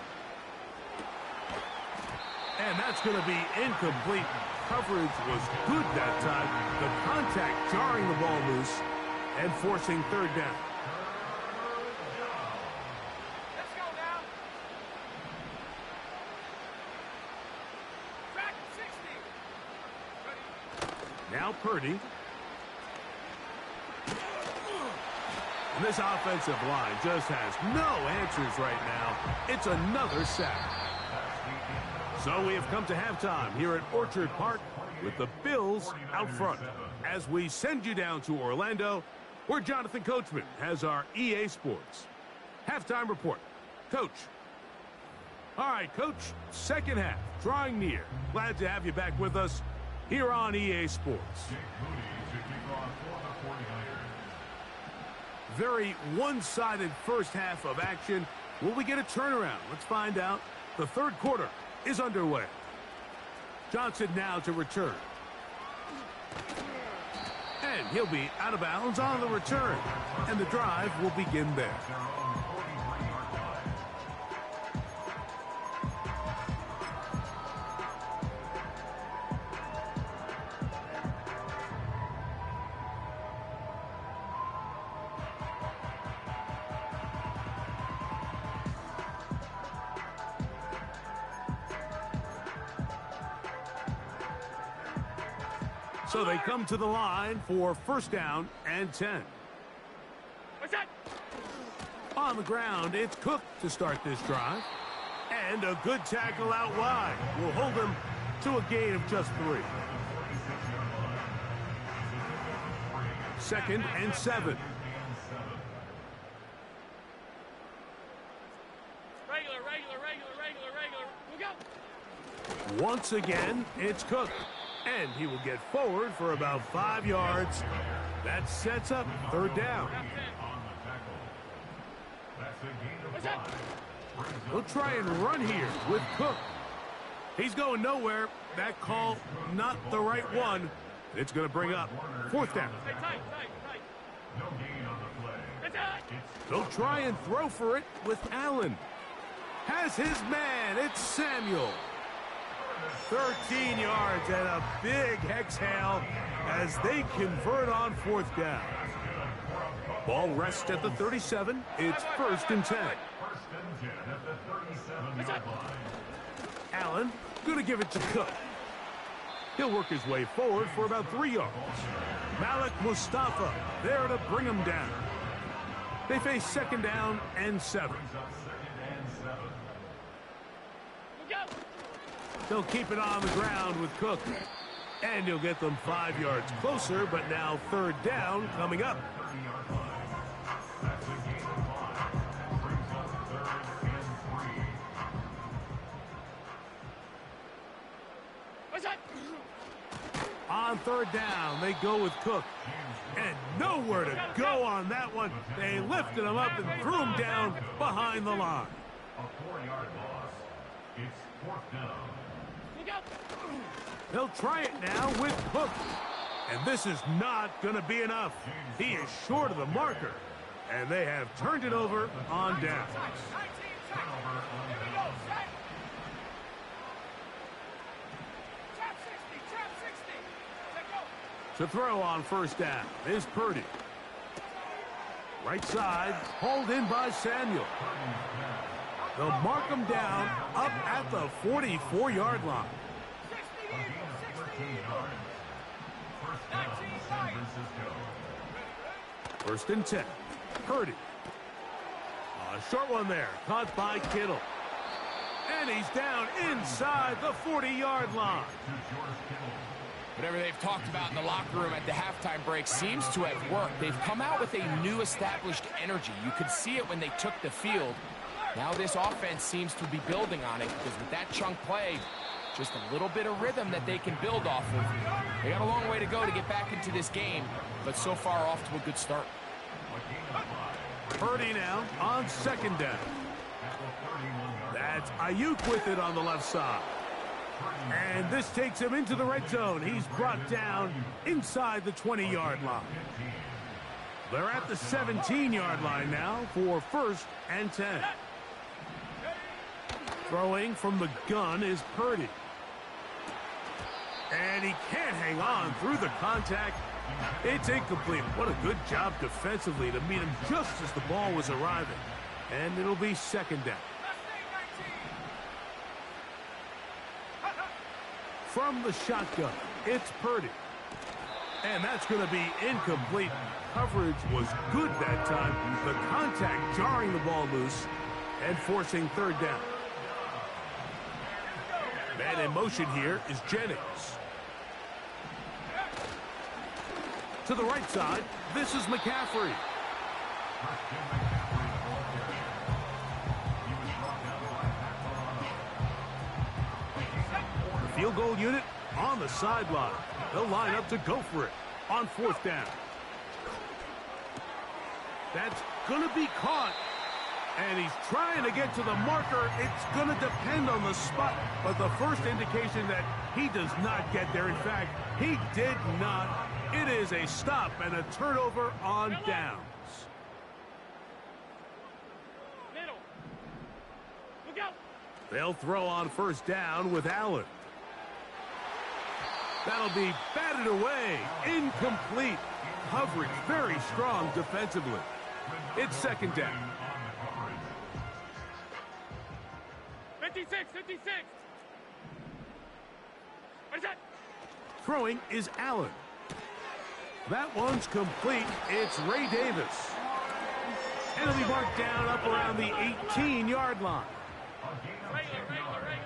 And that's going to be incomplete. Coverage was good that time. The contact jarring the ball loose and forcing third down. Let's go now. Track 60. Now Purdy. And this offensive line just has no answers right now. It's another sack. So we have come to halftime here at Orchard Park with the Bills out front. As we send you down to Orlando, where Jonathan Coachman has our EA Sports halftime report. Coach. All right, Coach, second half, drawing near. Glad to have you back with us here on EA Sports. Very one-sided first half of action. Will we get a turnaround? Let's find out. The third quarter is underway. Johnson now to return. And he'll be out of bounds on the return. And the drive will begin there. So they come to the line for first down and 10. What's that? On the ground, it's Cook to start this drive. And a good tackle out wide will hold him to a gain of just 3. Second and 7. Regular. We'll go. Once again, it's Cook. And he will get forward for about 5 yards. That sets up third down. We'll try and run here with Cook. He's going nowhere. That call, not the right one. It's going to bring up fourth down. Tight. They'll try and throw for it with Allen. Has his man. It's Samuel. 13 yards and a big exhale as they convert on fourth down. Ball rests at the 37. It's first and 10. Allen going to give it to Cook. He'll work his way forward for about 3 yards. Malik Mustafa there to bring him down. They face second down and 7. They'll keep it on the ground with Cook. And he'll get them 5 yards closer, but now third down coming up. third down, they go with Cook. And nowhere to go on that one. They lifted him up and threw him down behind the line. A 4-yard loss. It's 4th down. They'll try it now with Cook. And this is not going to be enough. He is short of the marker. And they have turned it over on down. To throw on first down is Purdy. Right side, hauled in by Samuel. They'll mark him down up at the 44-yard line. First and 10. Purdy. A short one there, caught by Kittle. And he's down inside the 40-yard line. Whatever they've talked about in the locker room at the halftime break seems to have worked. They've come out with a new established energy. You could see it when they took the field. Now this offense seems to be building on it because with that chunk play, just a little bit of rhythm that they can build off of. They got a long way to go to get back into this game, but so far off to a good start. Purdy now on second down. That's Ayuk with it on the left side. And this takes him into the red zone. He's brought down inside the 20-yard line. They're at the 17-yard line now for 1st and 10. Throwing from the gun is Purdy. And he can't hang on through the contact. It's incomplete. What a good job defensively to meet him just as the ball was arriving. And it'll be second down. From the shotgun, it's Purdy. And that's going to be incomplete. Coverage was good that time. The contact jarring the ball loose and forcing third down. Man in motion here is Jennings. To the right side, this is McCaffrey. The field goal unit on the sideline. They'll line up to go for it on 4th down. That's going to be caught. And he's trying to get to the marker. It's going to depend on the spot. But the first indication that he does not get there. In fact, he did not. It is a stop and a turnover on downs. Middle. Look out. They'll throw on first down with Allen. That'll be batted away. Incomplete. Coverage very strong defensively. It's second down. 56. What is that? Throwing is Allen. That one's complete. It's Ray Davis. And it'll be marked down up around the 18-yard line. Regular.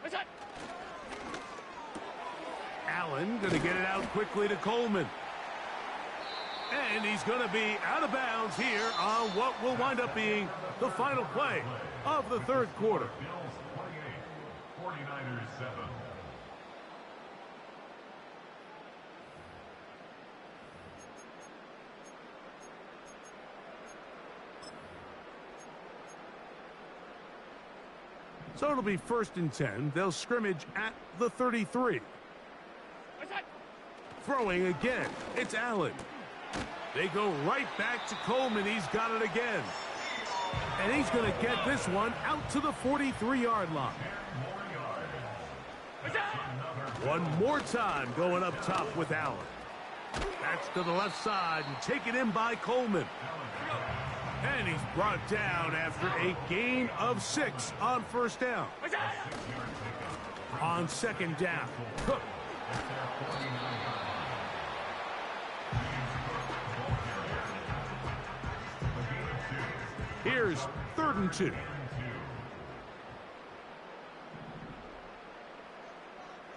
What's that? Allen going to get it out quickly to Coleman. And he's going to be out of bounds here on what will wind up being the final play of the third quarter. Bills 48, 49ers 7. So it'll be 1st and 10. They'll scrimmage at the 33. What's that? Throwing again. It's Allen. They go right back to Coleman. He's got it again. And he's going to get this one out to the 43-yard line. One more time going up top with Allen. That's to the left side and taken in by Coleman. And he's brought down after a gain of 6 on first down. On second down, Cook. Here's 3rd and 2.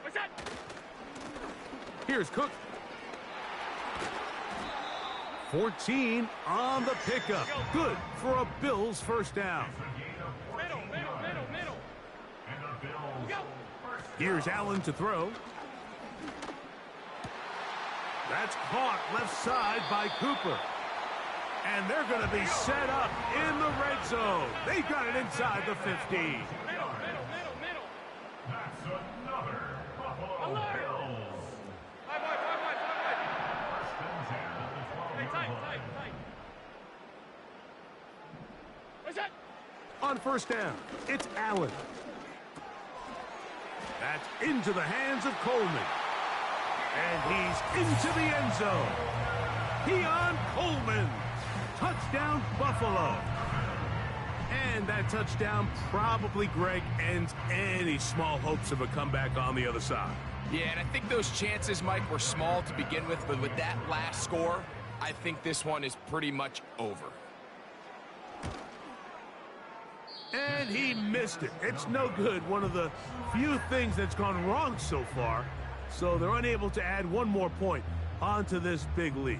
What's that? Here's Cook. 14 on the pickup. Good for a Bills first down. Middle. Here's Allen to throw. That's caught left side by Cooper. And they're going to be set up in the red zone. They've got it inside the 15. Middle. That's another Buffalo Bills. Five wide. First and 10 at the 12-yard line. Tight. What's that? On first down, it's Allen. That's into the hands of Coleman. And he's into the end zone. Keon Coleman. Touchdown, Buffalo. And that touchdown probably, Greg, ends any small hopes of a comeback on the other side. Yeah, and I think those chances, Mike, were small to begin with, but with that last score, I think this one is pretty much over. And he missed it. It's no good. One of the few things that's gone wrong so far. So they're unable to add one more point onto this big lead.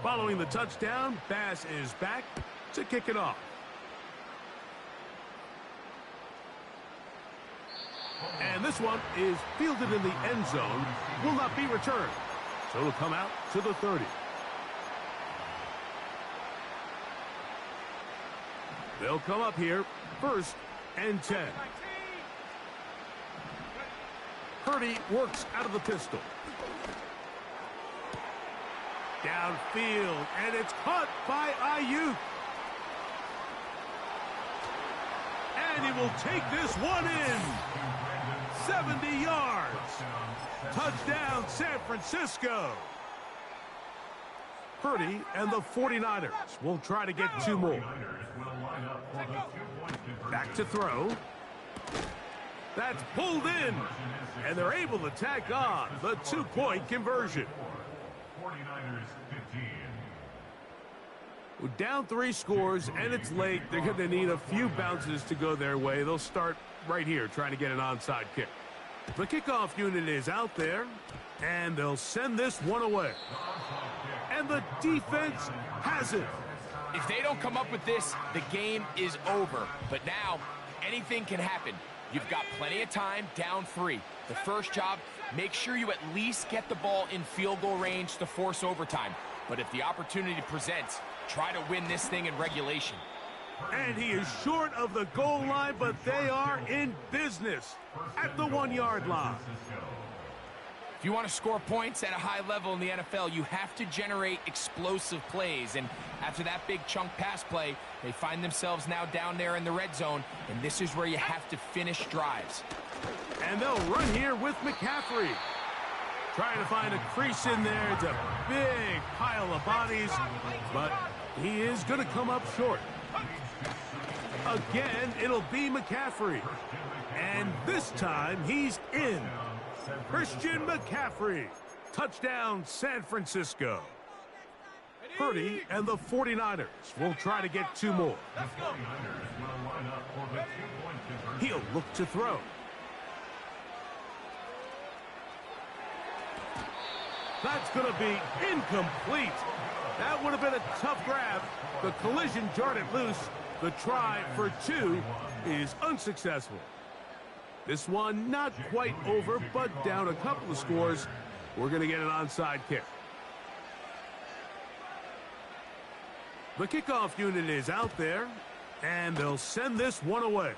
Following the touchdown, Bass is back to kick it off. And this one is fielded in the end zone, will not be returned. So it'll come out to the 30. They'll come up here, 1st and 10. Purdy works out of the pistol. Downfield, and it's caught by Ayuk. And he will take this one in. 70 yards. Touchdown, San Francisco. Purdy and the 49ers will try to get 2 more. Back to throw. That's pulled in. And they're able to tack on the 2-point conversion. 49ers 15. Well, down 3 scores, and it's late. They're going to need a few bounces to go their way. They'll start right here trying to get an onside kick. The kickoff unit is out there, and they'll send this one away. And the defense has it. If they don't come up with this, the game is over. But now, anything can happen. You've got plenty of time, down 3. The first job, make sure you at least get the ball in field goal range to force overtime. But if the opportunity presents, try to win this thing in regulation. And he is short of the goal line, but they are in business at the 1-yard line. If you want to score points at a high level in the NFL, you have to generate explosive plays. And after that big chunk pass play, they find themselves now down there in the red zone, and this is where you have to finish drives. And they'll run here with McCaffrey. Trying to find a crease in there. It's a big pile of bodies, but he is going to come up short. Again, it'll be McCaffrey. And this time, he's in. Christian McCaffrey. Touchdown, San Francisco. Purdy and the 49ers will try to get 2 more. He'll look to throw. That's going to be incomplete. That would have been a tough grab. The collision jarred it loose. The try for 2 is unsuccessful. This one not quite over, but down a couple of scores. We're going to get an onside kick. The kickoff unit is out there, and they'll send this one away.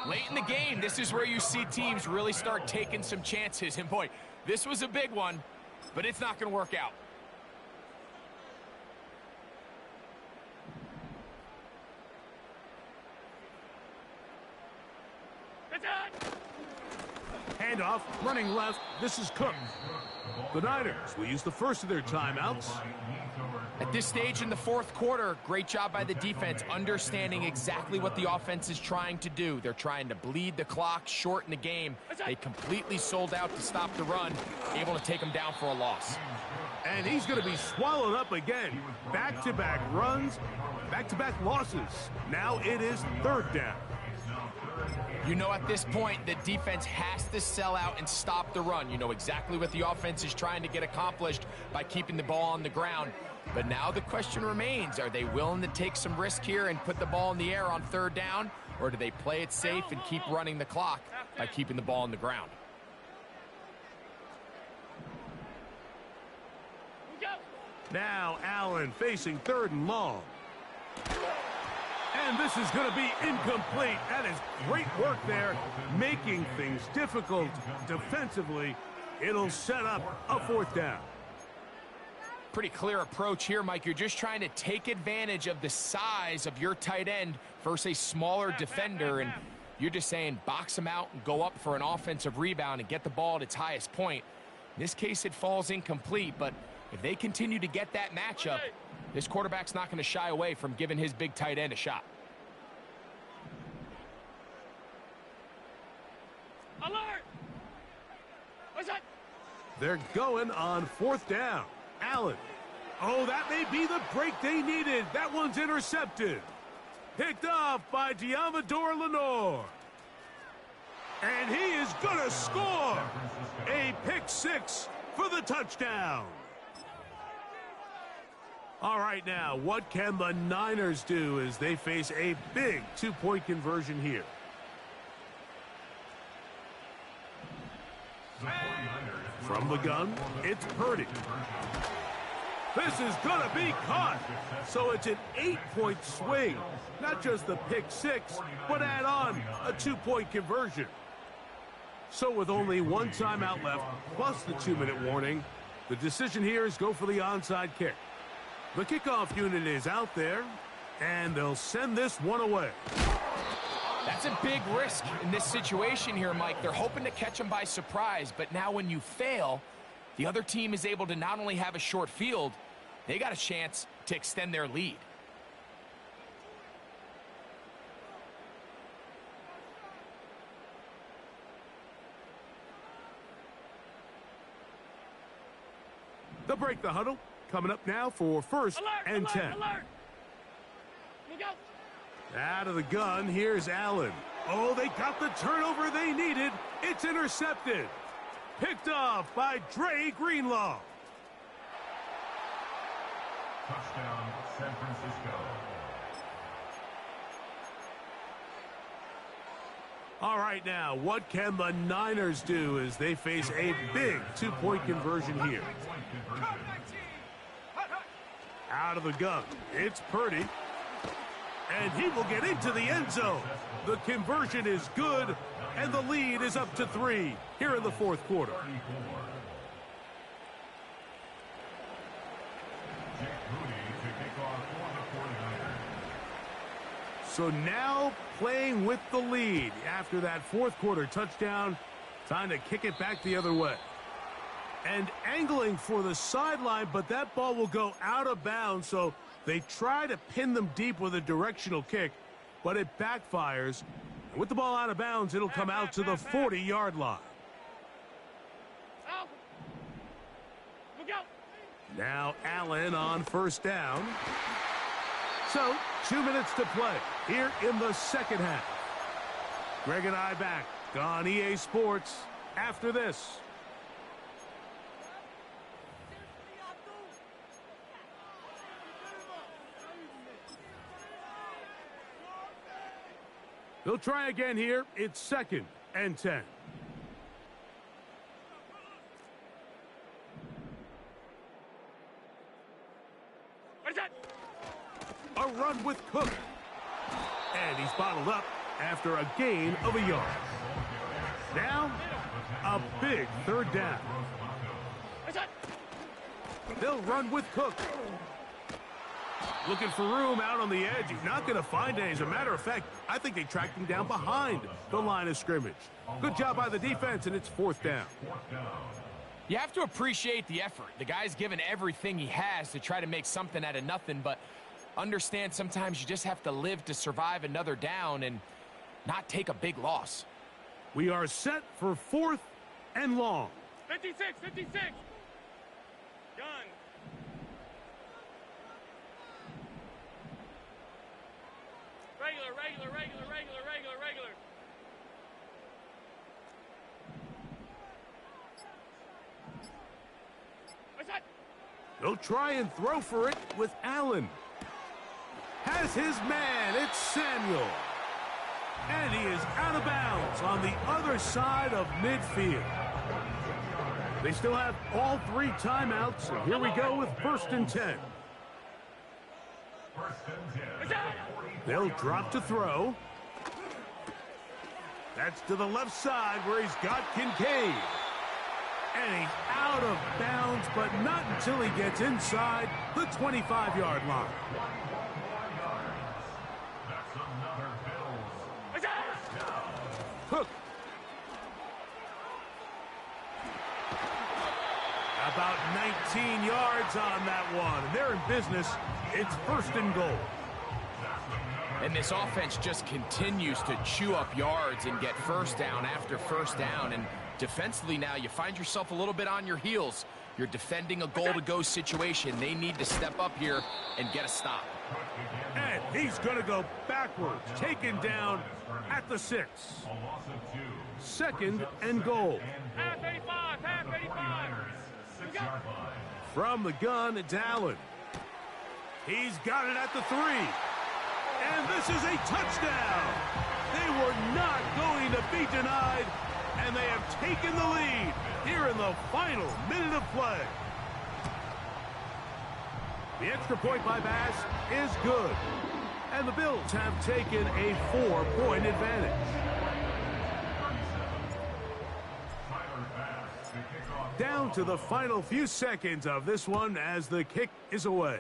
Late in the game, this is where you see teams really start taking some chances. And boy, this was a big one, but it's not going to work out. Handoff, running left. This is Cook. The Niners will use the first of their timeouts. At this stage in the 4th quarter, great job by the defense, understanding exactly what the offense is trying to do. They're trying to bleed the clock, shorten the game. They completely sold out to stop the run, able to take them down for a loss. And he's going to be swallowed up again. Back-to-back runs, back-to-back losses. Now it is 3rd down. You know at this point the defense has to sell out and stop the run. You know exactly what the offense is trying to get accomplished by keeping the ball on the ground. But now the question remains, are they willing to take some risk here and put the ball in the air on third down? Or do they play it safe and keep running the clock by keeping the ball on the ground? Now Allen facing 3rd and long. And this is going to be incomplete. That is great work there, making things difficult defensively. It'll set up a 4th down. Pretty clear approach here, Mike. You're just trying to take advantage of the size of your tight end versus a smaller defender, and you're just saying box him out and go up for an offensive rebound and get the ball at its highest point. In this case, it falls incomplete, but if they continue to get that matchup, this quarterback's not going to shy away from giving his big tight end a shot. Alert! What's that? They're going on 4th down. Allen. Oh, that may be the break they needed. That one's intercepted. Picked off by Diamador Lenore. And he is going to score. A pick 6 for the touchdown. All right, now, what can the Niners do as they face a big 2-point conversion here? From the gun, it's Purdy. This is going to be caught. So it's an 8-point swing. Not just the pick 6, but add on a 2-point conversion. So with only 1 timeout left, plus the 2-minute warning, the decision here is go for the onside kick. The kickoff unit is out there, and they'll send this one away. That's a big risk in this situation here, Mike. They're hoping to catch them by surprise, but now when you fail, the other team is able to not only have a short field, they got a chance to extend their lead. They'll break the huddle. Coming up now for 1st and 10. Alert! Look out! Out of the gun, here's Allen. Oh, they got the turnover they needed. It's intercepted. Picked off by Dre Greenlaw. Touchdown, San Francisco. All right, now, what can the Niners do as they face a big 2-point conversion here? Out of the gun, it's Purdy. And he will get into the end zone. The conversion is good, and the lead is up to 3 here in the 4th quarter. So now playing with the lead after that 4th quarter touchdown, time to kick it back the other way. And angling for the sideline, but that ball will go out of bounds, so they try to pin them deep with a directional kick, but it backfires. And with the ball out of bounds, it'll come out to the 40-yard line. Look out! Now Allen on 1st down. So 2 minutes to play here in the 2nd half. Greg and I back on EA Sports after this. They'll try again here. It's 2nd and 10. What's that? A run with Cook. And he's bottled up after a gain of a yard. Now, a big 3rd down. What's that? They'll run with Cook. Looking for room out on the edge. He's not going to find any. As a matter of fact, I think they tracked him down behind the line of scrimmage. Good job by the defense, and it's 4th down. You have to appreciate the effort. The guy's given everything he has to try to make something out of nothing, but understand sometimes you just have to live to survive another down and not take a big loss. We are set for 4th and long. 56, 56. Gun. Regular. They'll try and throw for it with Allen. Has his man, it's Samuel. And he is out of bounds on the other side of midfield. They still have all 3 timeouts, and here we go with 1st and 10. They'll drop to throw. That's to the left side where he's got Kincaid. And he's out of bounds, but not until he gets inside the 25-yard line. Cook. About 19 yards on that one. They're in business. It's 1st and goal. And this offense just continues to chew up yards and get first down after first down. And defensively now, you find yourself a little bit on your heels. You're defending a goal-to-go situation. They need to step up here and get a stop. And he's going to go backwards, taken down at the 6. 2nd and goal. Half 85, half 85. From the gun, it's Allen. He's got it at the 3. And this is a touchdown. They were not going to be denied, and they have taken the lead here in the final minute of play. The extra point by Bass is good, and the Bills have taken a 4-point advantage. Down to the final few seconds of this one as the kick is away.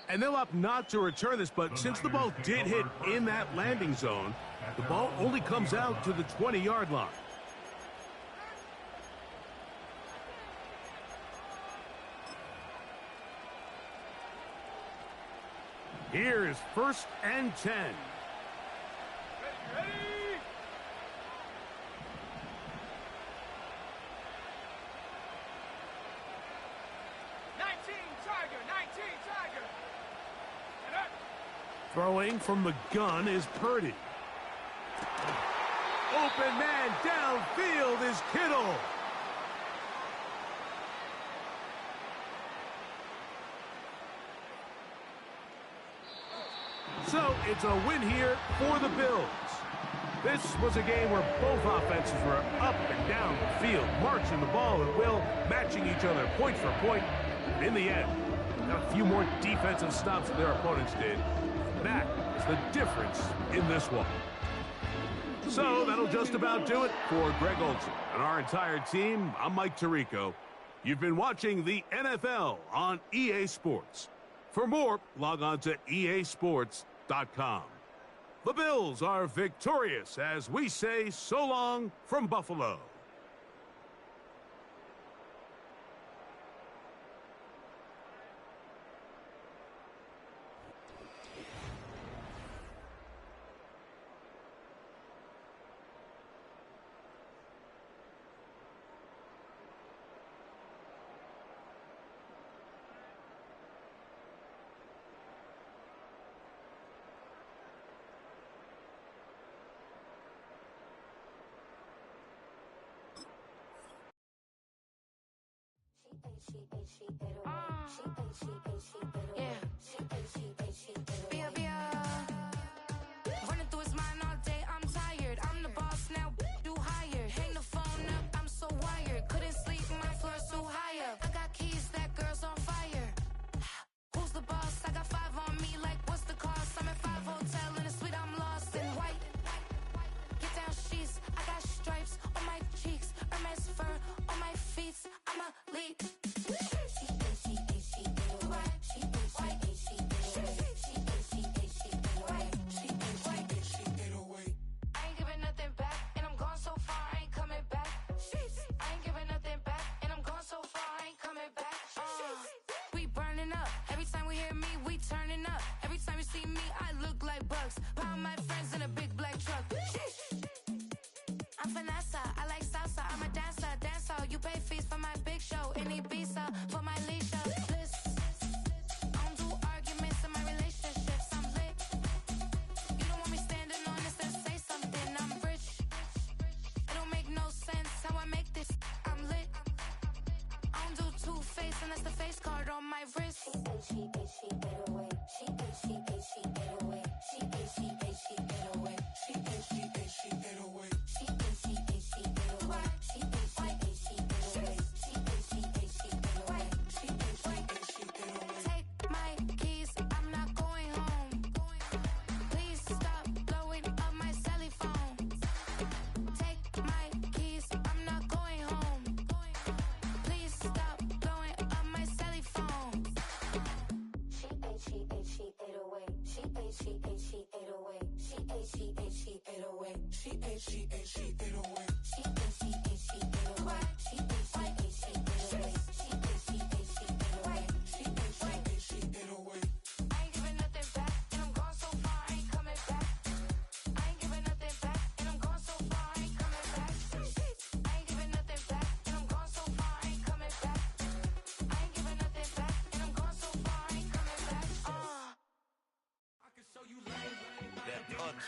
And they'll opt not to return this, but since the ball did hit in that landing zone, the ball only comes out to the 20-yard line. Here is 1st and 10. Ready? 19 Tiger, 19 Tiger. Throwing from the gun is Purdy. Open man downfield is Kittle. So it's a win here for the Bills. This was a game where both offenses were up and down the field, marching the ball at will, matching each other point for point. And in the end, got a few more defensive stops than their opponents did. That is the difference in this one. So that'll just about do it for Greg Olsen and our entire team. I'm Mike Tirico. You've been watching the NFL on EA Sports. For more, log on to easports.com. The Bills are victorious as we say so long from Buffalo. Running through his mind all day, I'm tired. I'm the boss now, do higher. Hang the phone up, I'm so wired. Couldn't sleep, my floor's too high up. I got keys, that girl's on fire. Who's the boss? I got 5 on me, like what's the cost? I'm at 5 hotel in a suite, I'm lost in white. Get down sheets, I got stripes on my cheeks. Hermes fur on my feet, I'm a lead. Turning up. Every time you see me, I look like bugs. Pound my friends in a big black truck. I'm Vanessa, I like salsa. I'm a dancer, You pay fees for my big show in Ibiza for my leisure. I don't do arguments in my relationships. I'm lit. You don't want me standing on this and say something. I'm rich. It don't make no sense how I make this. I'm lit. I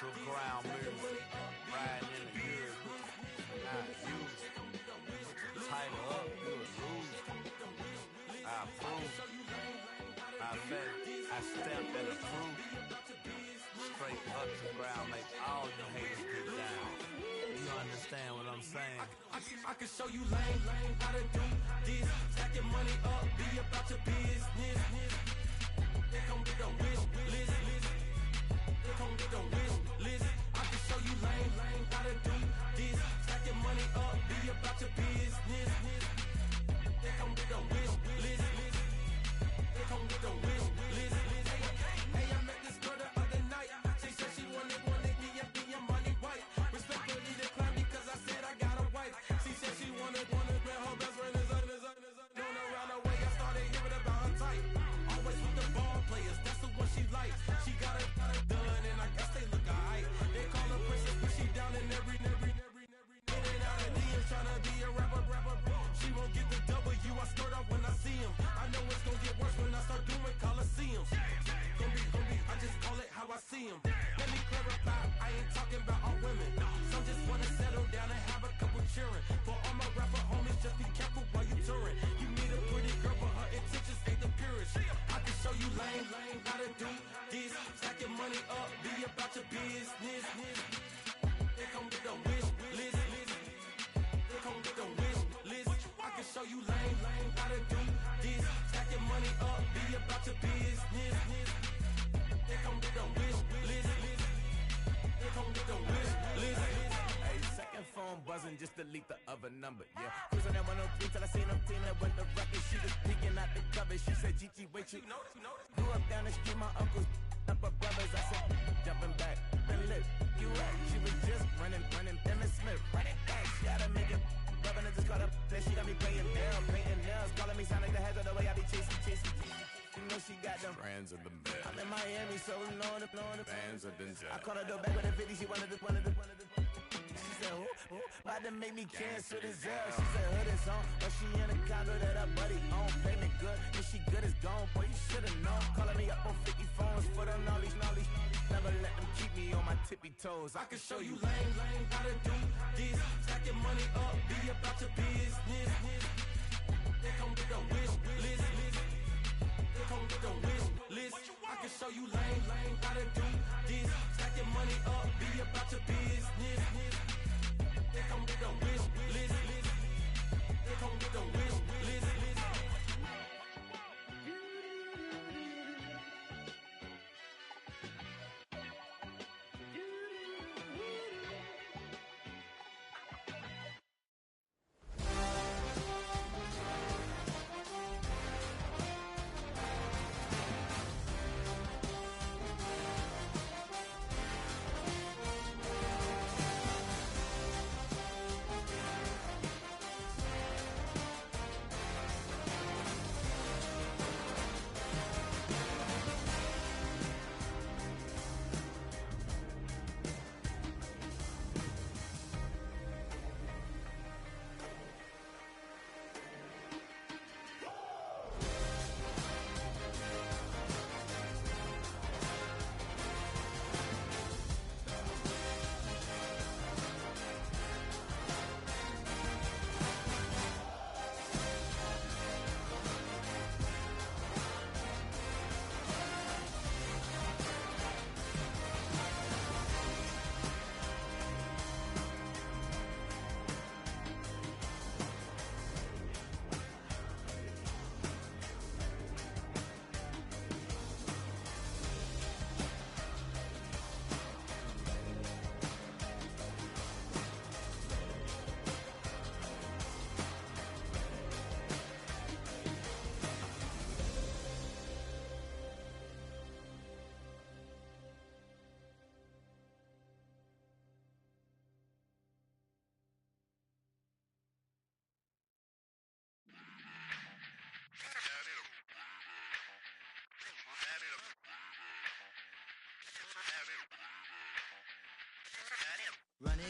Ground move, riding in the good, not used. Tighten up, you a lose. I approve. I fed, I stepped and approved. Straight up to ground, make all the haters get down. You understand what I'm saying? I can show you lame, how to do this. Stack your money up, be about your business. They come get the wish list. They come get the wish list. I can show you lame, how to do this. Stack your money up, be about your business. They come get the wish list. They come get the wish list. Hey, I met this girl the other night. She said she wanted me and be your money white. Respectfully declined because I said I got a wife. She said she wanted man, her best friend is on around the way. I started hearing about her type. Always with the ball players, that's the one she likes. She got it done, and I guess they look alright. They call her princess, but she down in every. In and out of DMs, tryna be a rapper. She won't get the W, I skirt off when I see him. I know it's gonna get worse when I start doing Coliseums. Gonna be, I just call it how I see him. Let me clarify, I ain't talking about all women. Some just wanna settle down and have a couple cheering. For all my rapper homies, just be careful while you touring. You need a pretty girl, but her intentions ain't the purest. I can show you lame, how to do this. Stack your money up, be about your business. They come get the wish list. They come get the wish list. I can show you lame, how to do this. Stack your money up, be about your business. They come get the wish list. They come get the wish list. Hey, second phone buzzing, just delete the other number, yeah. Cruising at 103 till I seen them team that with the record. She was peeking out the cover. She said, Gigi, wait, you grew up down the street, my uncles up her brothers. I said, jumping back, been lit. You at? She was just running, Emmett Smith, running back. She had to make it. Rubbing it, just caught up. Then she got me playing nails, painting nails, calling me sound like the heads of the way I be chasing. You know she got them brands of the bed. I'm in Miami, so know the bands of the I caught her door back with a 50. She wanted the. She said, who? About to make me cancel this L. She said, hood is on, but she in a condo that her buddy own. Payment good, if she good is gone. Boy, you should've known. Calling me up on 50 phones for the knowledge. Never let them keep me on my tippy toes. I can show you lame, how to do this. Stack your money up, be about your business. They come get the wish list. They come get the wish list. I can show you lame, how to do this. Stack your money up, be about your business. They come get the wish list. They come get the wish list.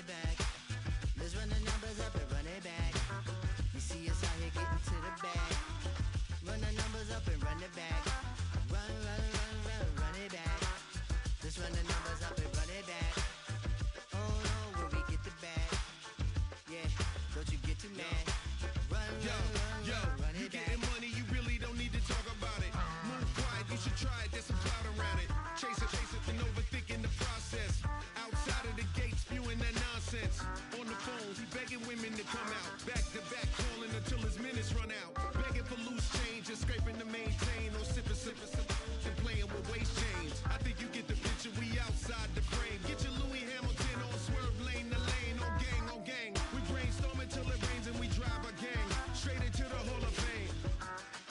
it back. Let's run the numbers up and run it back. You see us out here getting to the bag. Run the numbers up and run it back. Run it back. Let's run the numbers up and run it back. Oh no, where we get the bag. Yeah, don't you get too mad. Run it you back. getting money, you really don't need to talk about it. Move quiet, you should try it, there's some clout around it. Chase it, and overthinking the process. Outside of the gate, spewing that nonsense. On the phone, he begging women to come out. Back to back, calling until his minutes run out. Begging for loose change and scraping to maintain. Or sipping, and playing with waist chains. I think you get the picture, we outside the frame. Get your Louis Hamilton on swerve lane to lane. On gang. We brainstorm until it rains and we drive a gang. Straight into the Hall of Fame.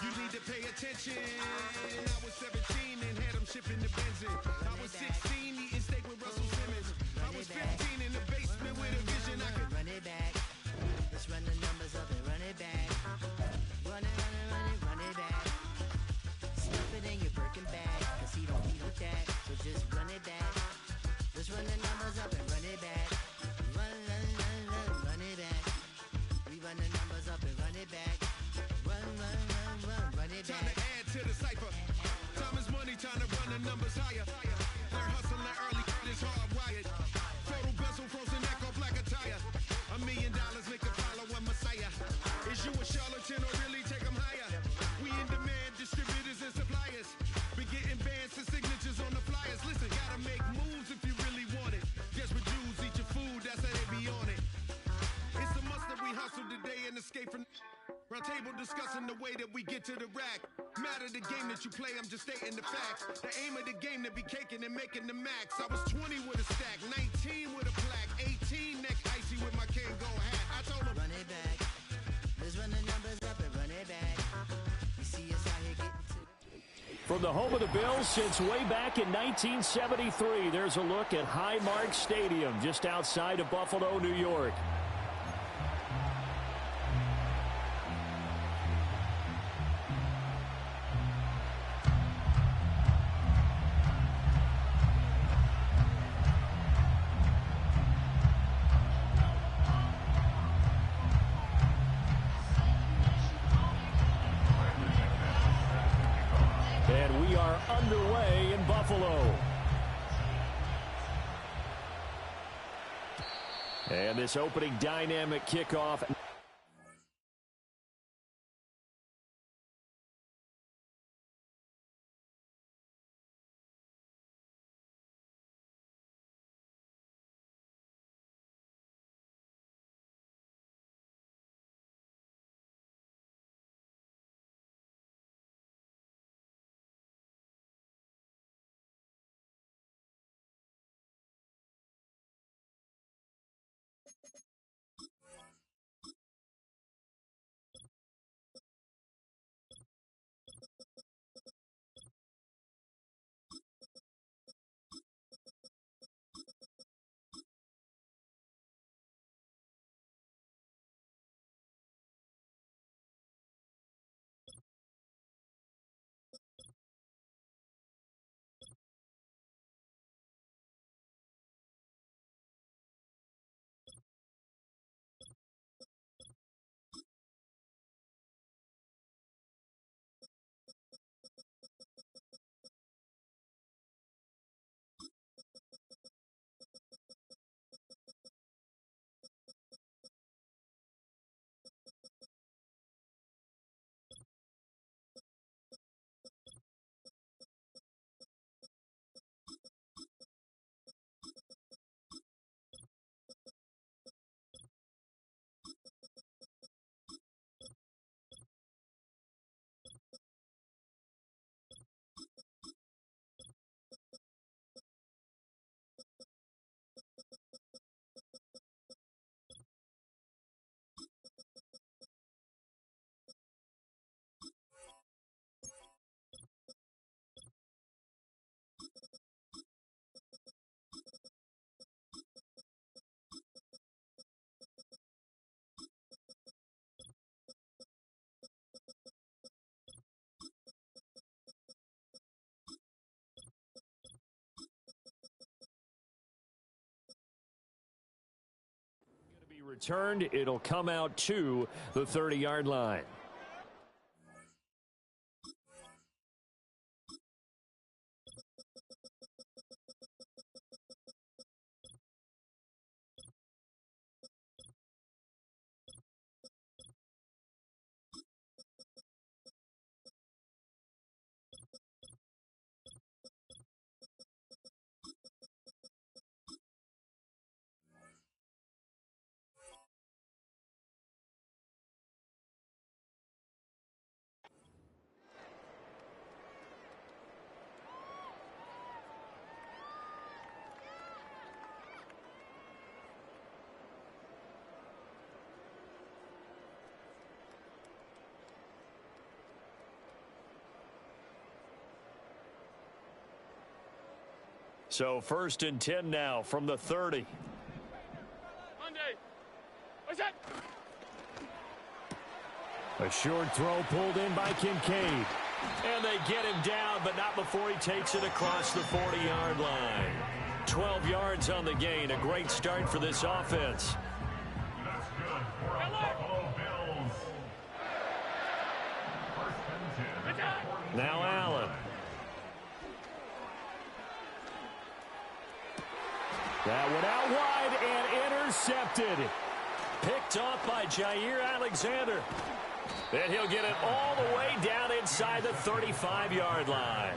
You need to pay attention. I was 17 and had them shipping the benzin. I was 16 eating steak with Russell Simmons. I was 15 in the basement with a vision. I could run it back. Let's run the numbers up and run it back. Run it back. Stuff it in your Birkin bag, cause he don't need with that. So just run it back. Let's run the numbers up and run it back. Run it back. We run the numbers up and run it back. Run it back. time to add to the cipher. Time is money, time to run the numbers higher. Learn hustling early, it's hardwired. Total bezel, frozen neck or black attire. $1 million make a follow a messiah. Is you a charlatan or really take them higher? We in demand, distributors and suppliers. Been getting bands and signatures on the flyers. Listen, gotta make moves if you really want it. Guess what Jews eat your food, that's how they be on it. It's a must that we hustle today and escape from round table discussing the way that we get to the rack. Matter the game that you play, I'm just stating the facts. The aim of the game to be caking and making the max. I was 20 with a stack, 19 with a plaque, 18 neck icy with my Kango hat. I told him, run it back. Let's run the numbers up and run it back. You see us out here getting to From the home of the Bills since way back in 1973, there's a look at Highmark Stadium just outside of Buffalo, New York. And we are underway in Buffalo. And this opening dynamic kickoff. returned. It'll come out to the 30-yard line. So 1st and 10 now from the 30. Monday. What's that? A short throw pulled in by Kincaid. And they get him down, but not before he takes it across the 40-yard line. 12 yards on the gain. A great start for this offense. That's good for the Buffalo Bills. 1st and 10. Now Allen. That one out wide and intercepted. Picked off by Jair Alexander. And he'll get it all the way down inside the 35-yard line.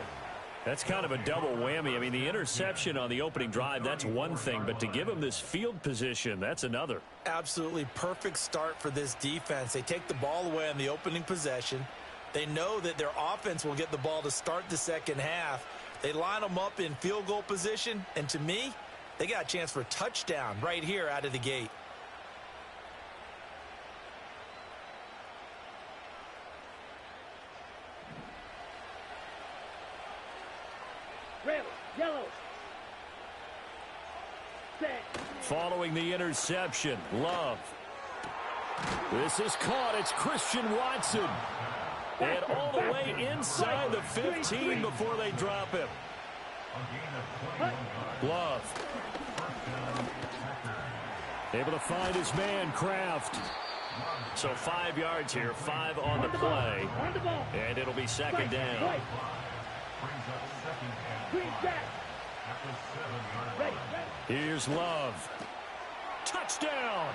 That's kind of a double whammy. I mean, the interception on the opening drive, that's one thing. But to give him this field position, that's another. Absolutely perfect start for this defense. They take the ball away on the opening possession. They know that their offense will get the ball to start the second half. They line them up in field goal position. And to me, they got a chance for a touchdown right here out of the gate. Red, yellow. Set. Following the interception, Love. This is caught. It's Christian Watson. And all the way inside the 15 before they drop him. Love. Able to find his man, Kraft. So 5 yards here, 5 on the play. And it'll be second down. Here's Love. Touchdown!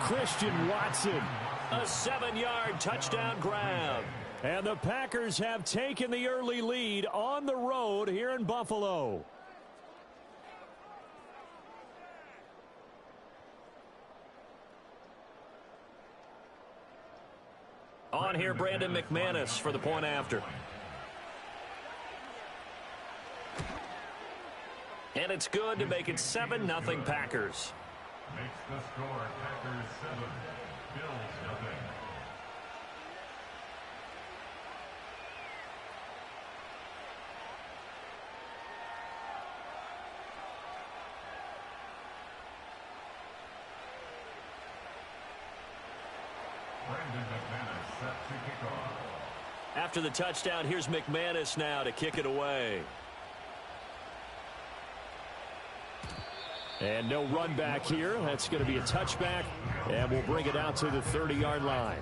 Christian Watson. A 7-yard touchdown grab. And the Packers have taken the early lead on the road here in Buffalo. On here, Brandon McManus for the point after. And it's good to make it 7-0 Packers. Makes the score Packers 7, Bills nothing. Brandon McManus set to kick off. After the touchdown, here's McManus now to kick it away. And no run back here. That's going to be a touchback. And we'll bring it out to the 30-yard line.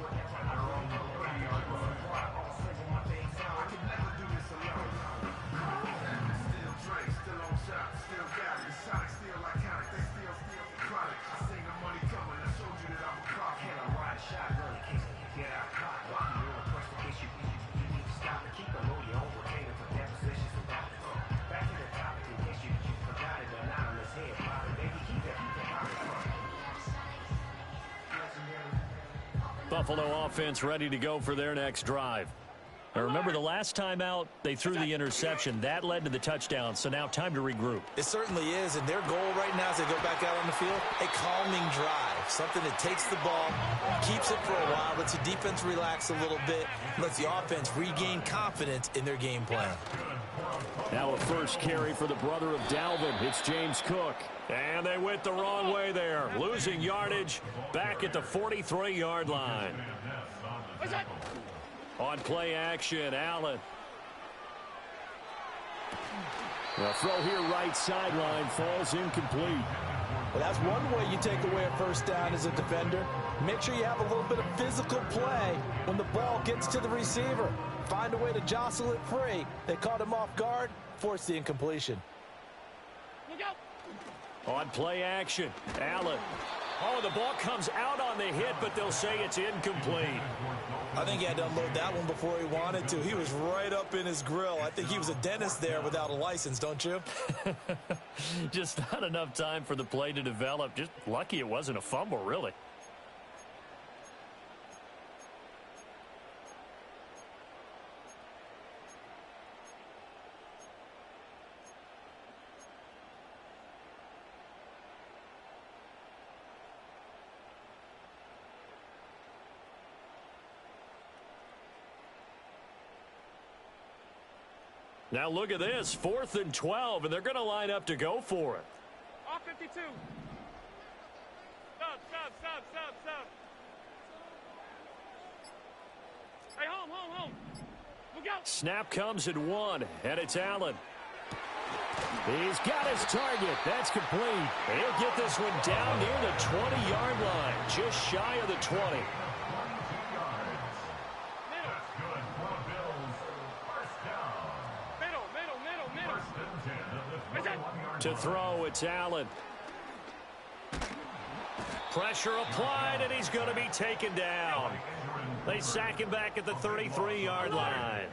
Buffalo offense ready to go for their next drive. Now remember, the last time out, they threw the interception. That led to the touchdown, so now time to regroup. It certainly is, and their goal right now as they go back out on the field, a calming drive. Something that takes the ball, keeps it for a while, lets the defense relax a little bit, lets the offense regain confidence in their game plan. Now a first carry for the brother of Dalvin. It's James Cook. And they went the wrong way there. Losing yardage back at the 43-yard line. On play action, Allen. The throw here right sideline falls incomplete. Well, that's one way you take away a first down as a defender. Make sure you have a little bit of physical play when the ball gets to the receiver. Find a way to jostle it free. They caught him off guard, forced the incompletion. Look out! On play action, Allen. Oh, the ball comes out on the hit, but they'll say it's incomplete. I think he had to unload that one before he wanted to. He was right up in his grill. I think he was a dentist there without a license, don't you? Just not enough time for the play to develop. Just lucky it wasn't a fumble, really. Now look at this, 4th and 12, and they're going to line up to go for it. Off 52. Stop. Hey, home. Look out. Snap comes at 1, and it's Allen. He's got his target. That's complete. He'll get this one down near the 20-yard line, just shy of the 20. To throw, it's Allen. Pressure applied, and he's going to be taken down. They sack him back at the 33-yard line.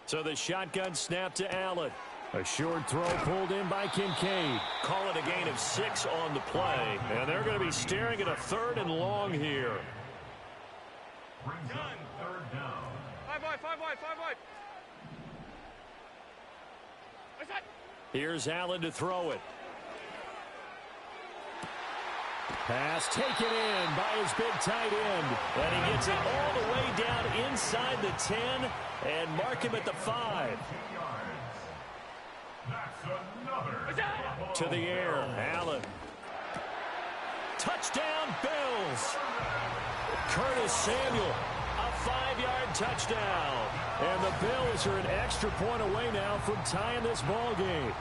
So the shotgun snap to Allen. A short throw pulled in by Kincaid. Call it a gain of 6 on the play, and they're going to be staring at a 3rd and long here. Brings up 3rd down. 5 wide. Here's Allen to throw it. Pass taken in by his big tight end. And he gets it all the way down inside the 10 and mark him at the 5. To the air, Allen. Touchdown, Bills. Curtis Samuel. A 5-yard touchdown. And the Bills are an extra point away now from tying this ball game.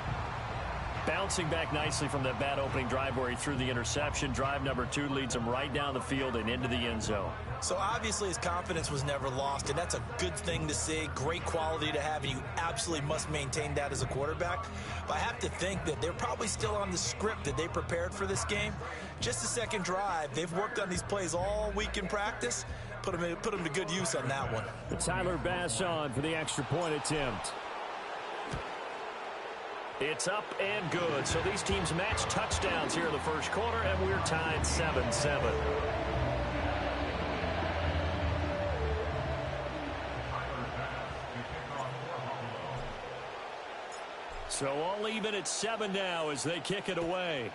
Bouncing back nicely from that bad opening drive where he threw the interception. Drive number 2 leads him right down the field and into the end zone. So obviously his confidence was never lost, and that's a good thing to see. Great quality to have, and you absolutely must maintain that as a quarterback. But I have to think that they're probably still on the script that they prepared for this game. Just the second drive. They've worked on these plays all week in practice. Put them to good use on that one. Tyler Bass on for the extra point attempt. It's up and good. So these teams match touchdowns here in the first quarter, and we're tied 7-7. So all even at 7 now as they kick it away.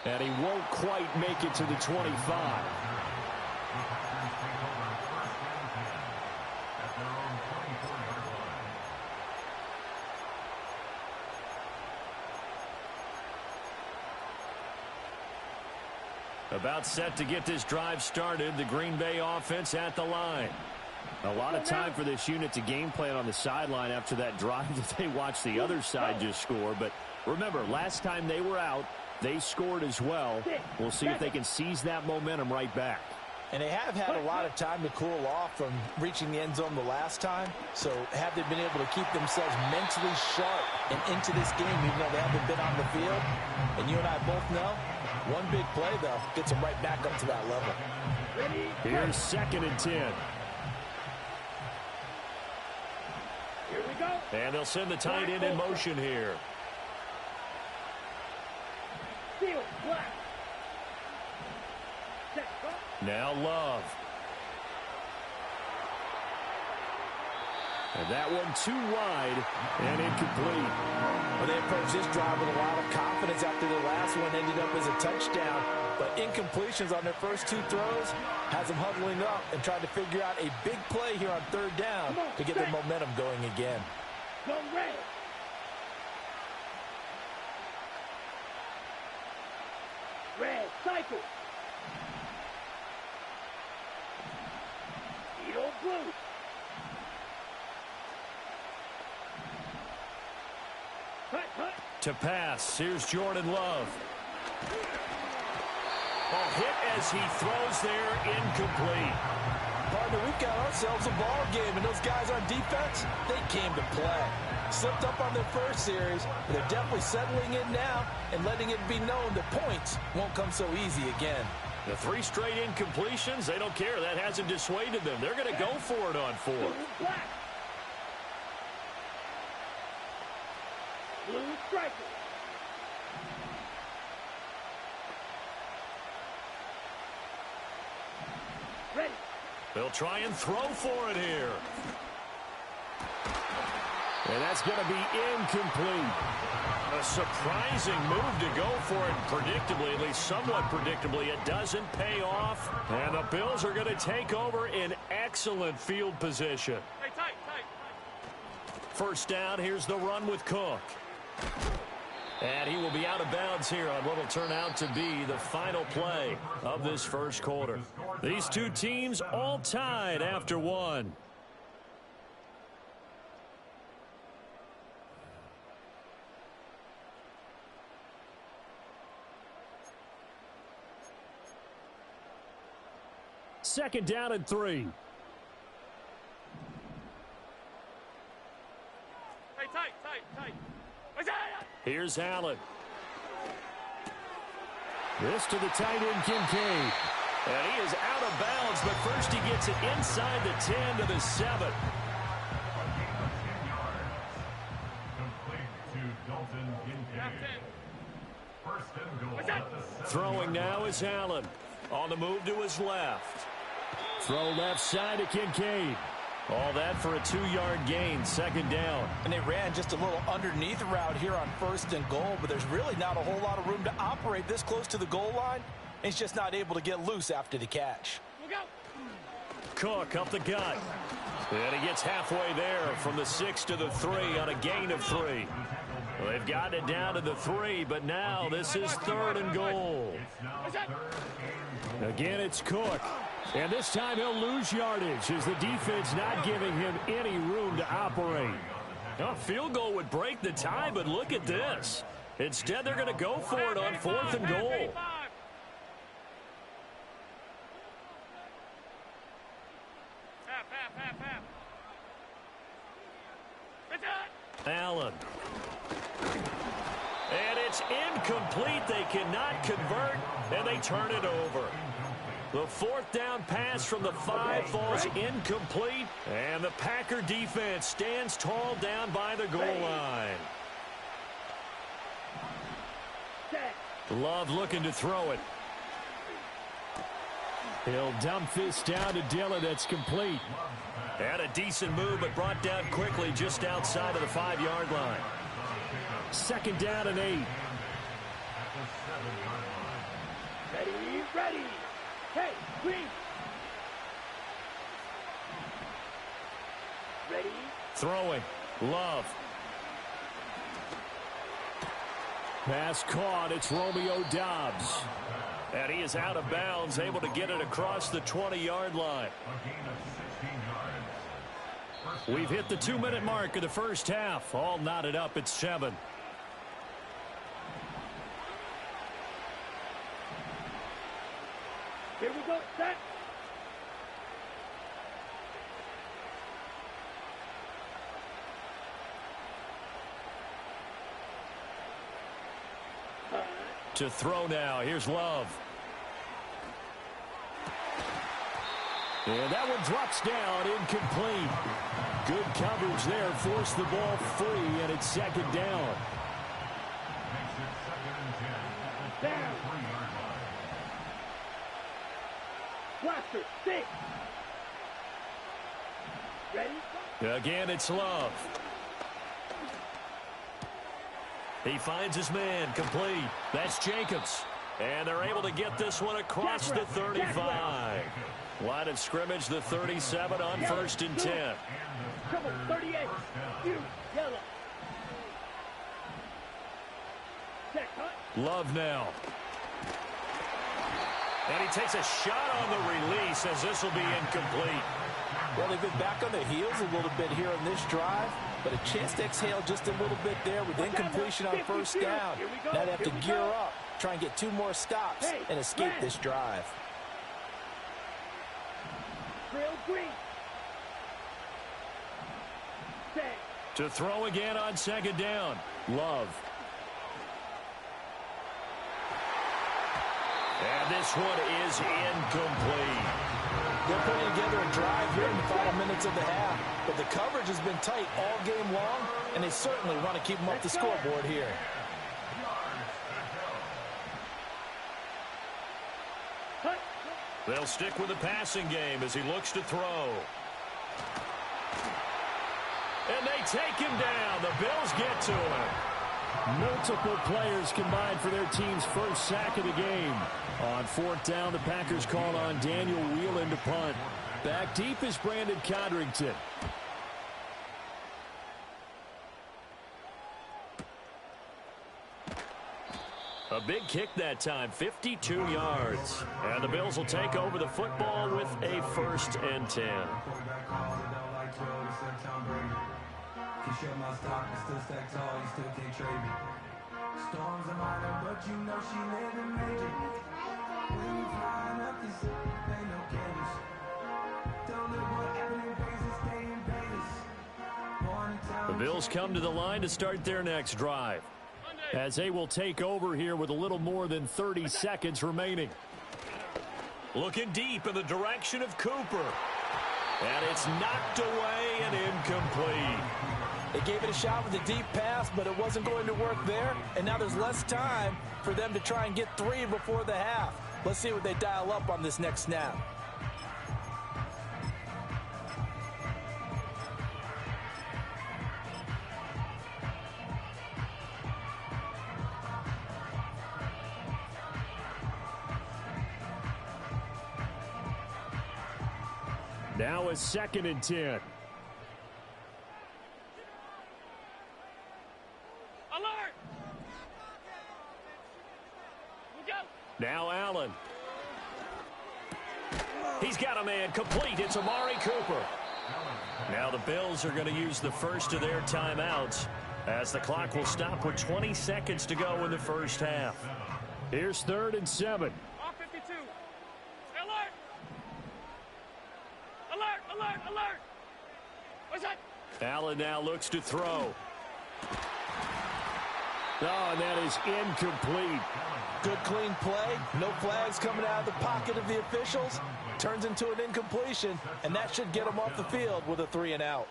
And he won't quite make it to the 25. About set to get this drive started. The Green Bay offense at the line. A lot of time for this unit to game plan on the sideline after that drive that they watched the other side just score. But remember, last time they were out, they scored as well. We'll see if they can seize that momentum right back. And they have had a lot of time to cool off from reaching the end zone the last time. So have they been able to keep themselves mentally sharp and into this game, even though they haven't been on the field? And you and I both know, one big play, though, gets them right back up to that level. Here's 2nd and 10. Here we go. And they'll send the tight end in motion here. Now Love. And that one too wide and incomplete. Well, they approached this drive with a lot of confidence after the last one ended up as a touchdown. But incompletions on their first 2 throws has them huddling up and trying to figure out a big play here on 3rd down to get their momentum going again. Go red. Red, cycle. Blue. To pass, here's Jordan Love. A hit as he throws there, incomplete. Partner, we've got ourselves a ball game, and those guys on defense, they came to play. Slipped up on their first series, but they're definitely settling in now and letting it be known that points won't come so easy again. The 3 straight incompletions, they don't care. That hasn't dissuaded them. They're going to go for it on 4. Black. Blue striker. Ready. They'll try and throw for it here. And that's going to be incomplete. A surprising move to go for it predictably, at least somewhat predictably. It doesn't pay off, and the Bills are going to take over in excellent field position. Hey, tight. First down, here's the run with Cook. And he will be out of bounds here on what will turn out to be the final play of this first quarter. These two teams all tied after 1. Second down and 3. Hey, tight. Here's Allen. This to the tight end, Kincaid. And he is out of bounds, but first he gets it inside the 10 to the 7. Throwing now is Allen. On the move to his left. Throw left side to Kincaid. All that for a 2-yard gain, second down. And they ran just a little underneath route here on 1st and goal, but there's really not a whole lot of room to operate this close to the goal line. He's just not able to get loose after the catch. Cook up the gut. And he gets halfway there from the 6 to the 3 on a gain of 3. Well, they've gotten it down to the 3, but now this is 3rd and goal. Again, it's Cook. And this time he'll lose yardage as the defense not giving him any room to operate. A field goal would break the tie, but look at this. Instead, they're going to go for it on 4th and goal. Allen. And it's incomplete. They cannot convert, and they turn it over. The 4th down pass from the 5 falls incomplete, and the Packer defense stands tall down by the goal line. Love looking to throw it. He'll dump this down to Dillon. That's complete. And a decent move, but brought down quickly just outside of the 5-yard line. Second down and 8. Ready. Hey, green. Ready. Throwing. Love. Pass caught. It's Romeo Doubs. And he is out of bounds, able to get it across the 20-yard line. We've hit the 2-minute mark of the first half. All knotted up at 7. Here we go, set. To throw now. Here's Love. And that one drops down, incomplete. Good coverage there, forced the ball free, and it's second down. Down. Blaster, 6. Ready? Again, it's Love. He finds his man, complete. That's Jacobs. And they're able to get this one across the 35. Line of scrimmage, the 37 on 1st and 10. Trouble, 38. You, yellow. Check, Love now. And he takes a shot on the release as this will be incomplete. Well, they've been back on their heels a little bit here on this drive, but a chance to exhale just a little bit there with incompletion on first down. Now they have to gear up, try and get 2 more stops and escape this drive. To throw again on second down. Love. And this one is incomplete. They're putting together a drive here in the final minutes of the half, but the coverage has been tight all game long, and they certainly want to keep them up the scoreboard here. They'll stick with the passing game as he looks to throw. And they take him down. The Bills get to him. Multiple players combined for their team's first sack of the game. On 4th down, the Packers call on Daniel Whelan to punt. Back deep is Brandon Codrington. A big kick that time, 52 yards. And the Bills will take over the football with a 1st and 10. My stock is still stacked tall, you still can't trade me. Storms are minor, but you know she living major. When you flying up this, ain't no canvas. Don't look what happened in Vegas, stay in Vegas. The Bills come to the line to start their next drive, as they will take over here with a little more than 30 seconds remaining. Looking deep in the direction of Cooper. And it's knocked away and incomplete. They gave it a shot with a deep pass, but it wasn't going to work there. And now there's less time for them to try and get 3 before the half. Let's see what they dial up on this next snap. Now a 2nd and 10. Alert! Now Allen. He's got a man complete. It's Amari Cooper. Now the Bills are going to use the first of their timeouts as the clock will stop with 20 seconds to go in the first half. Here's 3rd and 7. Off 52. Alert! Alert! Alert! Alert! What's that? Allen now looks to throw. Oh, and that is incomplete. Good clean play. No flags coming out of the pocket of the officials. Turns into an incompletion, and that should get them off the field with a 3 and out.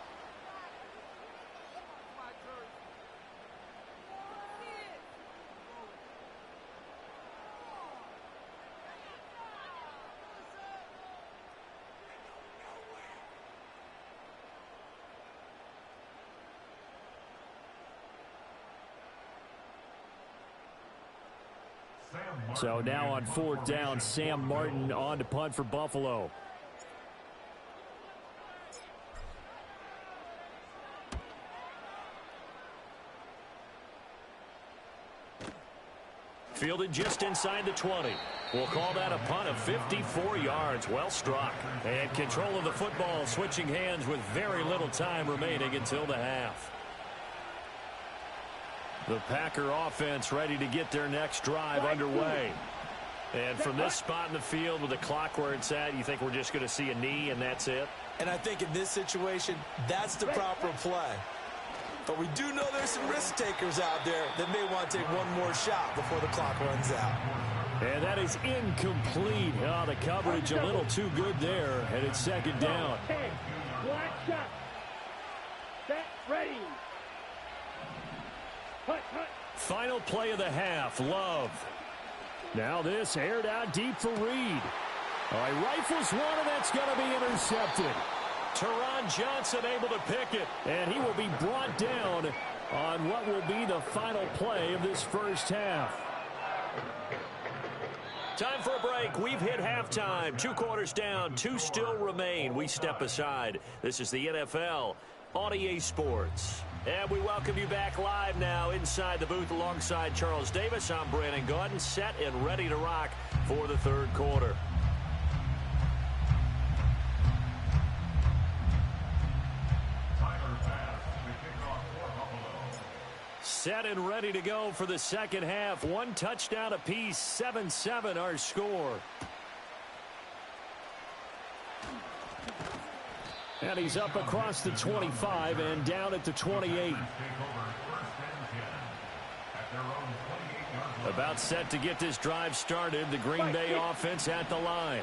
So now on 4th down, Sam Martin on to punt for Buffalo. Fielded just inside the 20. We'll call that a punt of 54 yards. Well struck. And control of the football switching hands with very little time remaining until the half. The Packer offense ready to get their next drive underway. And from this spot in the field with the clock where it's at, you think we're just going to see a knee and that's it? And I think in this situation, that's the proper play. But we do know there's some risk takers out there that may want to take one more shot before the clock runs out. And that is incomplete. Oh, the coverage a little too good there, and it's 2nd down. Black shot. Set, ready. Final play of the half, Love. Now this aired out deep for Reed. All right, rifles one, and that's going to be intercepted. Teron Johnson able to pick it. And he will be brought down on what will be the final play of this first half. Time for a break. We've hit halftime. 2 quarters down. 2 still remain. We step aside. This is the NFL on EA Sports. And we welcome you back live now inside the booth alongside Charles Davis. I'm Brandon Gaudin, set and ready to rock. for the third quarter. set and ready to go for the second half. One touchdown apiece, 7-7 our score. And he's up across the 25 and down at the 28. About set to get this drive started. The Green Bay offense at the line.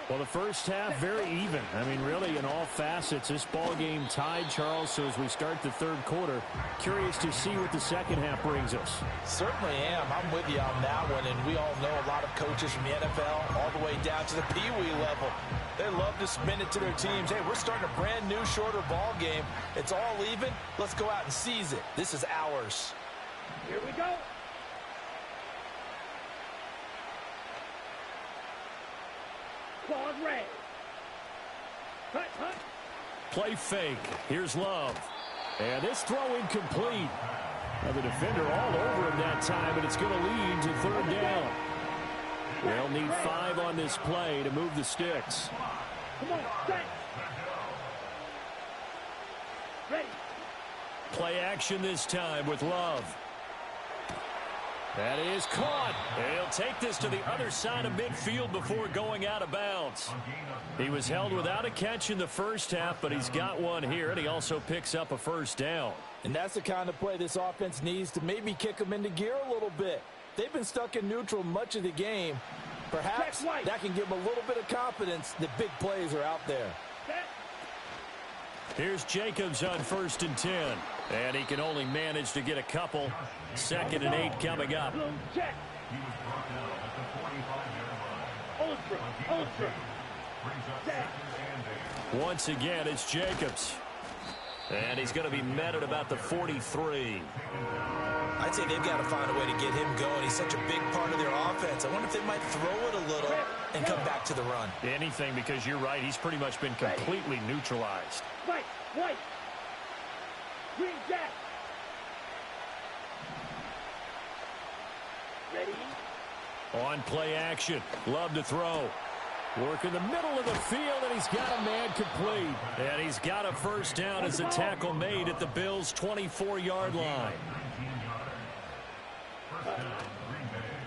Well, the first half, very even. I mean, really, in all facets, this ball game tied, Charles. So as we start the third quarter, curious to see what the second half brings us. Certainly am. I'm with you on that one. And we all know a lot of coaches from the NFL all the way down to the Pee Wee level. They love to spin it to their teams. Hey, we're starting a brand new, shorter ball game. It's all even. Let's go out and seize it. This is ours. Here we go. Claws red. Cut. Play fake. Here's Love. And this throw incomplete. Now the defender all over him that time, and it's going to lead to third down. They'll need 5 on this play to move the sticks. Come on, set. Ready. Play action this time with Love. That is caught. And he'll take this to the other side of midfield before going out of bounds. He was held without a catch in the first half, but he's got one here, and he also picks up a first down. And that's the kind of play this offense needs to maybe kick them into gear a little bit. They've been stuck in neutral much of the game. Perhaps that can give them a little bit of confidence that big plays are out there. Here's Jacobs on 1st and 10. And he can only manage to get a couple. 2nd and 8 coming up. Check. Once again, it's Jacobs. And he's going to be met at about the 43. I'd say they've got to find a way to get him going. He's such a big part of their offense. I wonder if they might throw it a little and come back to the run. Anything, because you're right. He's pretty much been completely neutralized. White. Green jack. Ready. On play action. Love to throw. Work in the middle of the field, and he's got a man complete. And he's got a first down as a tackle made at the Bills' 24-yard line.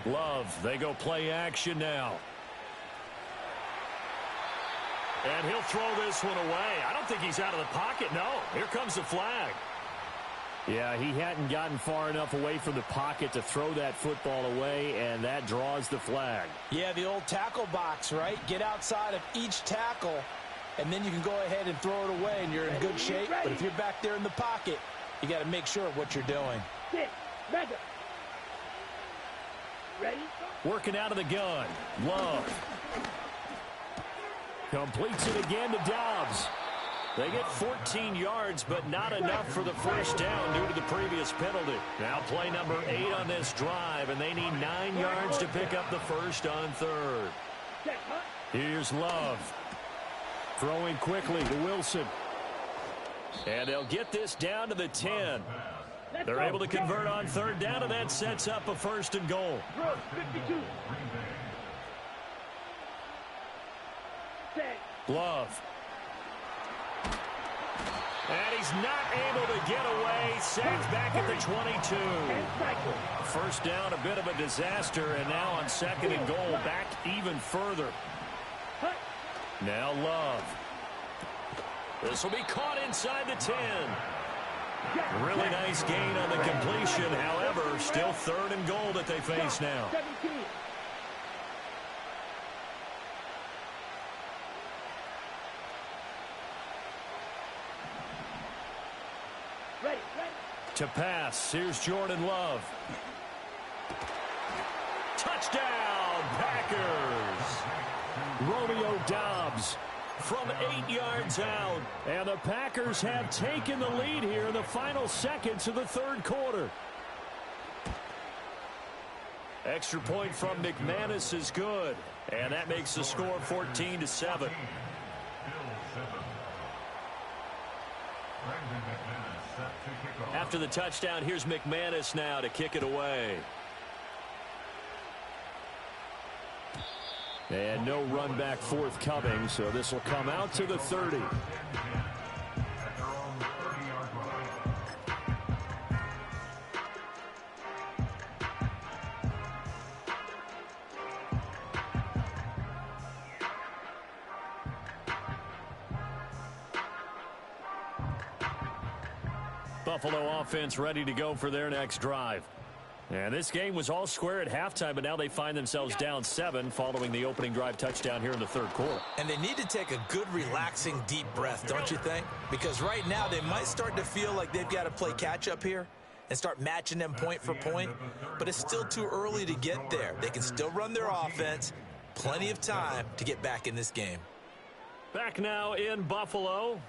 Love, they go play action now. And he'll throw this one away. I don't think he's out of the pocket. No, here comes the flag. Yeah, he hadn't gotten far enough away from the pocket to throw that football away, and that draws the flag. Yeah, the old tackle box, right? Get outside of each tackle, and then you can go ahead and throw it away, and you're in good shape. But if you're back there in the pocket, you got to make sure of what you're doing. Mega. Ready? Working out of the gun. Love. Completes it again to Dobbs. They get 14 yards, but not enough for the first down due to the previous penalty. Now play number 8 on this drive, and they need 9 yards to pick up the first on third. Here's Love. Throwing quickly to Wilson. And they'll get this down to the 10. They're able to convert on third down, and that sets up a 1st and goal. 52. Love. And he's not able to get away. Sacked back at the 22. First down, a bit of a disaster, and now on 2nd and goal, back even further. Now Love. This will be caught inside the 10. Really nice gain on the completion. However, still 3rd and goal that they face now. 17. To pass, here's Jordan Love. Touchdown, Packers! Romeo Dobbs from 8 yards out. And the Packers have taken the lead here in the final seconds of the third quarter. Extra point from McManus is good. And that makes the score 14-7. After the touchdown, here's McManus now to kick it away. And no run back forthcoming, so this will come out to the 30. Buffalo offense ready to go for their next drive. And this game was all square at halftime, but now they find themselves down 7 following the opening drive touchdown here in the third quarter. And they need to take a good, relaxing, deep breath, don't you think? Because right now they might start to feel like they've got to play catch-up here and start matching them point for point, but it's still too early to get there. They can still run their offense. Plenty of time to get back in this game. Back now in Buffalo.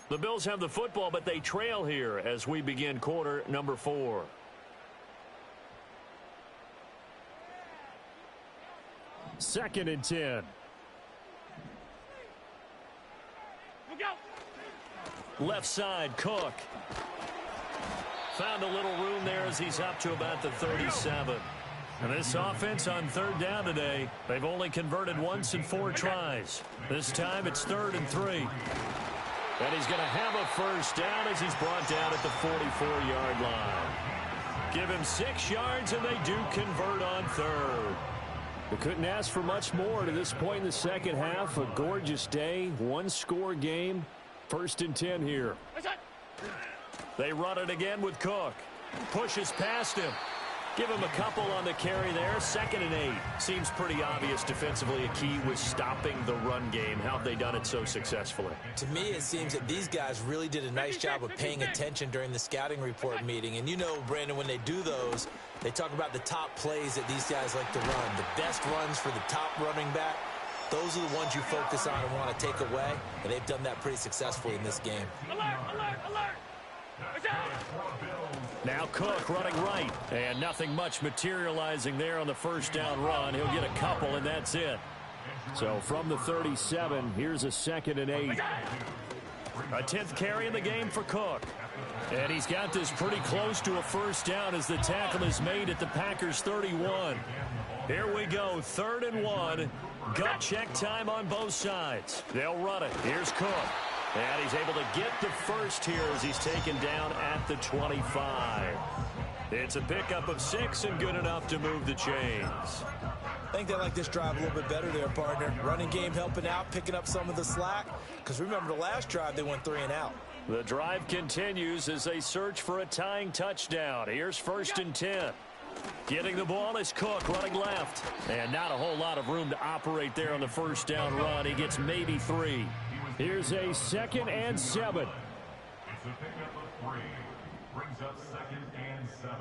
The Bills have the football, but they trail here as we begin quarter number 4. Second and 10. Left side, Cook. Found a little room there as he's up to about the 37. And this offense on third down today, they've only converted once in 4 tries. This time it's 3rd and 3. And he's going to have a first down as he's brought down at the 44-yard line. Give him 6 yards, and they do convert on 3rd. They couldn't ask for much more to this point in the second half. A gorgeous day, 1-score game. 1st and 10 here. They run it again with Cook. Pushes past him. Give him a couple on the carry there. 2nd and 8. Seems pretty obvious defensively a key was stopping the run game. How have they done it so successfully? To me, it seems that these guys really did a nice job of paying attention during the scouting report meeting. And you know, Brandon, when they do those, they talk about the top plays that these guys like to run. The best runs for the top running back. Those are the ones you focus on and want to take away. And they've done that pretty successfully in this game. Alert, alert, alert! Now Cook running right, and nothing much materializing there on the first down run. He'll get a couple, and that's it. So from the 37, here's a 2nd and 8. A 10th carry in the game for Cook. And he's got this pretty close to a first down as the tackle is made at the Packers' 31. Here we go, 3rd and 1. Gut check time on both sides. They'll run it. Here's Cook. And he's able to get the first here as he's taken down at the 25. It's a pickup of 6 and good enough to move the chains. I think they like this drive a little bit better there, partner. Running game helping out, picking up some of the slack. Because remember, the last drive, they went 3 and out. The drive continues as they search for a tying touchdown. Here's 1st and 10. Getting the ball is Cook running left. And not a whole lot of room to operate there on the first down run. He gets maybe 3. Here's a 2nd and 7. It's a pickup of 3. Brings up 2nd and 7.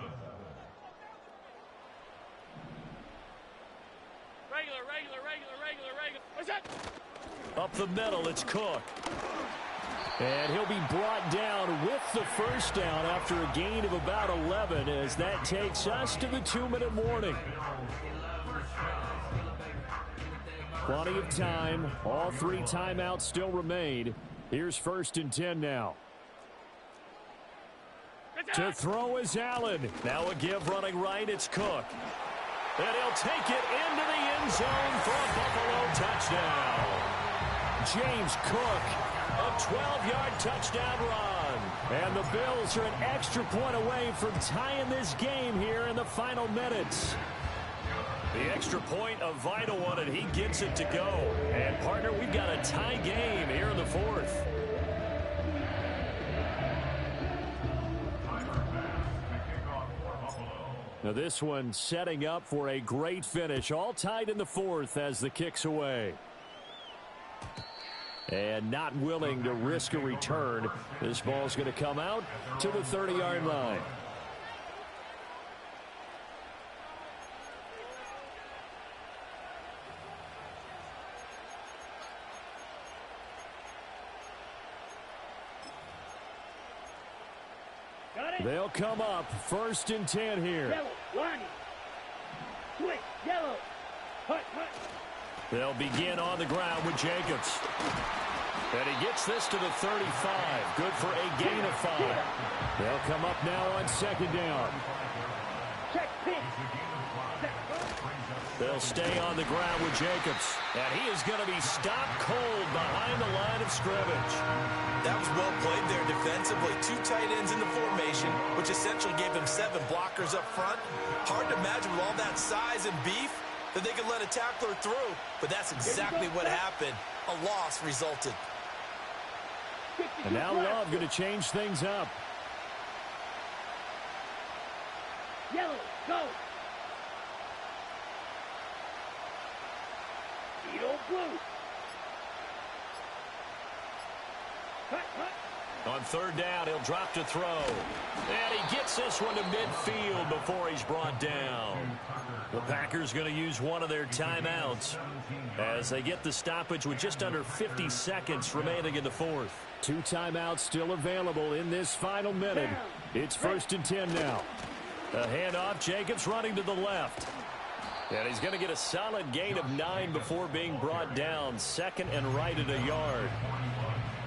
Regular. What's that? Up the middle, it's Cook. And he'll be brought down with the first down after a gain of about 11 as that takes us to the 2-minute warning. Plenty of time. All 3 timeouts still remain. Here's 1st and 10 now. To throw is Allen. Now a give running right, it's Cook. And he'll take it into the end zone for a Buffalo touchdown. James Cook. A 12-yard touchdown run. And the Bills are an extra point away from tying this game here in the final minutes. The extra point, a vital one, and he gets it to go. And, partner, we've got a tie game here in the 4th. Now this one setting up for a great finish. All tied in the 4th as the kick's away. And not willing to risk a return. This ball's going to come out to the 30-yard line. They'll come up 1st and 10 here. Yellow, line. Switch, yellow. Hut. They'll begin on the ground with Jacobs. And he gets this to the 35. Good for a gain of 5. They'll come up now on 2nd down. Check pitch. They'll stay on the ground with Jacobs. And he is going to be stopped cold behind the line of scrimmage. That was well played there defensively. 2 tight ends in the formation, which essentially gave him 7 blockers up front. Hard to imagine with all that size and beef that they could let a tackler through. But that's exactly what happened. A loss resulted. And now Love going to change things up. Edo blue. Cut, cut. On third down, he'll drop to throw. And he gets this one to midfield before he's brought down. The Packers going to use one of their timeouts as they get the stoppage with just under 50 seconds remaining in the fourth. 2 timeouts still available in this final minute. It's 1st and 10 now. A handoff, Jacobs running to the left. And he's going to get a solid gain of 9 before being brought down. 2nd and right at a yard.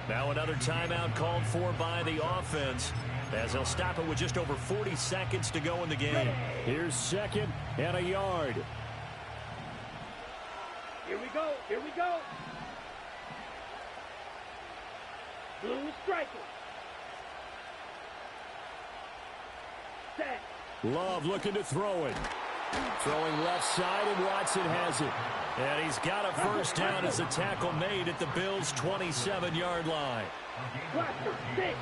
Now another timeout called for by the offense as they'll stop it with just over 40 seconds to go in the game. Here's 2nd and a yard. Here we go. Here we go. Blue striker. Set. Love looking to throw it. Throwing left side, and Watson has it. And he's got a first down as the tackle made at the Bills' 27-yard line. Blaster, 6.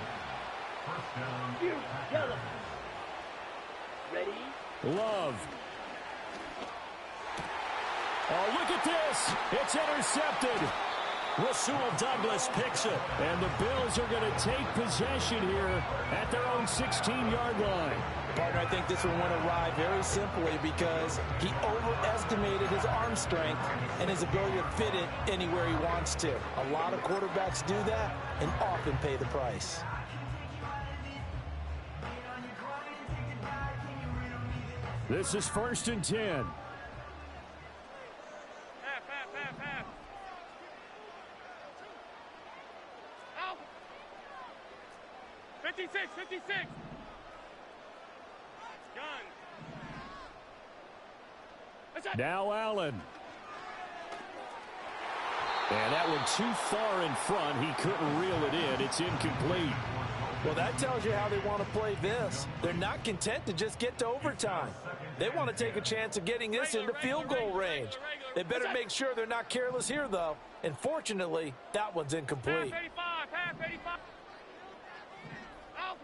Yellow. Ready? Love. Oh, look at this. It's intercepted. Rasul Douglas picks it. And the Bills are going to take possession here at their own 16-yard line. Partner, I think this one went awry very simply because he overestimated his arm strength and his ability to fit it anywhere he wants to. A lot of quarterbacks do that and often pay the price. This is 1st and 10. Half. 56. Gun. Now Allen. And that one too far in front. He couldn't reel it in. It's incomplete. Well, that tells you how they want to play this. They're not content to just get to overtime. They want to take a chance of getting this into field goal range. They better make sure they're not careless here, though. And fortunately, that one's incomplete. Half 85. Out.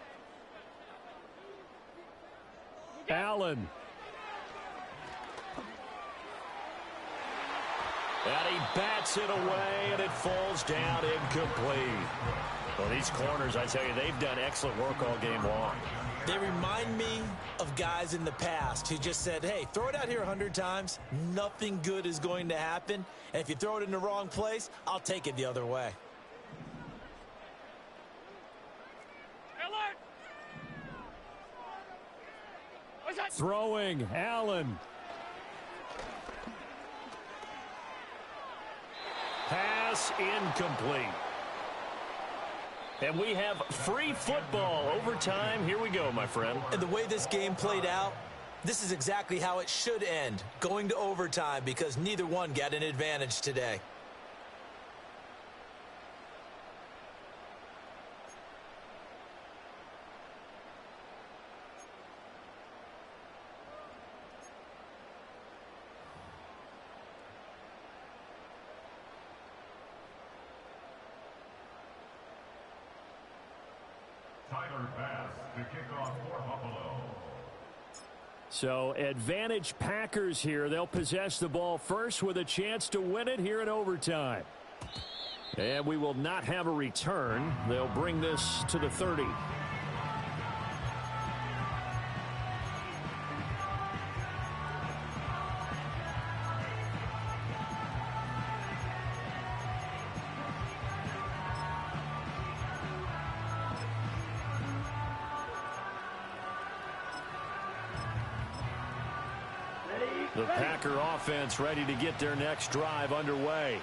Allen. And he bats it away, and it falls down incomplete. Well, these corners, I tell you, they've done excellent work all game long. They remind me of guys in the past who just said, hey, throw it out here 100 times. Nothing good is going to happen. And if you throw it in the wrong place, I'll take it the other way. Alert. What's that? Throwing, Allen. Pass incomplete. And we have free football overtime. Here we go, my friend. And the way this game played out, this is exactly how it should end, going to overtime, because neither one got an advantage today. Tyler Bass to kick off for Buffalo. So advantage Packers here. They'll possess the ball first with a chance to win it here in overtime. And we will not have a return. They'll bring this to the 30. The Packer offense ready to get their next drive underway.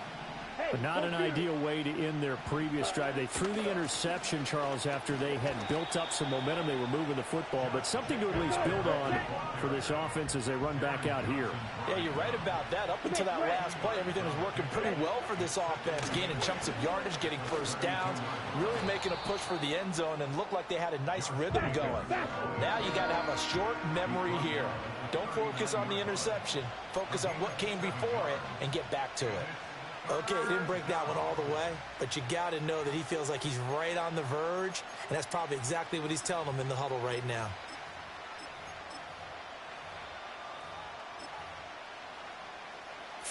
But not an ideal way to end their previous drive. They threw the interception, Charles, after they had built up some momentum. They were moving the football, but something to at least build on for this offense as they run back out here. Yeah, you're right about that. Up until that last play, everything was working pretty well for this offense, gaining chunks of yardage, getting first downs, really making a push for the end zone, and looked like they had a nice rhythm going. Now you got to have a short memory here. Don't focus on the interception. Focus on what came before it and get back to it. Okay, he didn't break that one all the way, but you got to know that he feels like he's right on the verge, and that's probably exactly what he's telling them in the huddle right now.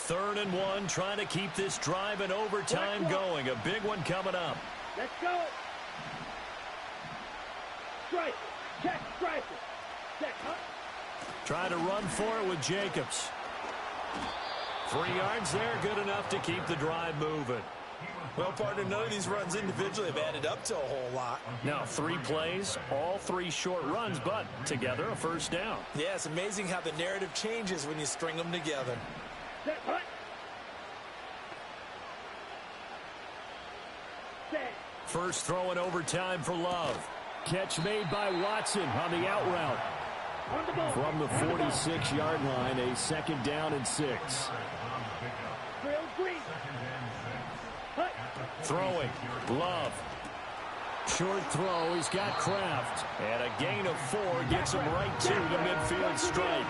3rd and 1, trying to keep this drive in overtime going. A big one coming up. Let's go. Strike. Check. Strike. Check. Huh? Trying to run for it with Jacobs. 3 yards there, good enough to keep the drive moving. Well, partner, none of these runs individually have added up to a whole lot. Now, 3 plays, all 3 short runs, but together a first down. Yeah, it's amazing how the narrative changes when you string them together. Set. Hut. Set. First throw in overtime for Love. Catch made by Watson on the out route. From the 46-yard line, a 2nd down and 6. Throwing. Love. Short throw. He's got Kraft. And a gain of 4 gets him right to the midfield stripe.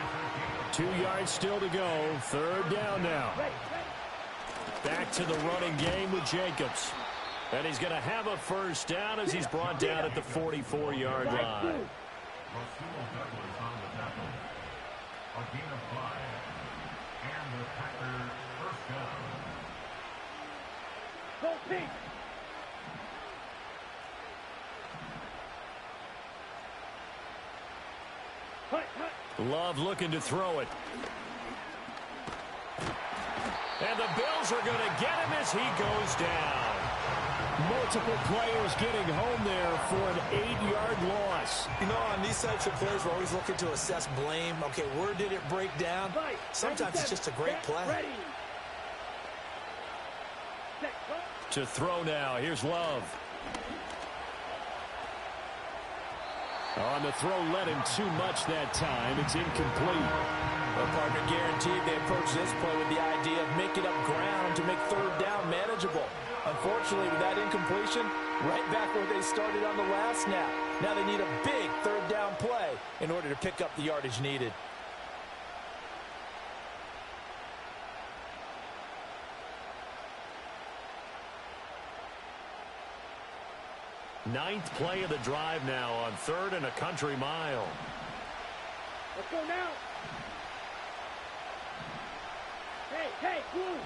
2 yards still to go. 3rd down now. Back to the running game with Jacobs. And he's going to have a first down as he's brought down at the 44-yard line. A gain of 5. And the Packers first down. Go pink. Love looking to throw it. And the Bills are going to get him as he goes down. Multiple players getting home there for an 8-yard loss. You know, on these types of plays, we're always looking to assess blame. Okay, where did it break down? Sometimes it's just a great play. To throw now, here's Love. On the throw, led him too much that time. It's incomplete. Well, partner, guaranteed they approach this play with the idea of making up ground to make 3rd down manageable. Unfortunately, with that incompletion, right back where they started on the last snap. Now they need a big 3rd down play in order to pick up the yardage needed. Ninth play of the drive now on 3rd and a country mile. Let's go now. Hey, Blue.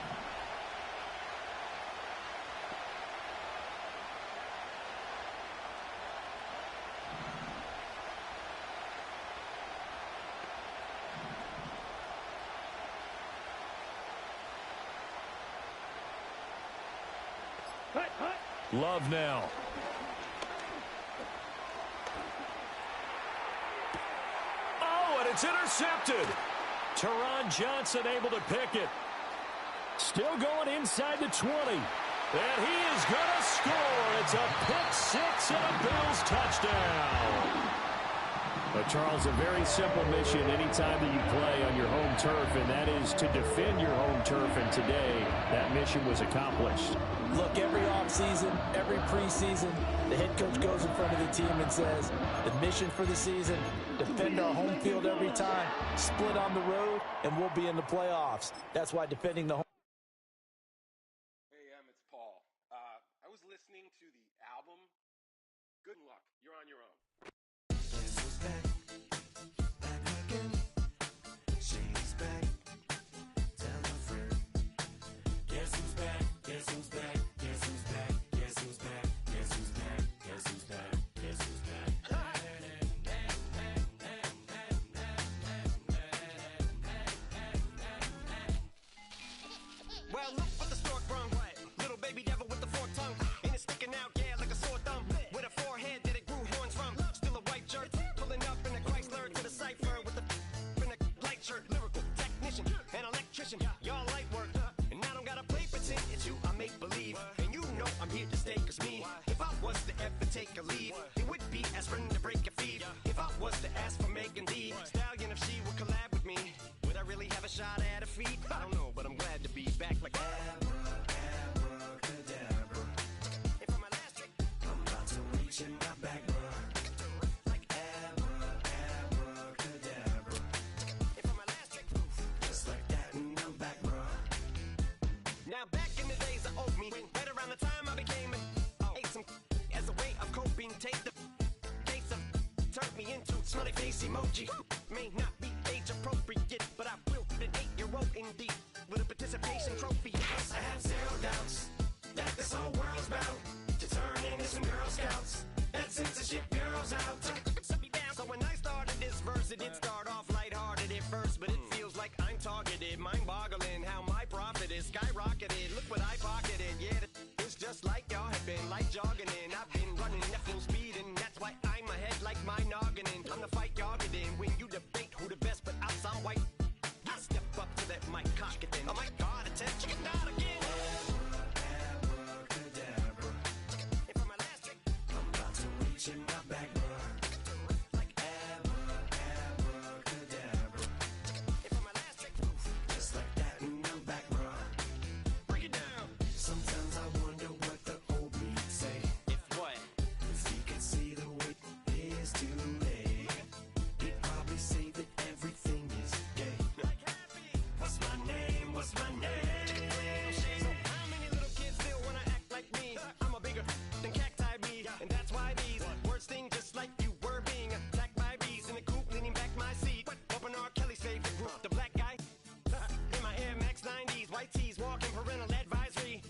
Love now. Oh, and it's intercepted. Teron Johnson able to pick it. Still going inside the 20. And he is going to score. It's a pick 6 and a Bills touchdown. But, Charles, a very simple mission anytime that you play on your home turf, and that is to defend your home turf. And today, that mission was accomplished. Look, every offseason, every preseason, the head coach goes in front of the team and says, the mission for the season, defend our home field every time, split on the road, and we'll be in the playoffs. That's why defending the home. Hey, it's Paul. I was listening to the album. Good luck. You're on your own. Guess who's back? Back again. She's back. Tell a friend. Guess who's back? Guess who's back? Guess who's back? Guess who's back? Guess who's back? Guess who's back? Guess who's back? Well, look what the stork brung. Little baby devil with the forked tongue. And it's sticking out, yeah, like a sore thumb. With a forehead that it grew horns from. Still a white shirt, pulling up in a Chrysler to the cipher with the in a light shirt. Lyrical technician, an electrician. Y'all light work. And I don't gotta play pretend it's you, I make believe. And you know I'm here to stay, cause me, if I was to ever take a leave, it would be as friend to break a feed. If I was to ask for Megan D Stallion, if she would collab with me, would I really have a shot at a feat? I don't know, but I'm glad to be back like Abracadabra. And for my last trick, I'm about to reach in my back, bruh. Like abracadabra. and for my last trick, Just like that, and I'm back, bruh. now back in the days I owed me, right around the time I became an ate some as a way of coping. Take the case of turned me into smiley face emoji. May not be age appropriate, but I will an 8-year-old indeed. with a participation trophy. Plus, I have zero doubts that this whole world's bound to turn into some Girl Scouts. That censorship girls out. Shut me down. So when I started this verse, it did start off lighthearted at first, but it feels like I'm targeted. Mind-boggling how my profit is skyrocketed. Look what I pocketed. Yeah, it's just like y'all have been like jogging in. I've been running at full speed, and that's why I'm ahead like my nogginin. I'm the fight y'all get in when you debate who the best, but I'm some white. I step up to that mic, cock it then. Oh my God, attention, not again. Abracadabra. And for my last trick, I'm about to reach in my back, bro. Like abracadabra. And for my last trick, just like that, and I'm back, bro. Break it down. Sometimes I wonder what the old me say. If what? If he could see the way it is today, he'd probably say that everything is gay. What's my name? What's my name? So how many little kids still wanna act like me? I'm a bigger than cacti bee, and that's why these words sting just like you were being attacked by bees in the coop, leaning back my seat. Open R. Kelly's favorite group, the black guy. In my Air Max 90s, white tees, walking parental advisory.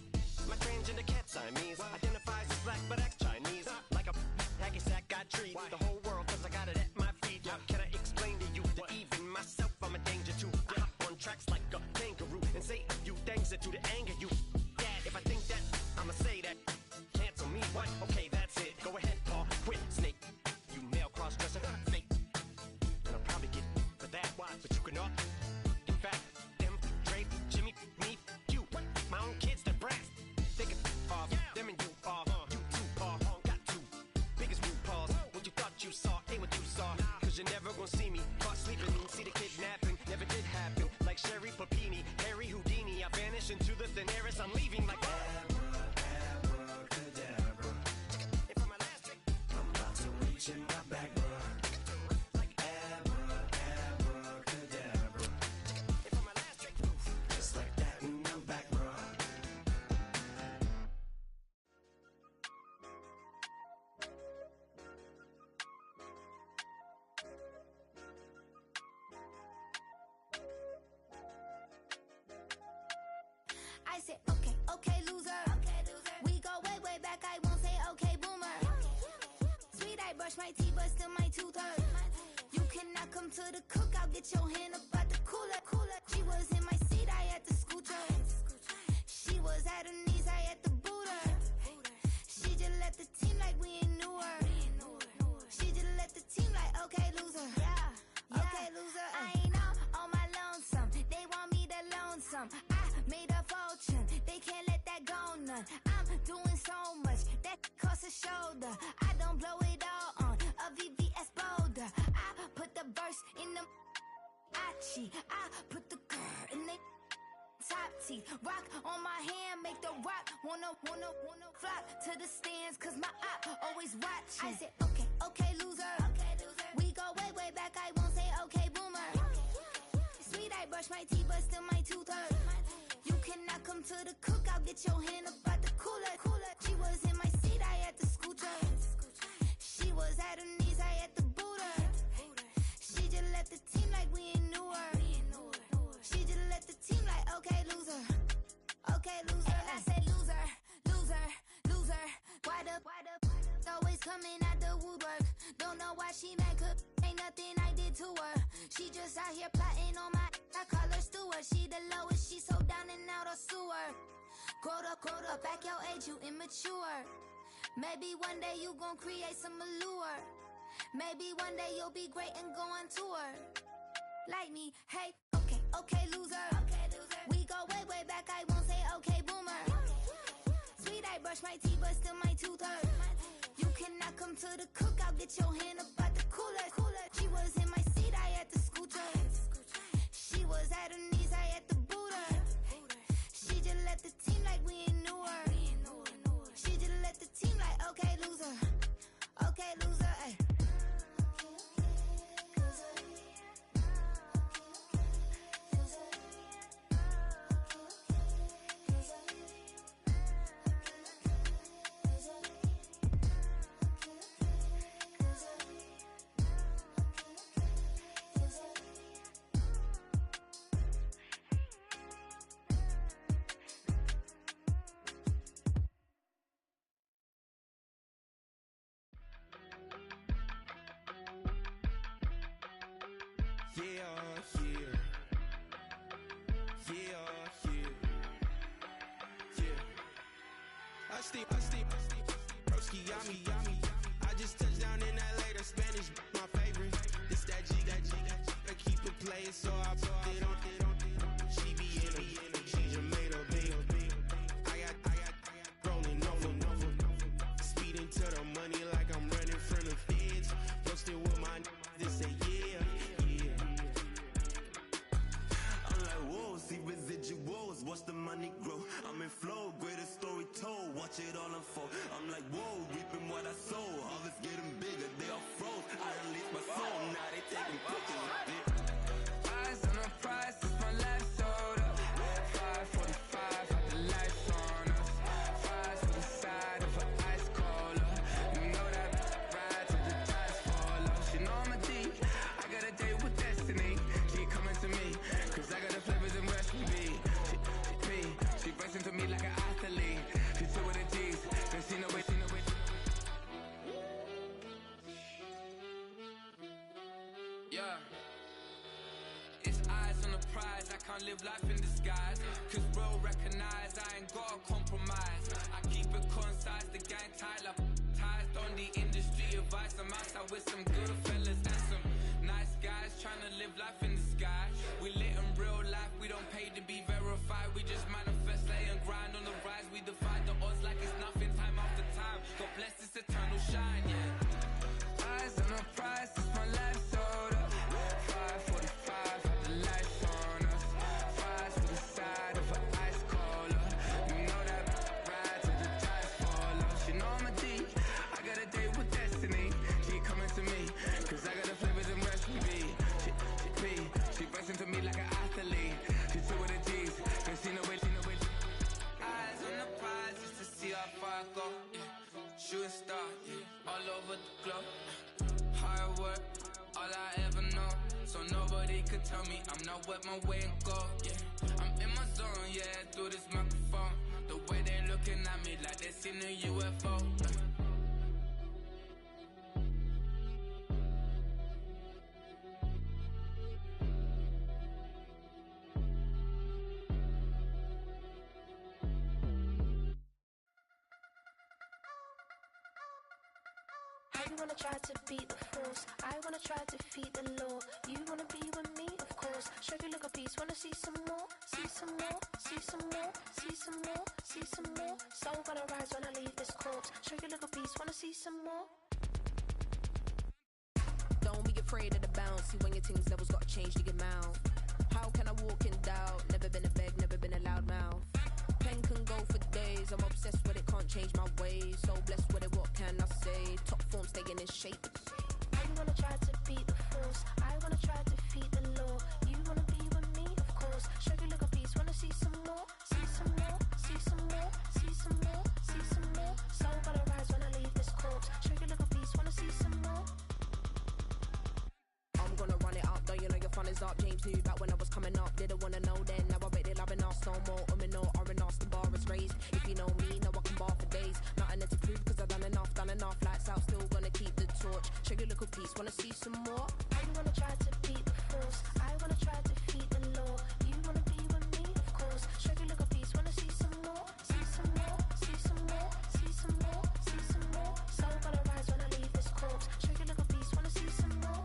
My transgender cat Siamese identifies as black but acts Chinese. Like a hacky sack, I treat the whole world 'cause I got it at my feet. How can I explain to you that even myself I'm a danger to? I hop on tracks like a kangaroo and say a few things that do to anger you. Dad, if I think that, I'ma say that. Cancel me, what? Okay, that's it. Go ahead, Paul. Quit, snake. You male cross-dresser, fake. And I'll probably get for that, but you can all. In fact, them, Dre, Jimmy, me, you, my own kids, the brass. They can off, them and you are, you too, Paul, got two biggest root paws. What you thought you saw ain't what you saw, 'cause you're never gonna see me caught sleeping, see the kidnapping, never did happen. Like Sherry Papini, Harry Houdini, I vanish into the thin air as I'm leaving like abracadabra. And for my last trick, I'm about to reach in my back, bro. Like abracadabra. And for my last trick, just like that, and I'm back, bro. I said, okay, okay, loser. We go way, way back. I won't say okay, boomer. Sweet, I brush my teeth, but still my tooth hurt. You cannot come to the cookout. Get your hand up out the cooler. She was in my seat. I had to scoot her. She was at her knees. I had to boot her. She just let the team like we ain't knew her. She just let the team like, okay, loser. Okay, loser. I ain't on my lonesome. They want me to loan some. I made a fortune. They can't let that go none. I'm doing so much that costs a shoulder. I don't blow it all on a VVS boulder. I put the verse in the Achi. I put the girl in the top teeth. Rock on my hand, make the rock wanna flock to the stands, 'cause my eye always watching. I said, okay, okay, loser. We go way, way back. I won't say okay, boomer. Sweet, I brush my teeth, but still my tooth hurt. You cannot come to the cookout. Get your hand up out the cooler. She was in my seat. I had to scoot her. She was at her knees. I had to boot her. She just let the team like we ain't knew her. She just let the team like, okay, loser. Okay, loser. And I said, loser, loser, loser. Why the always coming out the woodwork? Don't know why she mad, 'cause ain't nothing I did to her. She just out here plotting on my, I call her steward. She the lowest, she so down and out of sewer. Growed up, back your age, you immature. Maybe one day you gon' create some allure. Maybe one day you'll be great and go on tour. Like me, hey, okay, okay, loser. We go way, way back, I won't say okay, boomer. Sweet, I brush my teeth, but still my tooth hurt. You cannot come to the cookout. Get your hand up out the cooler. She was in my seat. I had to scoot her. She was at her knees. I had to boot her. She just let the team like we ain't knew her. She just let the team like, okay, loser. Okay, loser, ay. Broski, yummy. I just touched down in LA, the Spanish, my favorite. This that G. I keep it playing, so I put it on. She be in it, she just made a big. I got rolling over. Speeding to the money like I'm running from the feds. Posted with my they say yeah. I'm like, whoa, see residuals, watch the money grow. I'm in flow, greatest story told, watch it all unfold. I'm like, whoa, reaping what I sow. Harvest getting bigger, they all froze. I released my soul, now they taking pictures of it. Eyes on the prize, it's my life sold up. 5:45, got the lights on us. Fries to the side of an ice cola. You know that ride till the tires fall off. She know I'm a D, I got a date with destiny. She coming to me, cause I got the flavors and recipe. She racing to me like an athlete. She two with the G's, then she know it. Yeah. It's eyes on the prize, I can't live life in disguise. Cause bro recognize I ain't gotta compromise. I keep it concise, the gang tied up. Ties on the industry advice. I'm outside with some good fellas and some nice guys trying to live life in the sky. We lit in real life, we don't pay to be verified. We just manifest, lay and grind on the rise. We defy the odds like it's nothing, time after time. God bless this eternal shine, yeah. Eyes on the prize, it's my life sold up. 5:45, got the lights on us. Fries to the side of an ice cola. You know that ride till the tires fall off. She know I'm a D, I got a date with destiny. She coming to me, cause I got the flavors and recipe. She racing to me like an athlete. She two with the G's, then she know it. Eyes on the prize just to see how far I go. Yeah. Shooting star, yeah. All over the globe. Hard work, all I ever know. So nobody could tell me I'm not wet my way and go. Yeah, I'm in my zone, yeah, through this microphone. The way they looking at me like they seen a UFO. You wanna try to beat the force, I wanna try to defeat the law. You wanna be with me, of course. Show you look a piece, wanna see some more, see some more, see some more, see some more, see some more. Soul gonna rise when I leave this corpse. Show you look a piece, wanna see some more. Don't be afraid of the bounce. See when your things levels gotta change to get mouth. How can I walk in doubt? Never been a beg, never been a loud mouth. Pen can go for days. I'm obsessed with it, can't change my ways. So blessed with it, what can I say? Top form staying in shape. You wanna try to beat the force, I wanna try to defeat the law. You wanna be with me, of course. Show you look a piece, wanna see some more, see some more, see some more, see some more, see some more. Soul gonna rise when I leave this corpse. Show you look a piece, wanna see some more. I'm gonna run it up, though you know your fun is up. James knew back when I was coming up. Didn't wanna know then, now I bet they loving us no more. No, R&R's, the bar is raised. If you know me, now I can bar for days. Nothing to prove cause I've done enough. Lights out, still gonna keep the torch. Show you look a piece, wanna see some more? You wanna try to beat the force, I wanna try to defeat the law. You wanna be with me, of course. Show you look a piece, wanna see some more, see some more, see some more, see some more, see some more. Soul gonna rise when I leave this corpse. Show you look a piece, wanna see some more.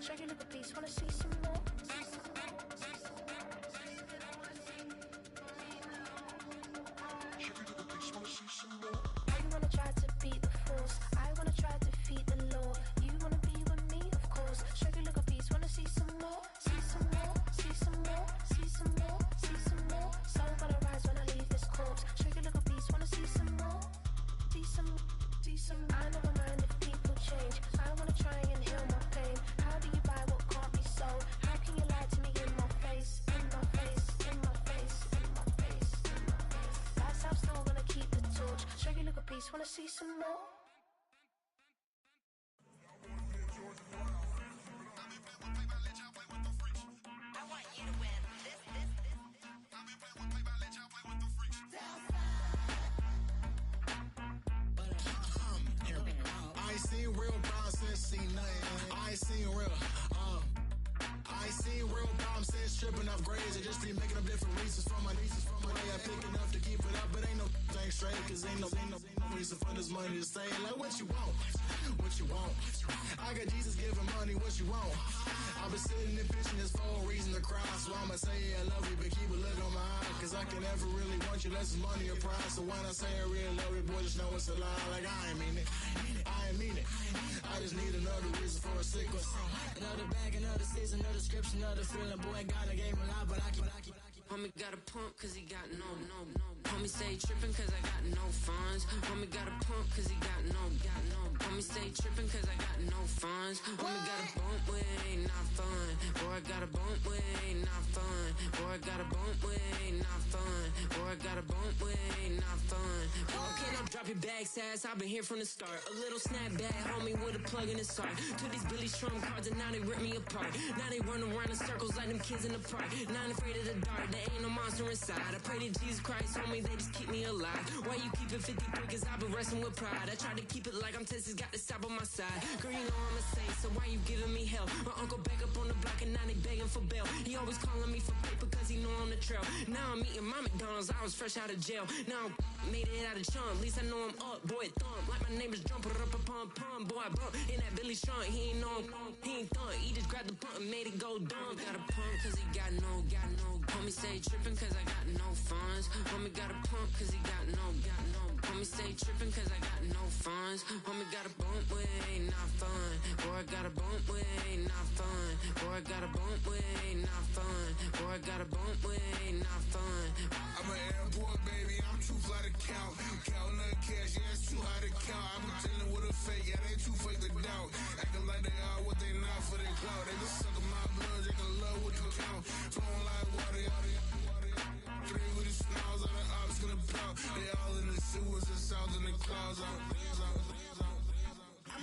Show you look a piece, wanna see some more. You wanna try to beat the force, I wanna try to defeat the law. You wanna be with me, of course. Show you look a piece, wanna see some more, see some more, see some more, see some more, see some more. Soul gonna rise when I leave this corpse. Show you look a piece, wanna see some more, see some, see some. I never mind if people change. I wanna try and heal my pain. How do you buy what can't be sold? How can you lie to me in my face, in my face, in my face, in my face, in my face? That's how I'm still gonna keep the torch. Show you look a piece, wanna see some more? ain't seen real problems since seen nothing. I ain't seen real, I ain't seen real problems since tripping off grades. I just be making up different reasons for my nieces. From my way I pick enough to keep it up, but ain't no thing straight, cause ain't no reason for this money to stay. Like what you want, what you want. I got Jesus giving money, what you want. I've been sitting and pitching this for a reason to cry. So I'ma say I love you, but keep a look on my eye. Cause I can never really want you unless it's money or pride. So when I say I really love you, boy, just know it's a lie. Like I ain't mean it, I ain't mean it. I just need another reason for a sequence. Another bag, another season, another description, another feeling. Boy, God, I gave him a lot, but I keep. Homie got a pump cause he got no. Homie stay trippin' cause I got no funds. Homie got a pump cause he got no. Homie stay trippin' cause I got no funds. Homie got a bump with it ain't not fun. Boy, I got a bump with it ain't not fun. Boy, I got a bump with it ain't not fun. Boy, I got a bump with it ain't not fun. Okay, now drop your bag, sass. I've been here from the start. A little snapback, homie, with a plug in his heart. Took these Billy Strum cards and now they rip me apart. Now they run around in circles like them kids in the park. Not afraid of the dark. There ain't no monster inside. I pray to Jesus Christ, homie, they just keep me alive. Why you keep it 53? Cause I've been wrestling with pride. I try to keep it like I'm Texas, got the stop on my side. Girl, you know I'm a saint, so why you giving me hell? My uncle back up on the block and now they begging for bail. He always calling me for paper cause he know I'm the trail. Now I'm eating my McDonald's, I was fresh out of jail. Now I'm made it out of chum, at least I know I'm up. Boy, thump, like my neighbor's jumper up a pum. Boy, I bump in that Billy Strong, he ain't know he ain't thump. He just grabbed the pump and made it go dumb. Got a pump cause he got no. Homie stay trippin' cause I got no funds. Homie got a pump cause he got no. Homie stay trippin' cause I got no funds. Homie got a bump with it ain't not fun. Boy, I got a bump with it ain't not fun. Boy, I got a bump with it ain't not fun. Boy, I got a bump with it ain't not fun. I'm an airport baby, I'm too fly to count. Counting the cash, yeah, it's too high to count. I'm pretending with a fake, yeah, they too fake to doubt. Acting like they are what they not for their clout. They been sucking my blood, they can love what you count. Flowing like water. Three with the smiles on the ops gonna pout. They all in the sewers and south in the clouds. I'ma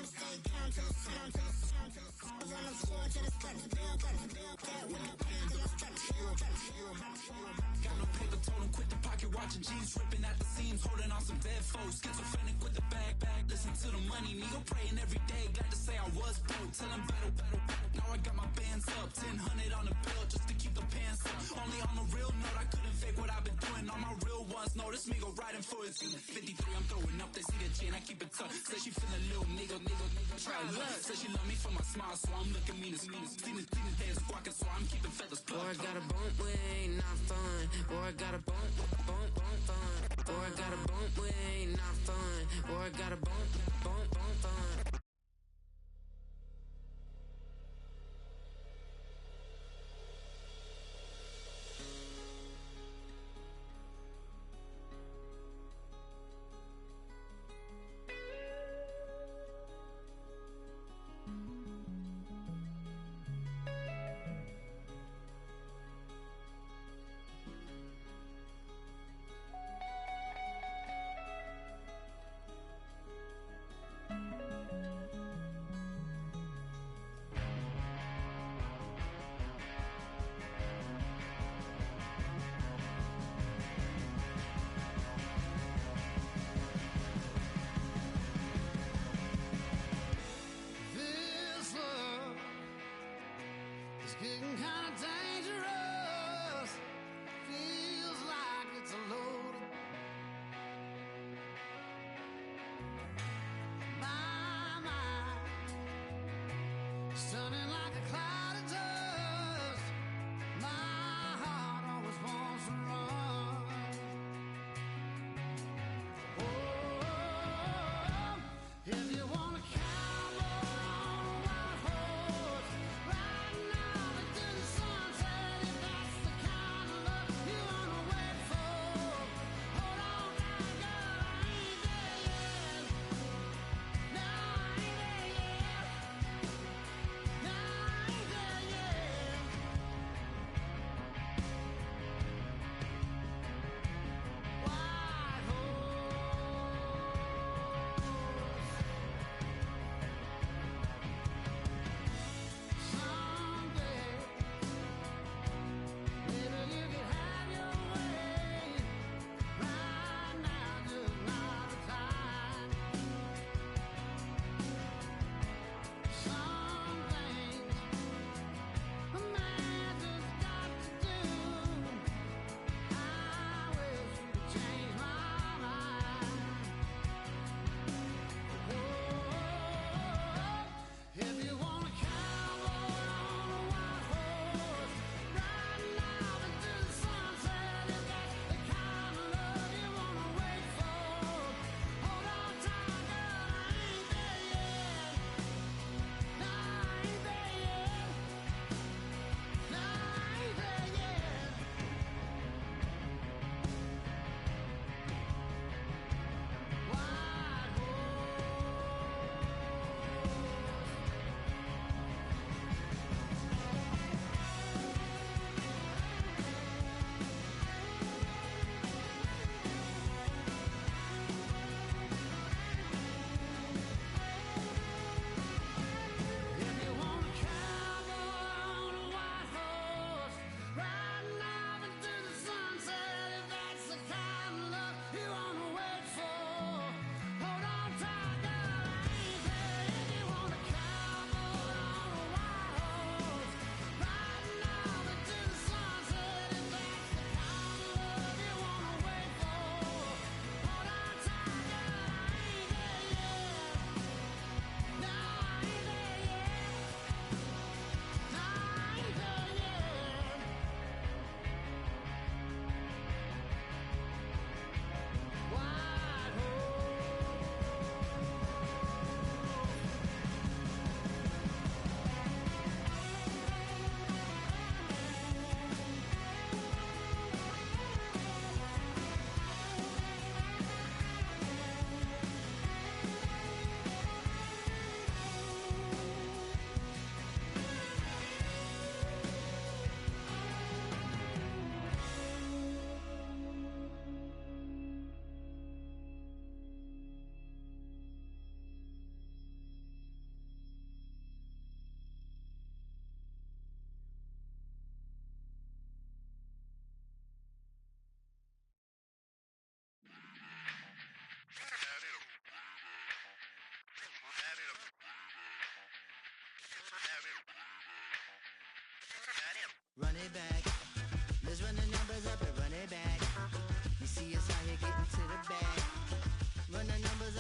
stay down to the sound, to the sound, to the sound. On the floor to the cut, the bill, cut the bill, cut with the pen to the strap. Got no paper, told him quit the pocket, watching jeans ripping at the seams, holding on some dead foes. Schizophrenic with the bag, listen to the money, me go praying every day. Glad to say I was broke, tell him battle. Now I got my bands up, 1000 on the bill just to keep the pants up. Only on the real note, I couldn't fake what I've been doing. All my real ones know this me go riding for it. 53, I'm throwing up, they see the chain, I keep it tough. Say she feeling little nigga, try look. Say she love me for my smile, so I'm looking mean as Seen this day is squawking, so I'm keeping feathers plucked. Boy, I got a bump with it ain't not fun. Boy, I got a bump fun. Boy, I got a bump with it ain't not fun. Boy, I got a bump fun.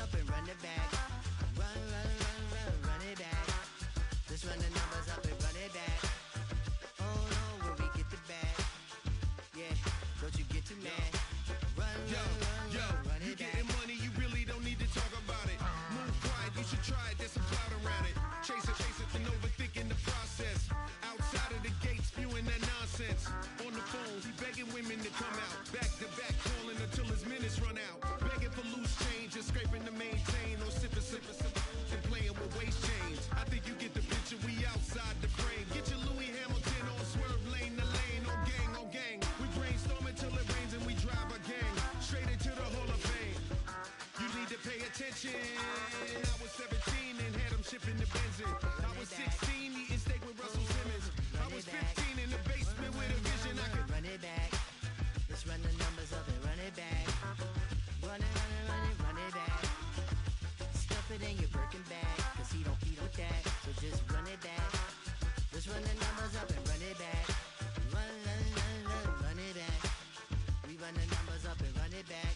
up and run it back. Run, run, run, run, run it back. Let's run the numbers up and run it back. Oh no, will we get the bag? Yeah, don't you get too mad. Run, run it back. Getting money, you really don't need to talk about it. Move quiet, you should try it, there's some clout around it. Chase it, and overthinking the process. Outside of the gates, spewing that nonsense. On the phone, he begging women to come out. Back to back, calling until his minutes run out. Begging for loose change and scraping to maintain. Or sipping, and playing with waist chains. I think you get the picture, we outside the frame. Get your Louis Hamilton on swerve lane to lane. On gang, we brainstorm until it rains and we drive a gang. Straight into the Hall of Fame. You need to pay attention. I was 17 and had them shipping the Benzin. I was 16 eating steak with Russell Simmons. I was 15 in the basement with a vision. I could run it back. Let's run the numbers up and run it back. Run it, run it, run it, run it back. Stuff it in your Birkin bag, cause he don't eat with that. So just run it back. Let's run the numbers up and run it back. Run, run, run, run, run it back. We run the numbers up and run it back.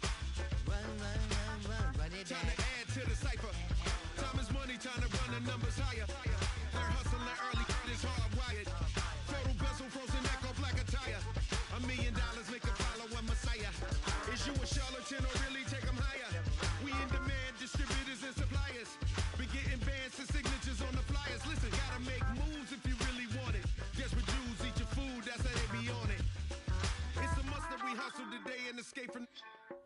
Run, run, run, run, run it back. Time to add to the cipher. Time is money, time to run the numbers higher. They're hustling early, it's hardwired. Photo bezel, frozen neck or black attire. $1 million make a follow a messiah. Is you a charlatan or really take them higher? We in demand, distributors and suppliers. Been getting bands and signatures on the flyers. Listen, gotta make moves if you really want it. Desperate Jews eat your food, that's how they be on it. It's a must that we hustle today and escape from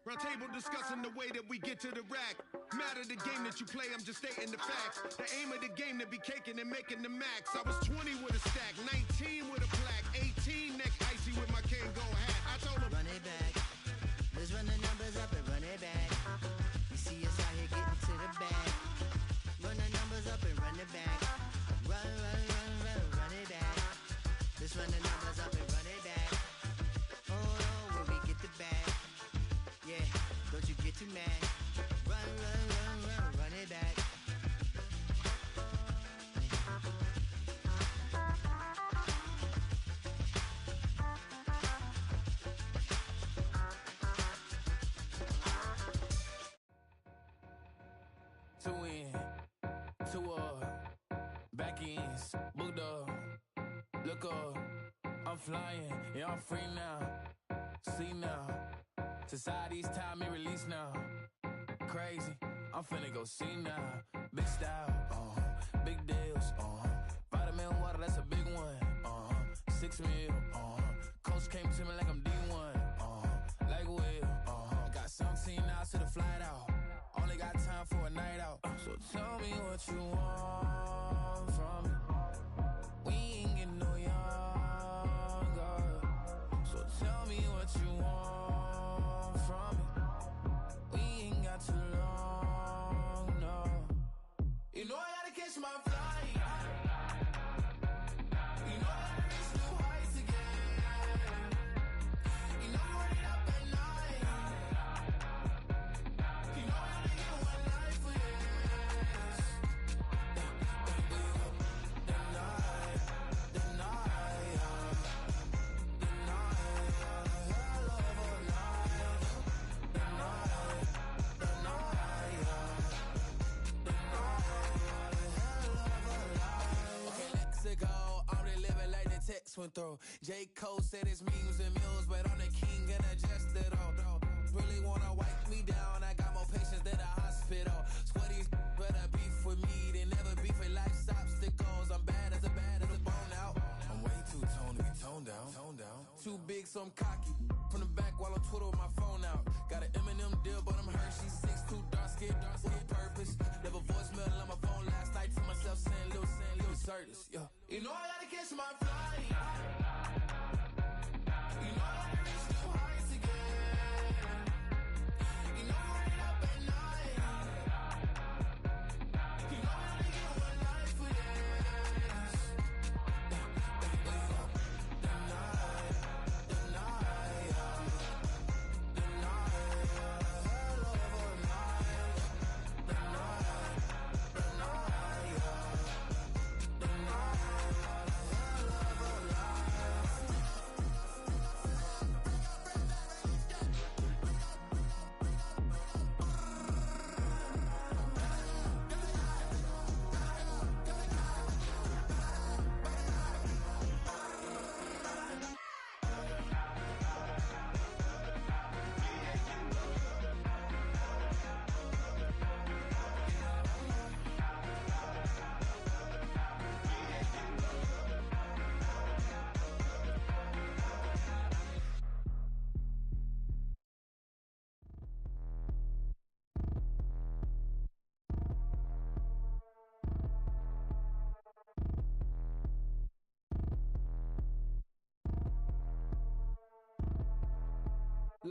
round table discussing the way that we get to the rack. Matter the game that you play, I'm just stating the facts. The aim of the game to be caking and making the max. I was 20 with a stack, 19 with a plaque, 18 neck icy with my Kango hat. I told him run it back. Let's run the numbers up and run it back. You see us out here getting to the bag. Run the numbers up and run it back. Run, run, run, run, run it back. Let's run the numbers up and run it back. Oh no, will we get the bag? Yeah, don't you get too mad. Run, run, run, run, run it back. Two in, two up, back ends, booked up, look up, I'm flying, yeah I'm free now, see now, society's time me release now, crazy, I'm finna go see now, big style, big deals, vitamin water, that's a big one, 6 mil, coach came to me like I'm D1, like Will, got 17 hours to the flight out. Only got time for a night out. So tell me what you want from me. We ain't getting no younger. So tell me what you want from me. We ain't got too long, no. You know I gotta catch my flight. You know I gotta reach new heights again. You know you run it up at night. You know I gotta get one life for this. The night, hell of a night. The night, hell of a life. Okay, let's go. I'm really living like the text went through. J. Cole said it's memes and mules, but I'm the king and adjusted all. Really wanna wipe me down. I got more patience than a hospital. Sweaty better beef with me than never beef with life's obstacles. I'm bad as a bone out. I'm way too toned to be toned down. Too big, so I'm cocky. From the back while on Twitter with my phone out. Got an Eminem deal, but I'm Hershey. 6'2", dark skin with purpose. Never voicemail on my phone last night to myself saying Lil Curtis. Yeah. You know I gotta catch my flight. You know I gotta reach new heights again. You know I run it up at night. You know I gotta get one life for this. The night, hell of a night. The night,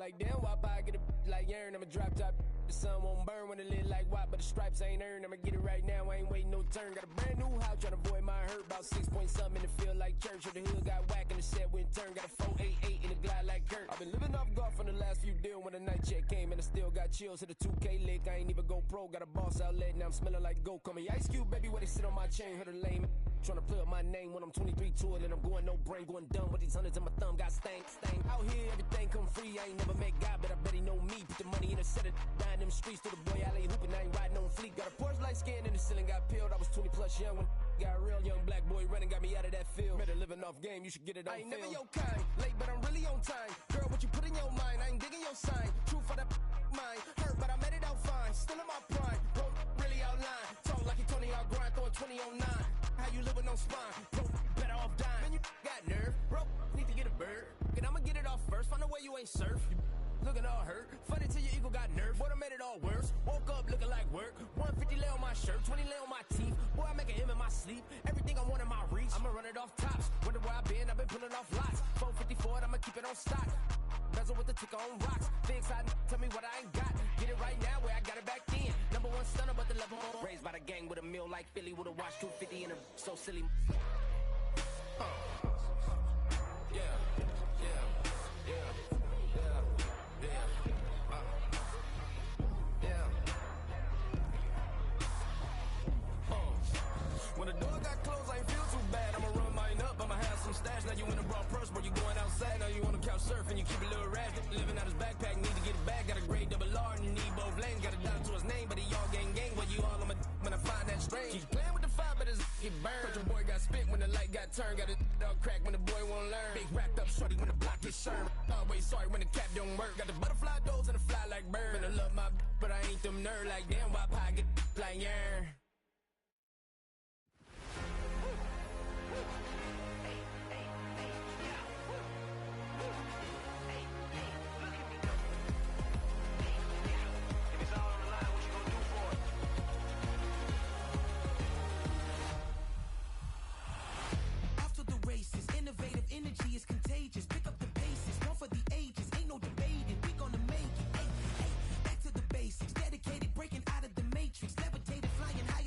Like damn, why I get a like Aaron? I'ma drop top. The sun won't burn when it lit like what, but the stripes ain't earned. I'ma get it right now, I ain't waiting no turn. Got a brand new house, tryna avoid my hurt. About 6 point something in the field like church. Or the hood got whack and the set went turn. Got a 488 in the glide like Kurt. I've been living off golf on the last few deals. When the night check came and I still got chills. Hit a 2K lick, I ain't even go pro. Got a boss outlet, now I'm smelling like gold. Call me Ice Cube, baby, where they sit on my chain. Heard a lame tryna play up my name when I'm 23 to it. And I'm going no brain, going dumb with these hundreds in my thumb. Got stank. Out here, everything come free. I ain't never met God, but I bet he know me. Put the money in a set of down them streets to the boy alley hooping. I ain't riding on fleek. Got a Porsche light skin in the ceiling, got peeled. I was 20 plus young when got real. Young black boy running, got me out of that field. Better living off game, you should get it on film. I ain't never your kind, late but I'm really on time. Girl, what you put in your mind, I ain't digging your sign. True for that mind, hurt but I made it out fine. Still in my prime, bro, really outline. Talk like you Tony out grind, throwing 20 on 9. How you living on spine, bro, better off dying. Man, you got nerve, bro, need to get a bird. And I'ma get it off first, find a way you ain't surf. Looking all hurt, funny till your ego got nerve. Boy, I made it all worse. Woke up looking like work. 150 lay on my shirt, 20 lay on my teeth. Boy, I make an M in my sleep. Everything I want in my reach. I'ma run it off tops. Wonder where I've been pulling off lots. 454, I'ma keep it on stock. Bezel with the ticker on rocks. Things I tell me what I ain't got. Get it right now where I got it back then. Number one stunner, but the level more. Raised by the gang with a meal like Philly with a watch 250 and a so silly. When the door got closed, I ain't feel too bad. I'ma run mine up, I'ma have some stash. Now you in a broad purse, but you going outside. Now you on the couch surfing, you keep a little rash. Living out his backpack, need to get it back. Got a grade double R and you need both lanes. Got a dime to his name, but he all gang. Well, you all on my when I find that strange. Keep playing with the fire, but his get burned. But your boy got spit when the light got turned. Got a dog crack when the boy won't learn. Big wrapped up shorty when the block gets served. Always sorry when the cap don't work. Got the butterfly doors and the fly like bird. And I love my but I ain't them nerd like damn. Why pie get like yarn? Innovative energy is contagious. Pick up the bases, one for the ages. Ain't no debating, we gonna make it. Back to the basics. Dedicated, breaking out of the matrix. Levitated, flying high.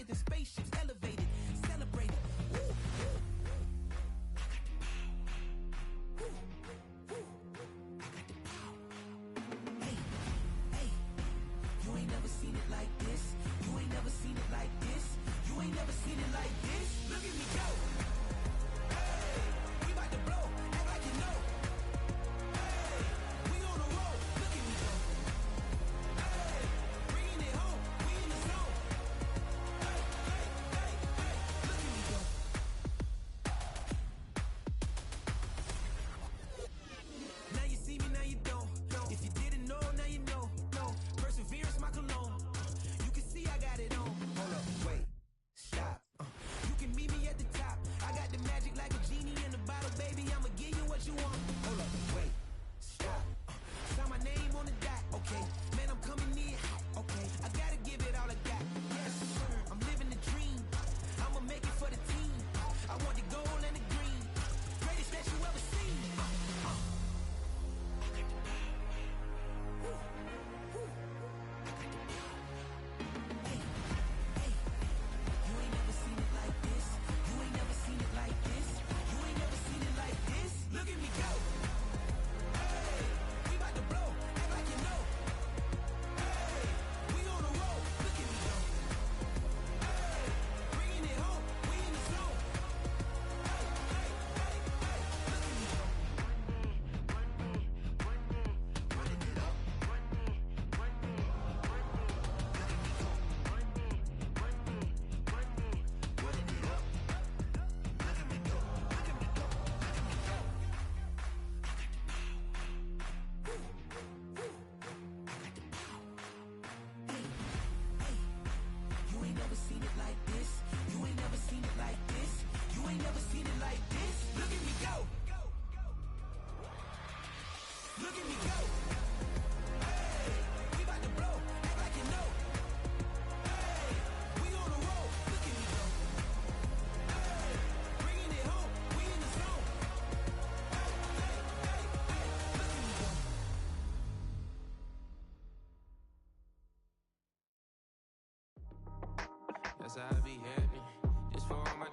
this for all my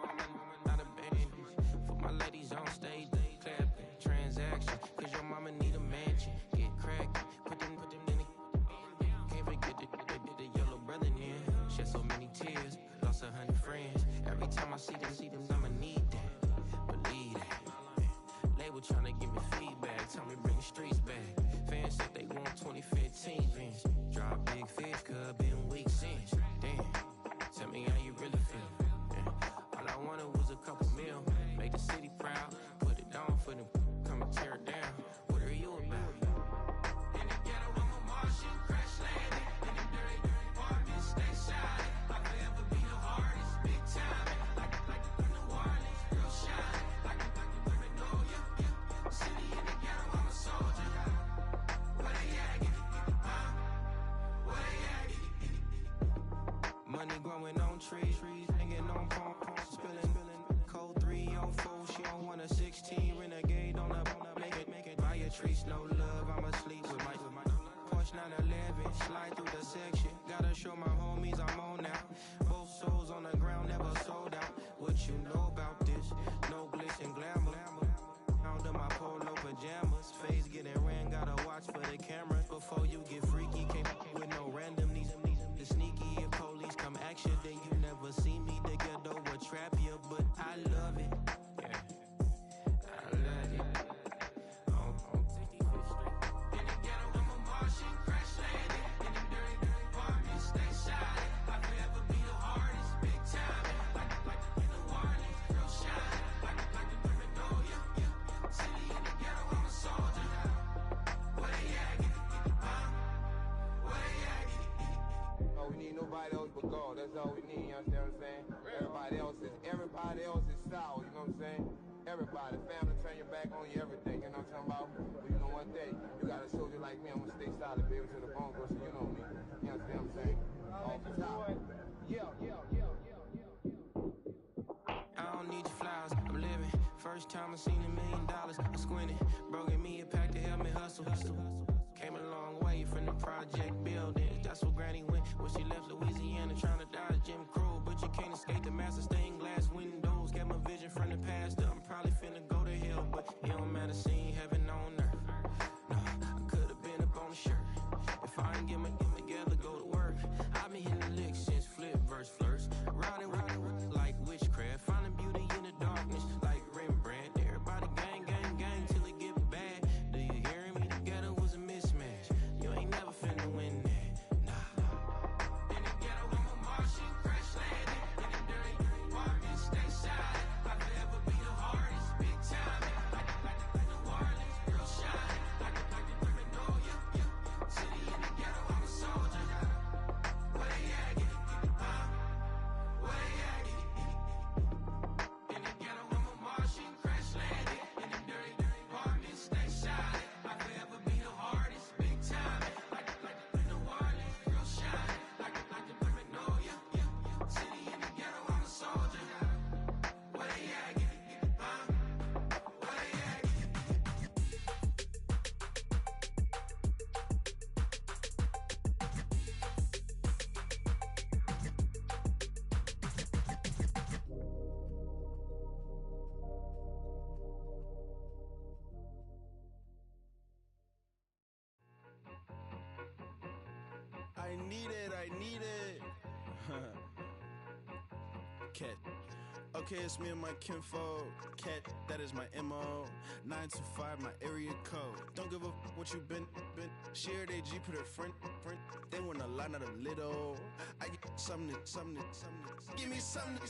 not a bandage. For my ladies on stage, they clapping. Transactions, cause your mama need a mansion. Get crackin', put them in the. Can't forget the yellow brother in. Shed so many tears, lost 100 friends. Every time I see them, I'ma need that. Believe that. Label tryna give me feedback, tell me bring the streets back. Fans said they want 2015 Vince. Drop big fish, cuz been weeks since. Damn, tell me how you really feel. Yeah. All I wanted was a couple mil, make the city proud. Put it down for them, come and tear it down. What are you about? In the ghetto, I'm a Martian, crash landing. In the dirty apartment, stay shiny. I'll forever be the hardest, big time. Like New Orleans, real shine. Like women know you. City in the ghetto, I'm a soldier. Where they at? Where they at? Money growing on trees, hanging on palm, spilling. Code 304, she don't want a 16. Renegade on up, make it. Buy a trees, no love, I'm asleep with my Porsche 911, slide through the section. Gotta show my homies I'm on now. Both souls on the ground, never sold out. What you know about this? No glitz and glamour. Under my polo pajamas, face getting ran, gotta watch for the cameras. Before you get freaky, can't with no random these the sneaky. If police come action, then you never see me. The ghetto will trap you, but I love it. Yeah, I love it. In the ghetto, I'm a Martian, crash landing. In the dirty apartment, stay shiny. I'll forever be the hardest, big time. Like New Orleans, real shine. Like the women know you. City in the ghetto, I'm a soldier. Where they at? Where they at? Oh, we need nobody else but God. That's all we need, you understand what I'm saying? Everybody else is sour, you know what I'm saying? Everybody, family, turn your back on you, everything, you know what I'm talking about? But you know one thing, you got a soldier like me, I'm gonna stay solid, baby, to the bone, so you know me. You understand what I'm saying? Off the top. I don't need your flowers, I'm living. First time I seen $1 million, I squinted. Bro gave me a pack to help me hustle. Came a long way from the project buildings. That's where Granny went when she left Louisiana, trying to dodge Jim Crow. But you can't escape the master stained glass windows. Got my vision from the past. I'm probably finna go to hell, but it don't matter, seeing heaven on earth. No, I could've been up on the shirt. If I ain't get my together, go to work. I've been hitting the licks since flip verse flirts. Riding like witchcraft, finding beauty in the darkness like Rembrandt. Everybody gang, gang, gang till it get bad. Do you hear me? The ghetto was a mismatch. You ain't never finna win that. Nah. In the ghetto, I'm a Martian, crash landing. In the dirty apartment, stay shiny. I'll forever be the hardest, big time. Like New Orleans, real shine. Like the women know you. City in the ghetto, I'm a soldier. Where they at? Where they at? In the ghetto, I'm a Martian, crash landing. In the dirty apartment, stay shiny. I'll forever be the hardest, big time. Like New Orleans, real shine. Like the women know you. City in the ghetto, I'm a soldier. Where they at? Where they at? I need it. Cat. Okay, it's me and my kinfolk. Cat, that is my MO. 925, my area code. Don't give a what you been. Shared AG, put her friend. They want a lot, not a little. I get something. Give me something.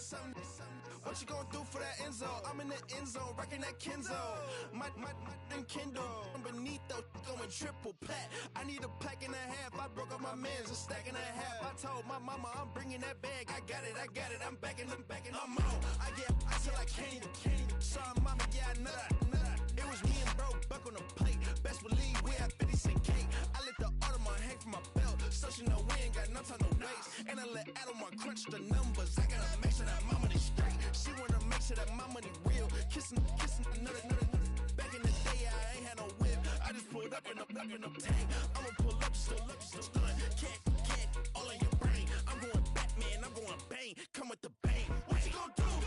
What you gonna do for that Enzo? I'm in the end zone, rocking that Kenzo. My Kindle. Beneath though, going triple plat. I need a pack and a half. I broke up my man's a stack and a half. I told my mama I'm bringing that bag. I got it. I'm backing. I'm on. I get till I can't even. Sorry, mama, yeah, I know that. It was me and bro, buck on the plate. Best believe we had 50 cent cake. I let the Audemars hang from my belt, so she know we ain't got no time to waste. And I let Audemars crunch the numbers. I gotta make sure that my money straight. She wanna make sure that my money real. Kissing another. Back in the day, I ain't had no whip. I just pulled up in a tank. I'ma pull up just to stun. Cat, all in your brain. I'm going Batman, I'm going bang. Come with the bang. What you gonna do?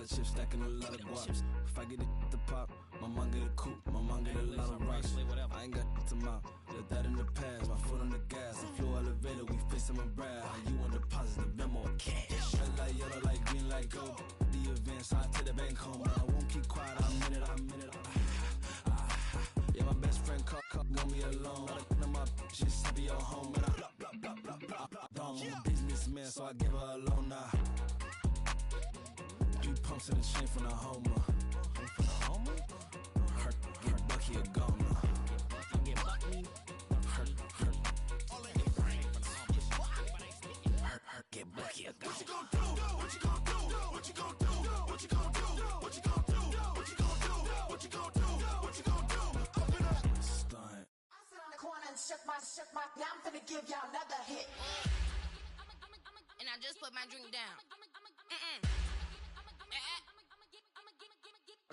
of chips, stacking a lot of guaps. If I get it to pop, my mom get a coupe, my mom get a lot of rocks. I ain't got to mouth, let that in the past. My foot on the gas, I flew elevator, we fix him a brad. How you want deposit the memo or cash? Red light, yellow light, green light, gold. The events, I take the bank home, but I won't keep quiet. I'm in it. Yeah, my best friend want me alone. None of my bitches be your home, and I I'm a businessman, so I give her a loan now. 3 pumps in the chain from the Homer. Her Bucky a goner. Her get Bucky a goner. What you gon' do? What you gon' do? What you gon' do? What you gon' do? What you gon' do? What you gon' do? What you gon' do? What you gon' do? Open up. Stunt. I sit on the corner and shook my, yeah, I'm finna give y'all another hit. And I just put my drink down.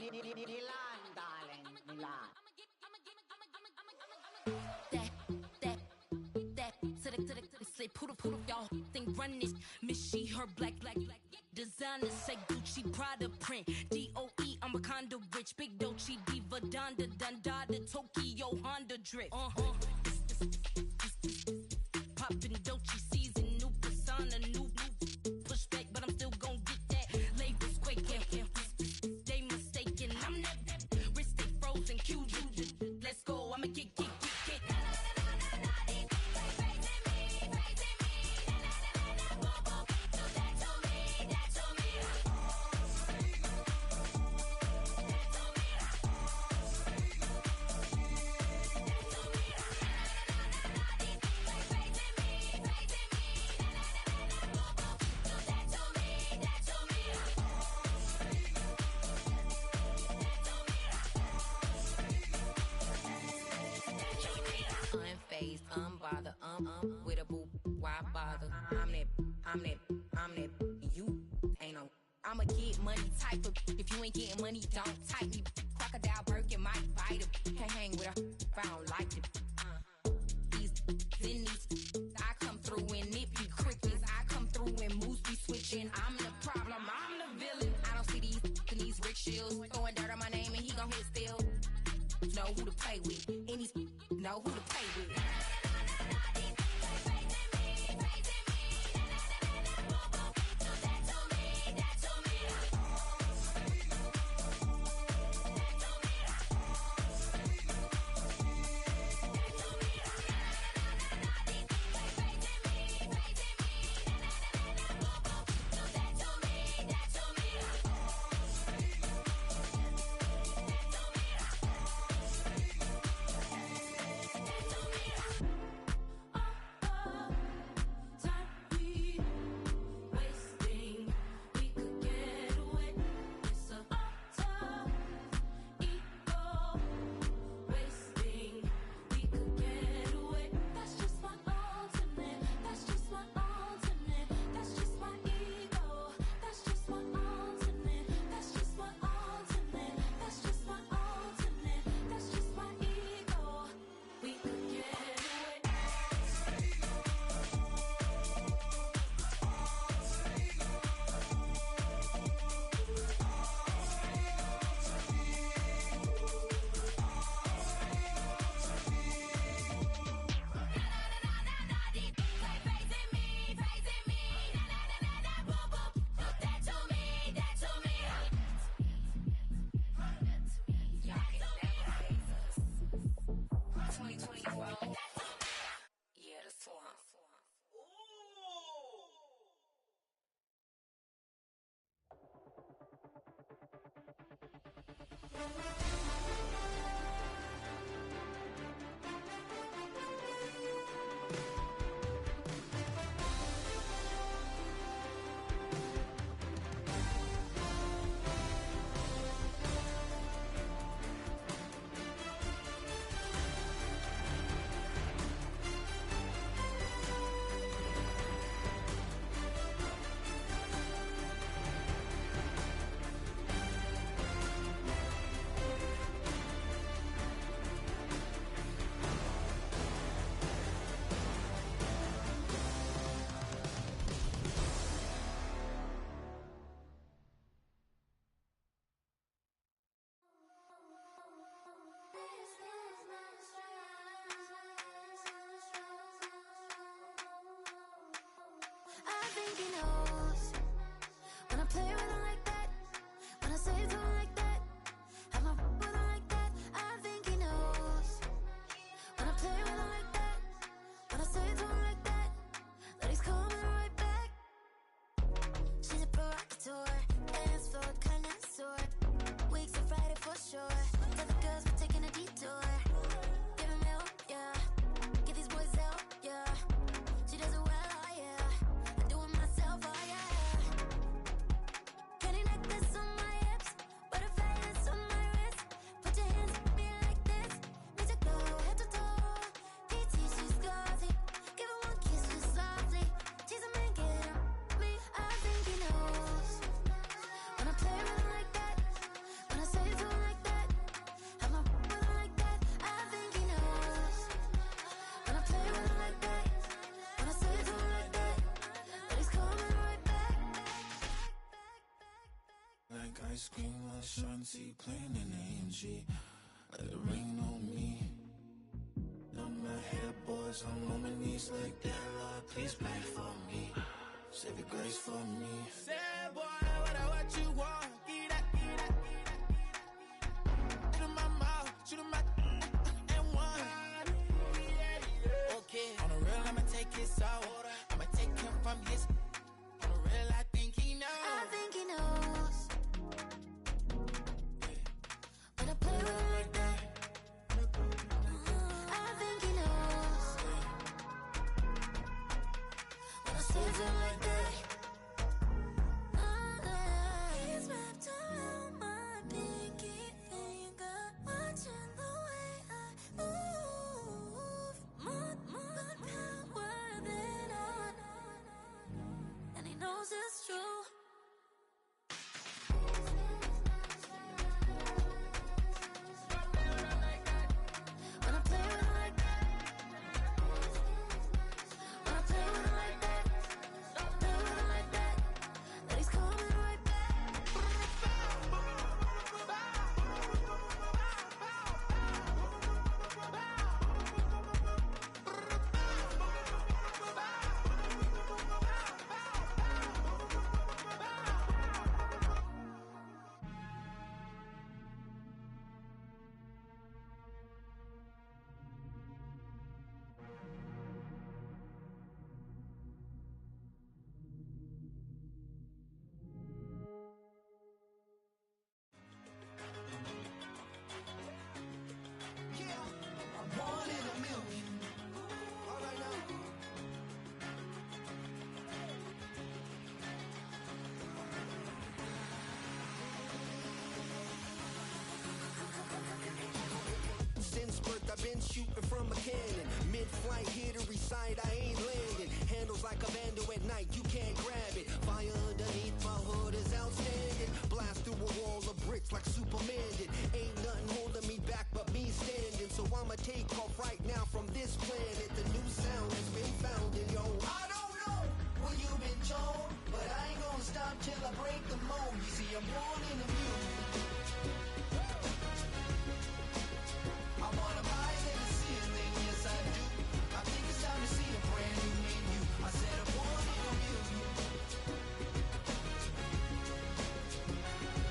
Milan, darling, Milan. That, to the, say, poodle, y'all think run this. Miss she, her black, designer, say Gucci, Prada print. DOE, I'm a condo rich. Big Dolce, Diva, Donda, Dundada, Tokyo, Honda drip. Poppin' Dolce season, new persona, new pushback, but I'm still gon' get that. Labels quaking, they mistaken. I'm that wrist stay frozen, Q, let's go, I'ma get. Unfazed, unbothered, with a boo, why bother? I'm that, you ain't no. I'm a get money type of, if you ain't getting money, don't type me. Crocodile Birkin might bite him. Can't hang with her if I don't like it. These, I come through and nip you crickets. I come through and moves be switching. I'm the problem, I'm the villain. I don't see these rickshaws throwing dirt on my name and he gon' hit still. Know who to play with, and these know who to play with. ice cream, Ashanti, plain and AMG. Let it rain on me. On my head, boys, I'm on my knees like that. Lord, please pray for me. Save your grace for me. Say, boy, what you want? Get that. Shoot in my mouth, shoot in my and one. Okay, on the real, I'ma take his soul. I'ma take him from his. On the real, I think he knows. I think he knows. When I play with him like that. I think he knows. When I save him like that. He's wrapped around my pinky finger, watching the way I move. More power than on. And he knows it's true. When I play with him like that. When I play with him like that. Play with him like that. That he's coming right back. I'm one in a million. All right now. Since birth, I've been shooting from a cannon. Mid-flight, here to recite, I ain't landing. Handles like a vandal at night, you can't grab it. Fire underneath my hood is outstanding. Blast through a wall of bricks like Superman did. Ain't nothing holding me back but me standing. So I'ma take off right now from this planet. The new sound has been found in yo. I don't know what you've been told, but I ain't gonna stop till I break the mold. You see, I'm born in a million. I wanna rise in the ceiling, yes I do. I think it's time to see a brand new menu. I said I'm born in a million.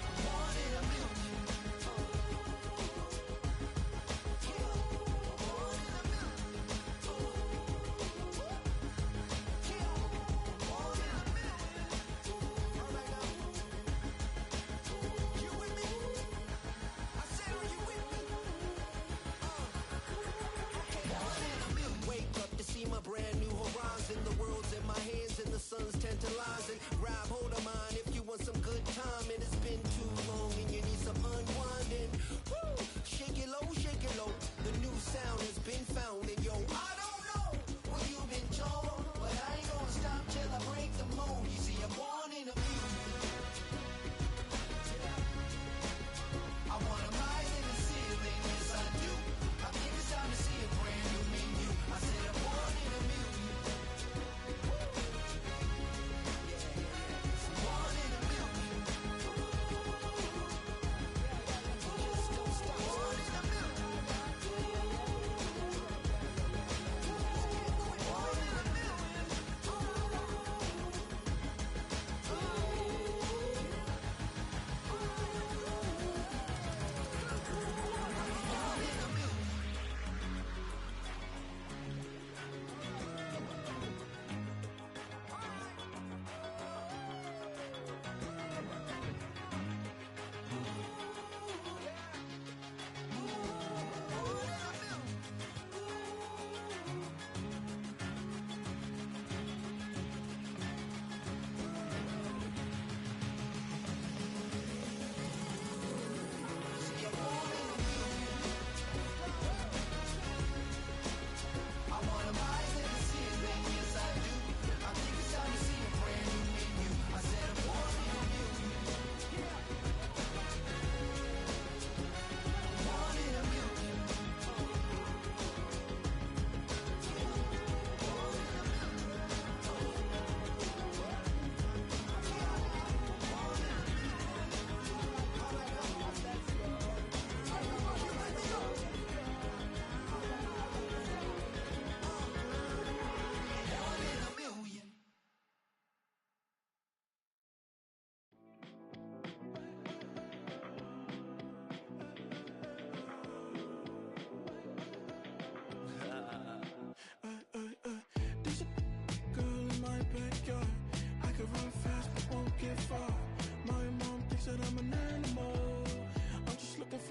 I'm born in a million. Born in a million. Born in a million. All right now. You with me? I said, are you with me? Wake up to see my brand new horizon. The world's in my hands and the sun's tantalizing. Grab hold of mine if you want some good time. And it's been too long and you need some unwinding. Woo! Shake it low. The new sound has been found and yo, I don't know what you've been told, but I ain't gonna stop till I break the mold. You see, I'm born in a million. I wanna rise in the ceiling, yes I do. I think it's time to see a brand new menu. I said I'm born in a million. I'm born in a million. Born in a million.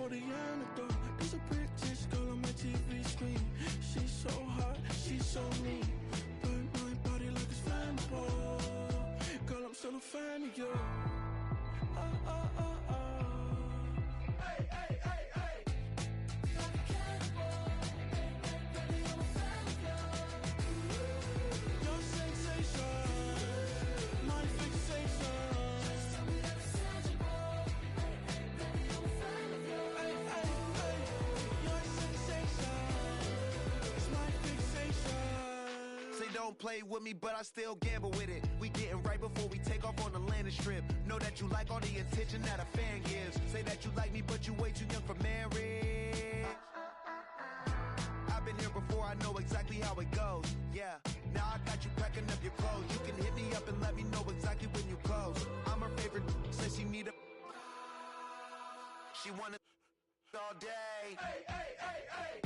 for the antidote. There's a British girl on my TV screen. She's so hot, she's so mean. Burn my body like it's flammable. Girl, I'm still a fan of you. Hey, hey, hey, hey. Like a cannibal. Baby, I'm a fan of you. Your sensation, my fixation. Just tell me that it's tangible. Baby, I'm a fan of you. Hey, hey, hey. Your sensation is my fixation. Say don't play with me, but I still gamble with it. We getting right before we take off on the landing strip. Know that you like all the attention that a fan gives. Say that you like me, but you way too young for marriage. I've been here before, I know exactly how it goes. Yeah, now I got you packing up your clothes. You can hit me up and let me know exactly when you close. I'm her favorite, says she need a... She wanna all day. Hey, hey, hey, hey.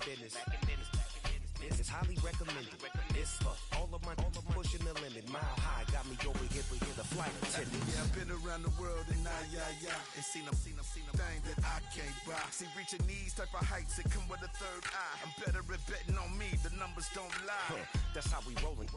Business. This is highly recommended. This for all of my pushing the limit. Mile high got me over here for the flight attendant. Yeah, I've been around the world and and seen them thing that I can't buy. See, reaching these type of heights that come with a third eye. I'm better at betting on me. The numbers don't lie. That's how we rollin'.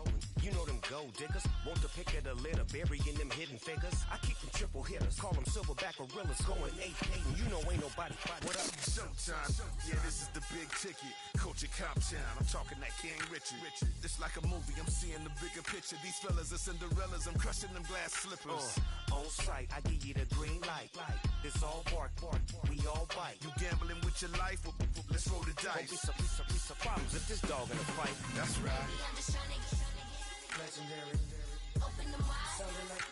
You know them gold diggers. Want to pick at a litter, burying them hidden figures. I keep them triple hitters. Call them silverback gorillas. Going 8-8, and you know ain't nobody. What up? Showtime. Yeah, this is the big ticket. Culture Cop Town. I'm talking that King Richard. This like a movie. I'm seeing the bigger picture. These fellas are Cinderellas. I'm crushing them glass slippers. On sight, I give you the green light. It's all bark. We all bite. You gambling with your life? Well, let's roll the dice. Don't be some problems if this dog in a fight. That's right. I'm just trying to get legendary. Open the wide. Something like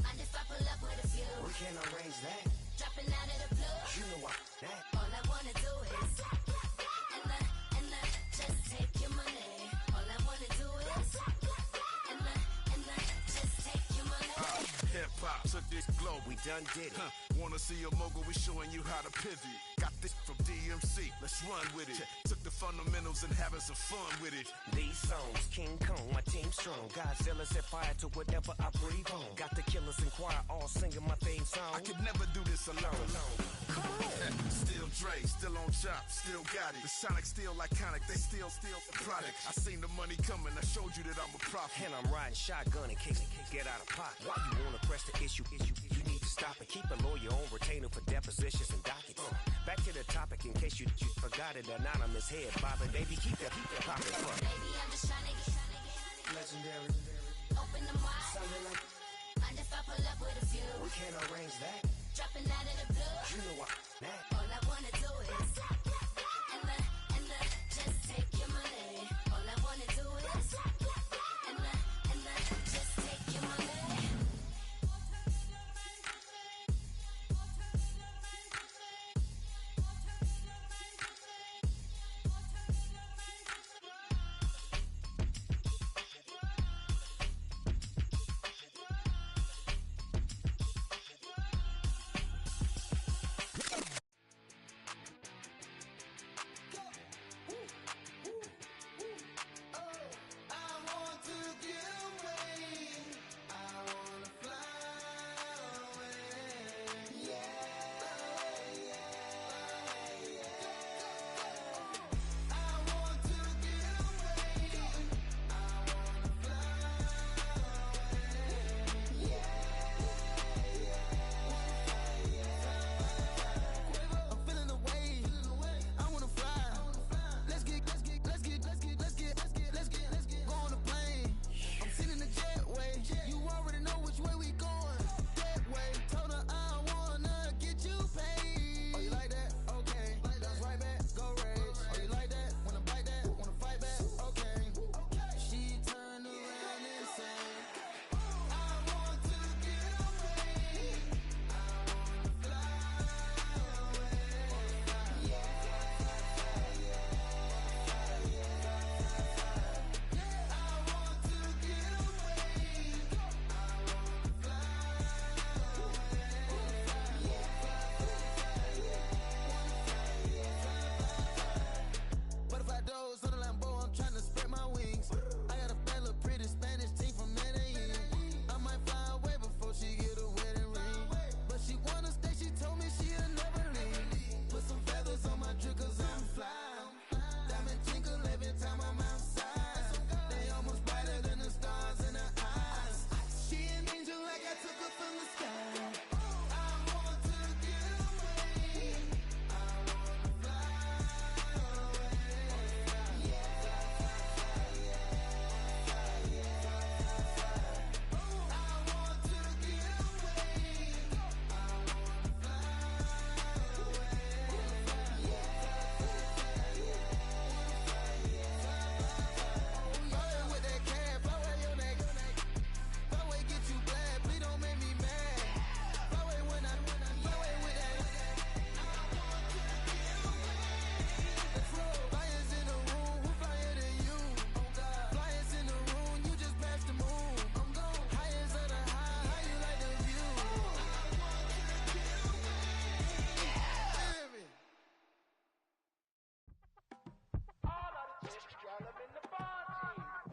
mind if I pull up with a few? We can't arrange that. Dropping out of the blue. You know what? That. All I wanna do is and just take your money. All I wanna do is and just take your money. Hip hop took this globe. We done did it. Wanna see a mogul? We showing you how to pivot. Got this from DMC. Let's run with it. Took the fundamentals and having some fun with it. These songs, King Kong, my team strong. Godzilla set fire to whatever I breathe on. Got the killers in choir all singing my theme song. I could never do this alone. Still Dre, still on top, still got it. The Sonic still iconic, they still the product. I seen the money coming, I showed you that I'm a prophet. And I'm riding shotgun in case get out of pocket. Why you wanna press the issue? You need to stop and keep a lawyer on retainer for depositions and dockets. Back to the topic in case you forgot it. Anonymous head bobbing, baby, keep that popping. Baby, I'm just trying to get legendary. Open the wide. Something like mind if I pull up with a few? We can't arrange that. Dropping out of the blue. You know what? That. All I wanna do is and just take your money. All I wanna do is and just take your money.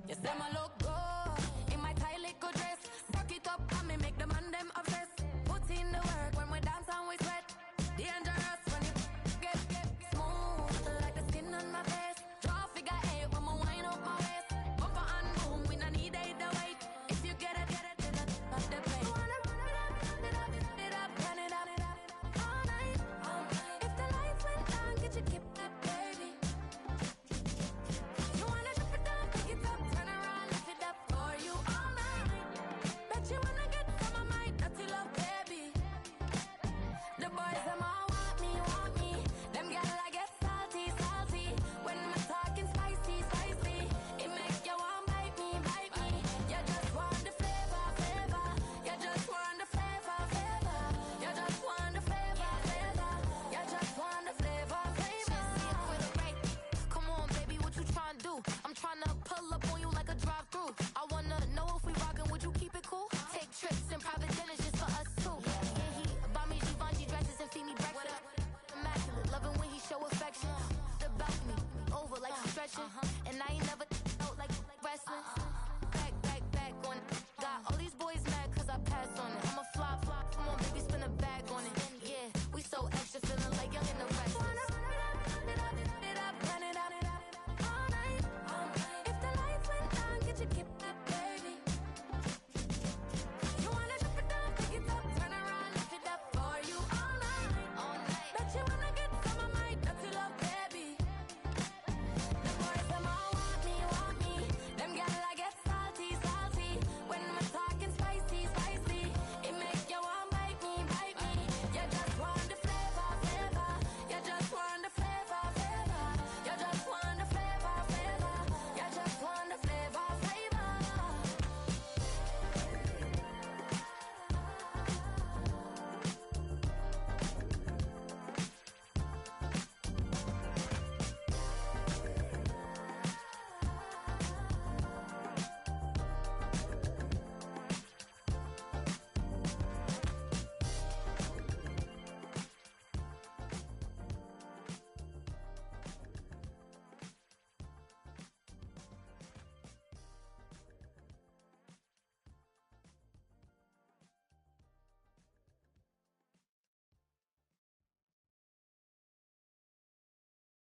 Yes, them a look good in my tight little dress. Rock it up and me make the man them obsessed. Put in the work when we dance and we sweat. Dangerous when you get smooth like the skin on my face. Draw figure eight when me wind up my waist. Bumper and boom, we no need either weight. If you get it, then up the plate. You wanna run it up, run it up, all night. If the lights went down, get your kip up, baby. You wanna drop it down, pick it up, turn around, lift it up for you all night. Bet you wanna get some of my dirty love, baby. The boys them all want me. Them gyal I get salty. When me talking spicy. It make you want bite me. You just want the flavor. You just want the flavor. You just want the flavor. You just want the flavor. With a rate. Come on, baby, what you tryna do? I'm tryna pull up on you like a drive-through. I wanna know if we rockin', would you keep it cool? Take trips and private dinners just for us two. Yeah, he buy me Givenchy dresses and feed me breakfast. Immaculate, loving when he show affection. The balcony, over like he's stretching. And I ain't never out like wrestling. Back on it. Got all these boys mad cause I passed on it. I'm a flop. Come on, baby, spin a bag on it. Yeah, we so extra, feeling like young and the rest. Run it up, all night. If the lights went down, get your kip up, baby. You wanna drop it down, pick it up, turn around, lift it up for you all night. Bet you wanna get some of my dirty love, baby. The boys them all want me. Them gyal I get salty. When me talking spicy. It make you want bite me. You just want the flavor. You just want the flavor. You just want the flavor. You just want the flavor.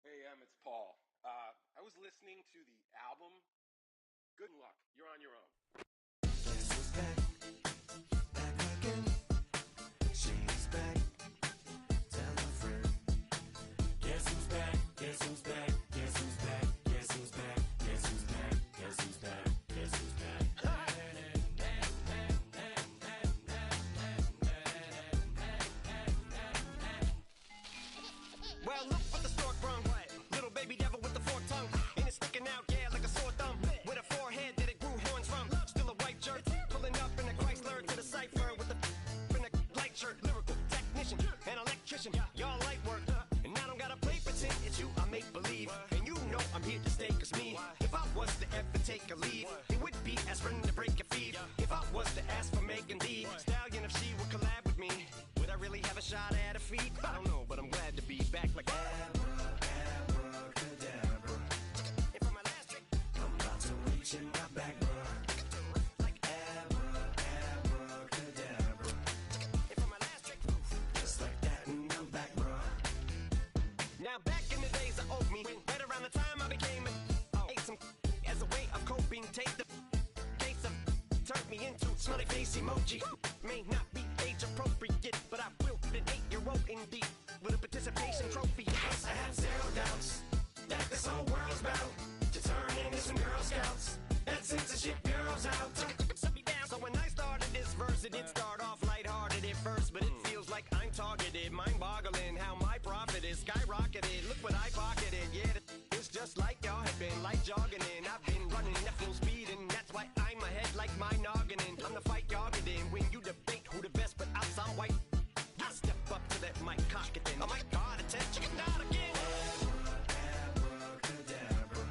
Hey, it's Paul. I was listening to the album. Good luck. You're on your own. She's back. Tell a friend. Guess who's back? Guess who's back? Guess who's back? Guess who's back? Guess who's back? Guess who's back? Guess who's back? Well, look what the stork brung. Little baby devil with the forked tongue. And it's sticking out, yeah, like a sore thumb. With a forehead that it grew horns from. Still a white shirt. Pulling up in a Chrysler to the cipher with a in a light shirt. Lyrical technician, an electrician. Y'all light work. And I don't gotta play pretend. It's you, I make believe. And you know I'm here to stay, cause me, if I was to ever take a leave, it would be aspirin to break a fever. If I was to ask for Megan D Stallion, if she would collab with me, would I really have a shot at her feet? I don't know, but I'm glad to be back like Abracadabra. And for my last trick, I'm about to reach in my back, bruh. Like abracadabra. and for my last trick, Just like that, and I'm back, bruh. now back in the days of old me, right around the time I became ate some as a way of coping. Take the case of turned me into smiley face emoji. May not be age appropriate, but I will be an 8-year-old indeed with a participation trophy. I have zero doubts that this whole world's about to turn into some Girl Scouts. That censorship bureau's out. Shut me down. So when I started this verse, it did start off lighthearted at first, but it feels like I'm targeted. Mind-boggling how my profit is skyrocketed. Look what I pocketed. Yeah, it's just like y'all have been like jogging in. I've been running at full speed, and that's why I'm ahead like my noggin. I'm the fight y'all get in when you debate who the best, but I'm some white. I step up to that mic, cock it in. Oh my God, attention, chicken out again. Abracadabra.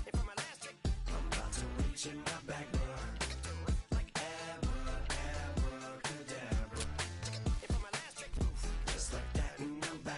And for my last trick, I'm about to reach in my back, bruh. Like abracadabra. and for my last trick, Just like that, and I'm back.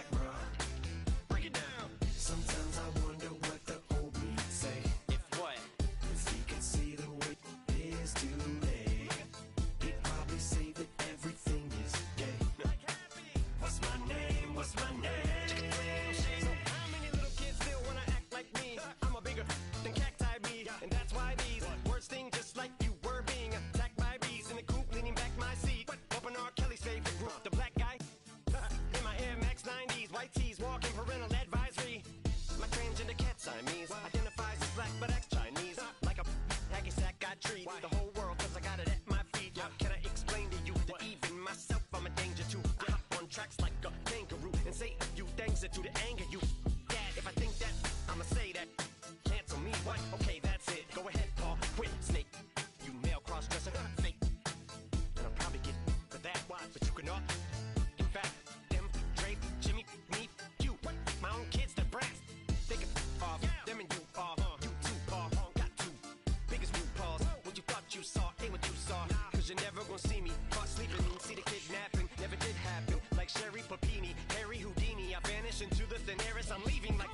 words, I'm leaving like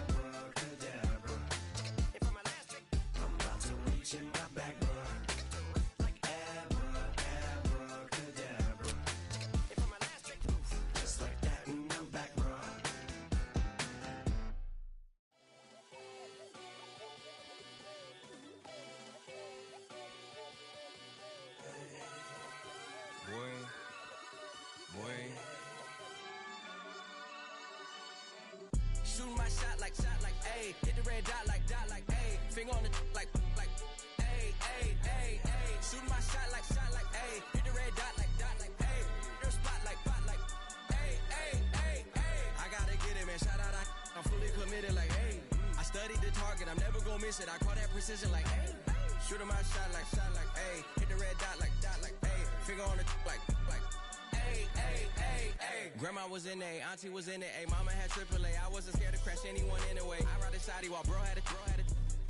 Abracadabra. And for my last drink, I'm about to reach in my back, bro. Like abracadabra. and for my last drink, Just like that, and I'm back, bro. boy. Shoot my shot like, ayy. Hit the red dot like, ayy. Finger on the like, ayy, ayy, ayy, ayy. Shoot my shot like, ayy. Hit the red dot like, ayy. Their spot like, ayy, ayy, ayy, ayy. I gotta get it, man. Shout out, I'm fully committed like, ayy. I studied the target, I'm never gonna miss it. I call that precision like, ayy. Shooting my shot like, ayy. Hit the red dot like, ayy. Finger on the like, ayy, ayy, ayy, ayy. Grandma was in A, auntie was in it, ayy. Mama had AAA, I wasn't scared to crash anyone anyway. I ride a shotty while bro had a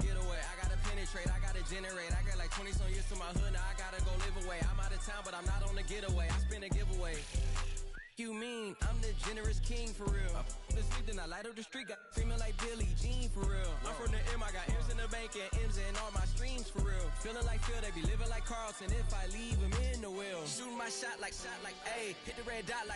get away. I gotta penetrate, I gotta generate. I got like 20 some years to my hood, now I gotta go live away. I'm out of town, but I'm not on the getaway. I spin a giveaway. You mean I'm the generous king for real? I the sleep, then I light up the street, got screaming like Billie Jean for real. I'm from the M, I got M's in the bank and M's in all my streams for real. Feeling like Phil, they be living like Carlton if I leave him in the will. Shooting my shot like, ayy. Hit the red dot like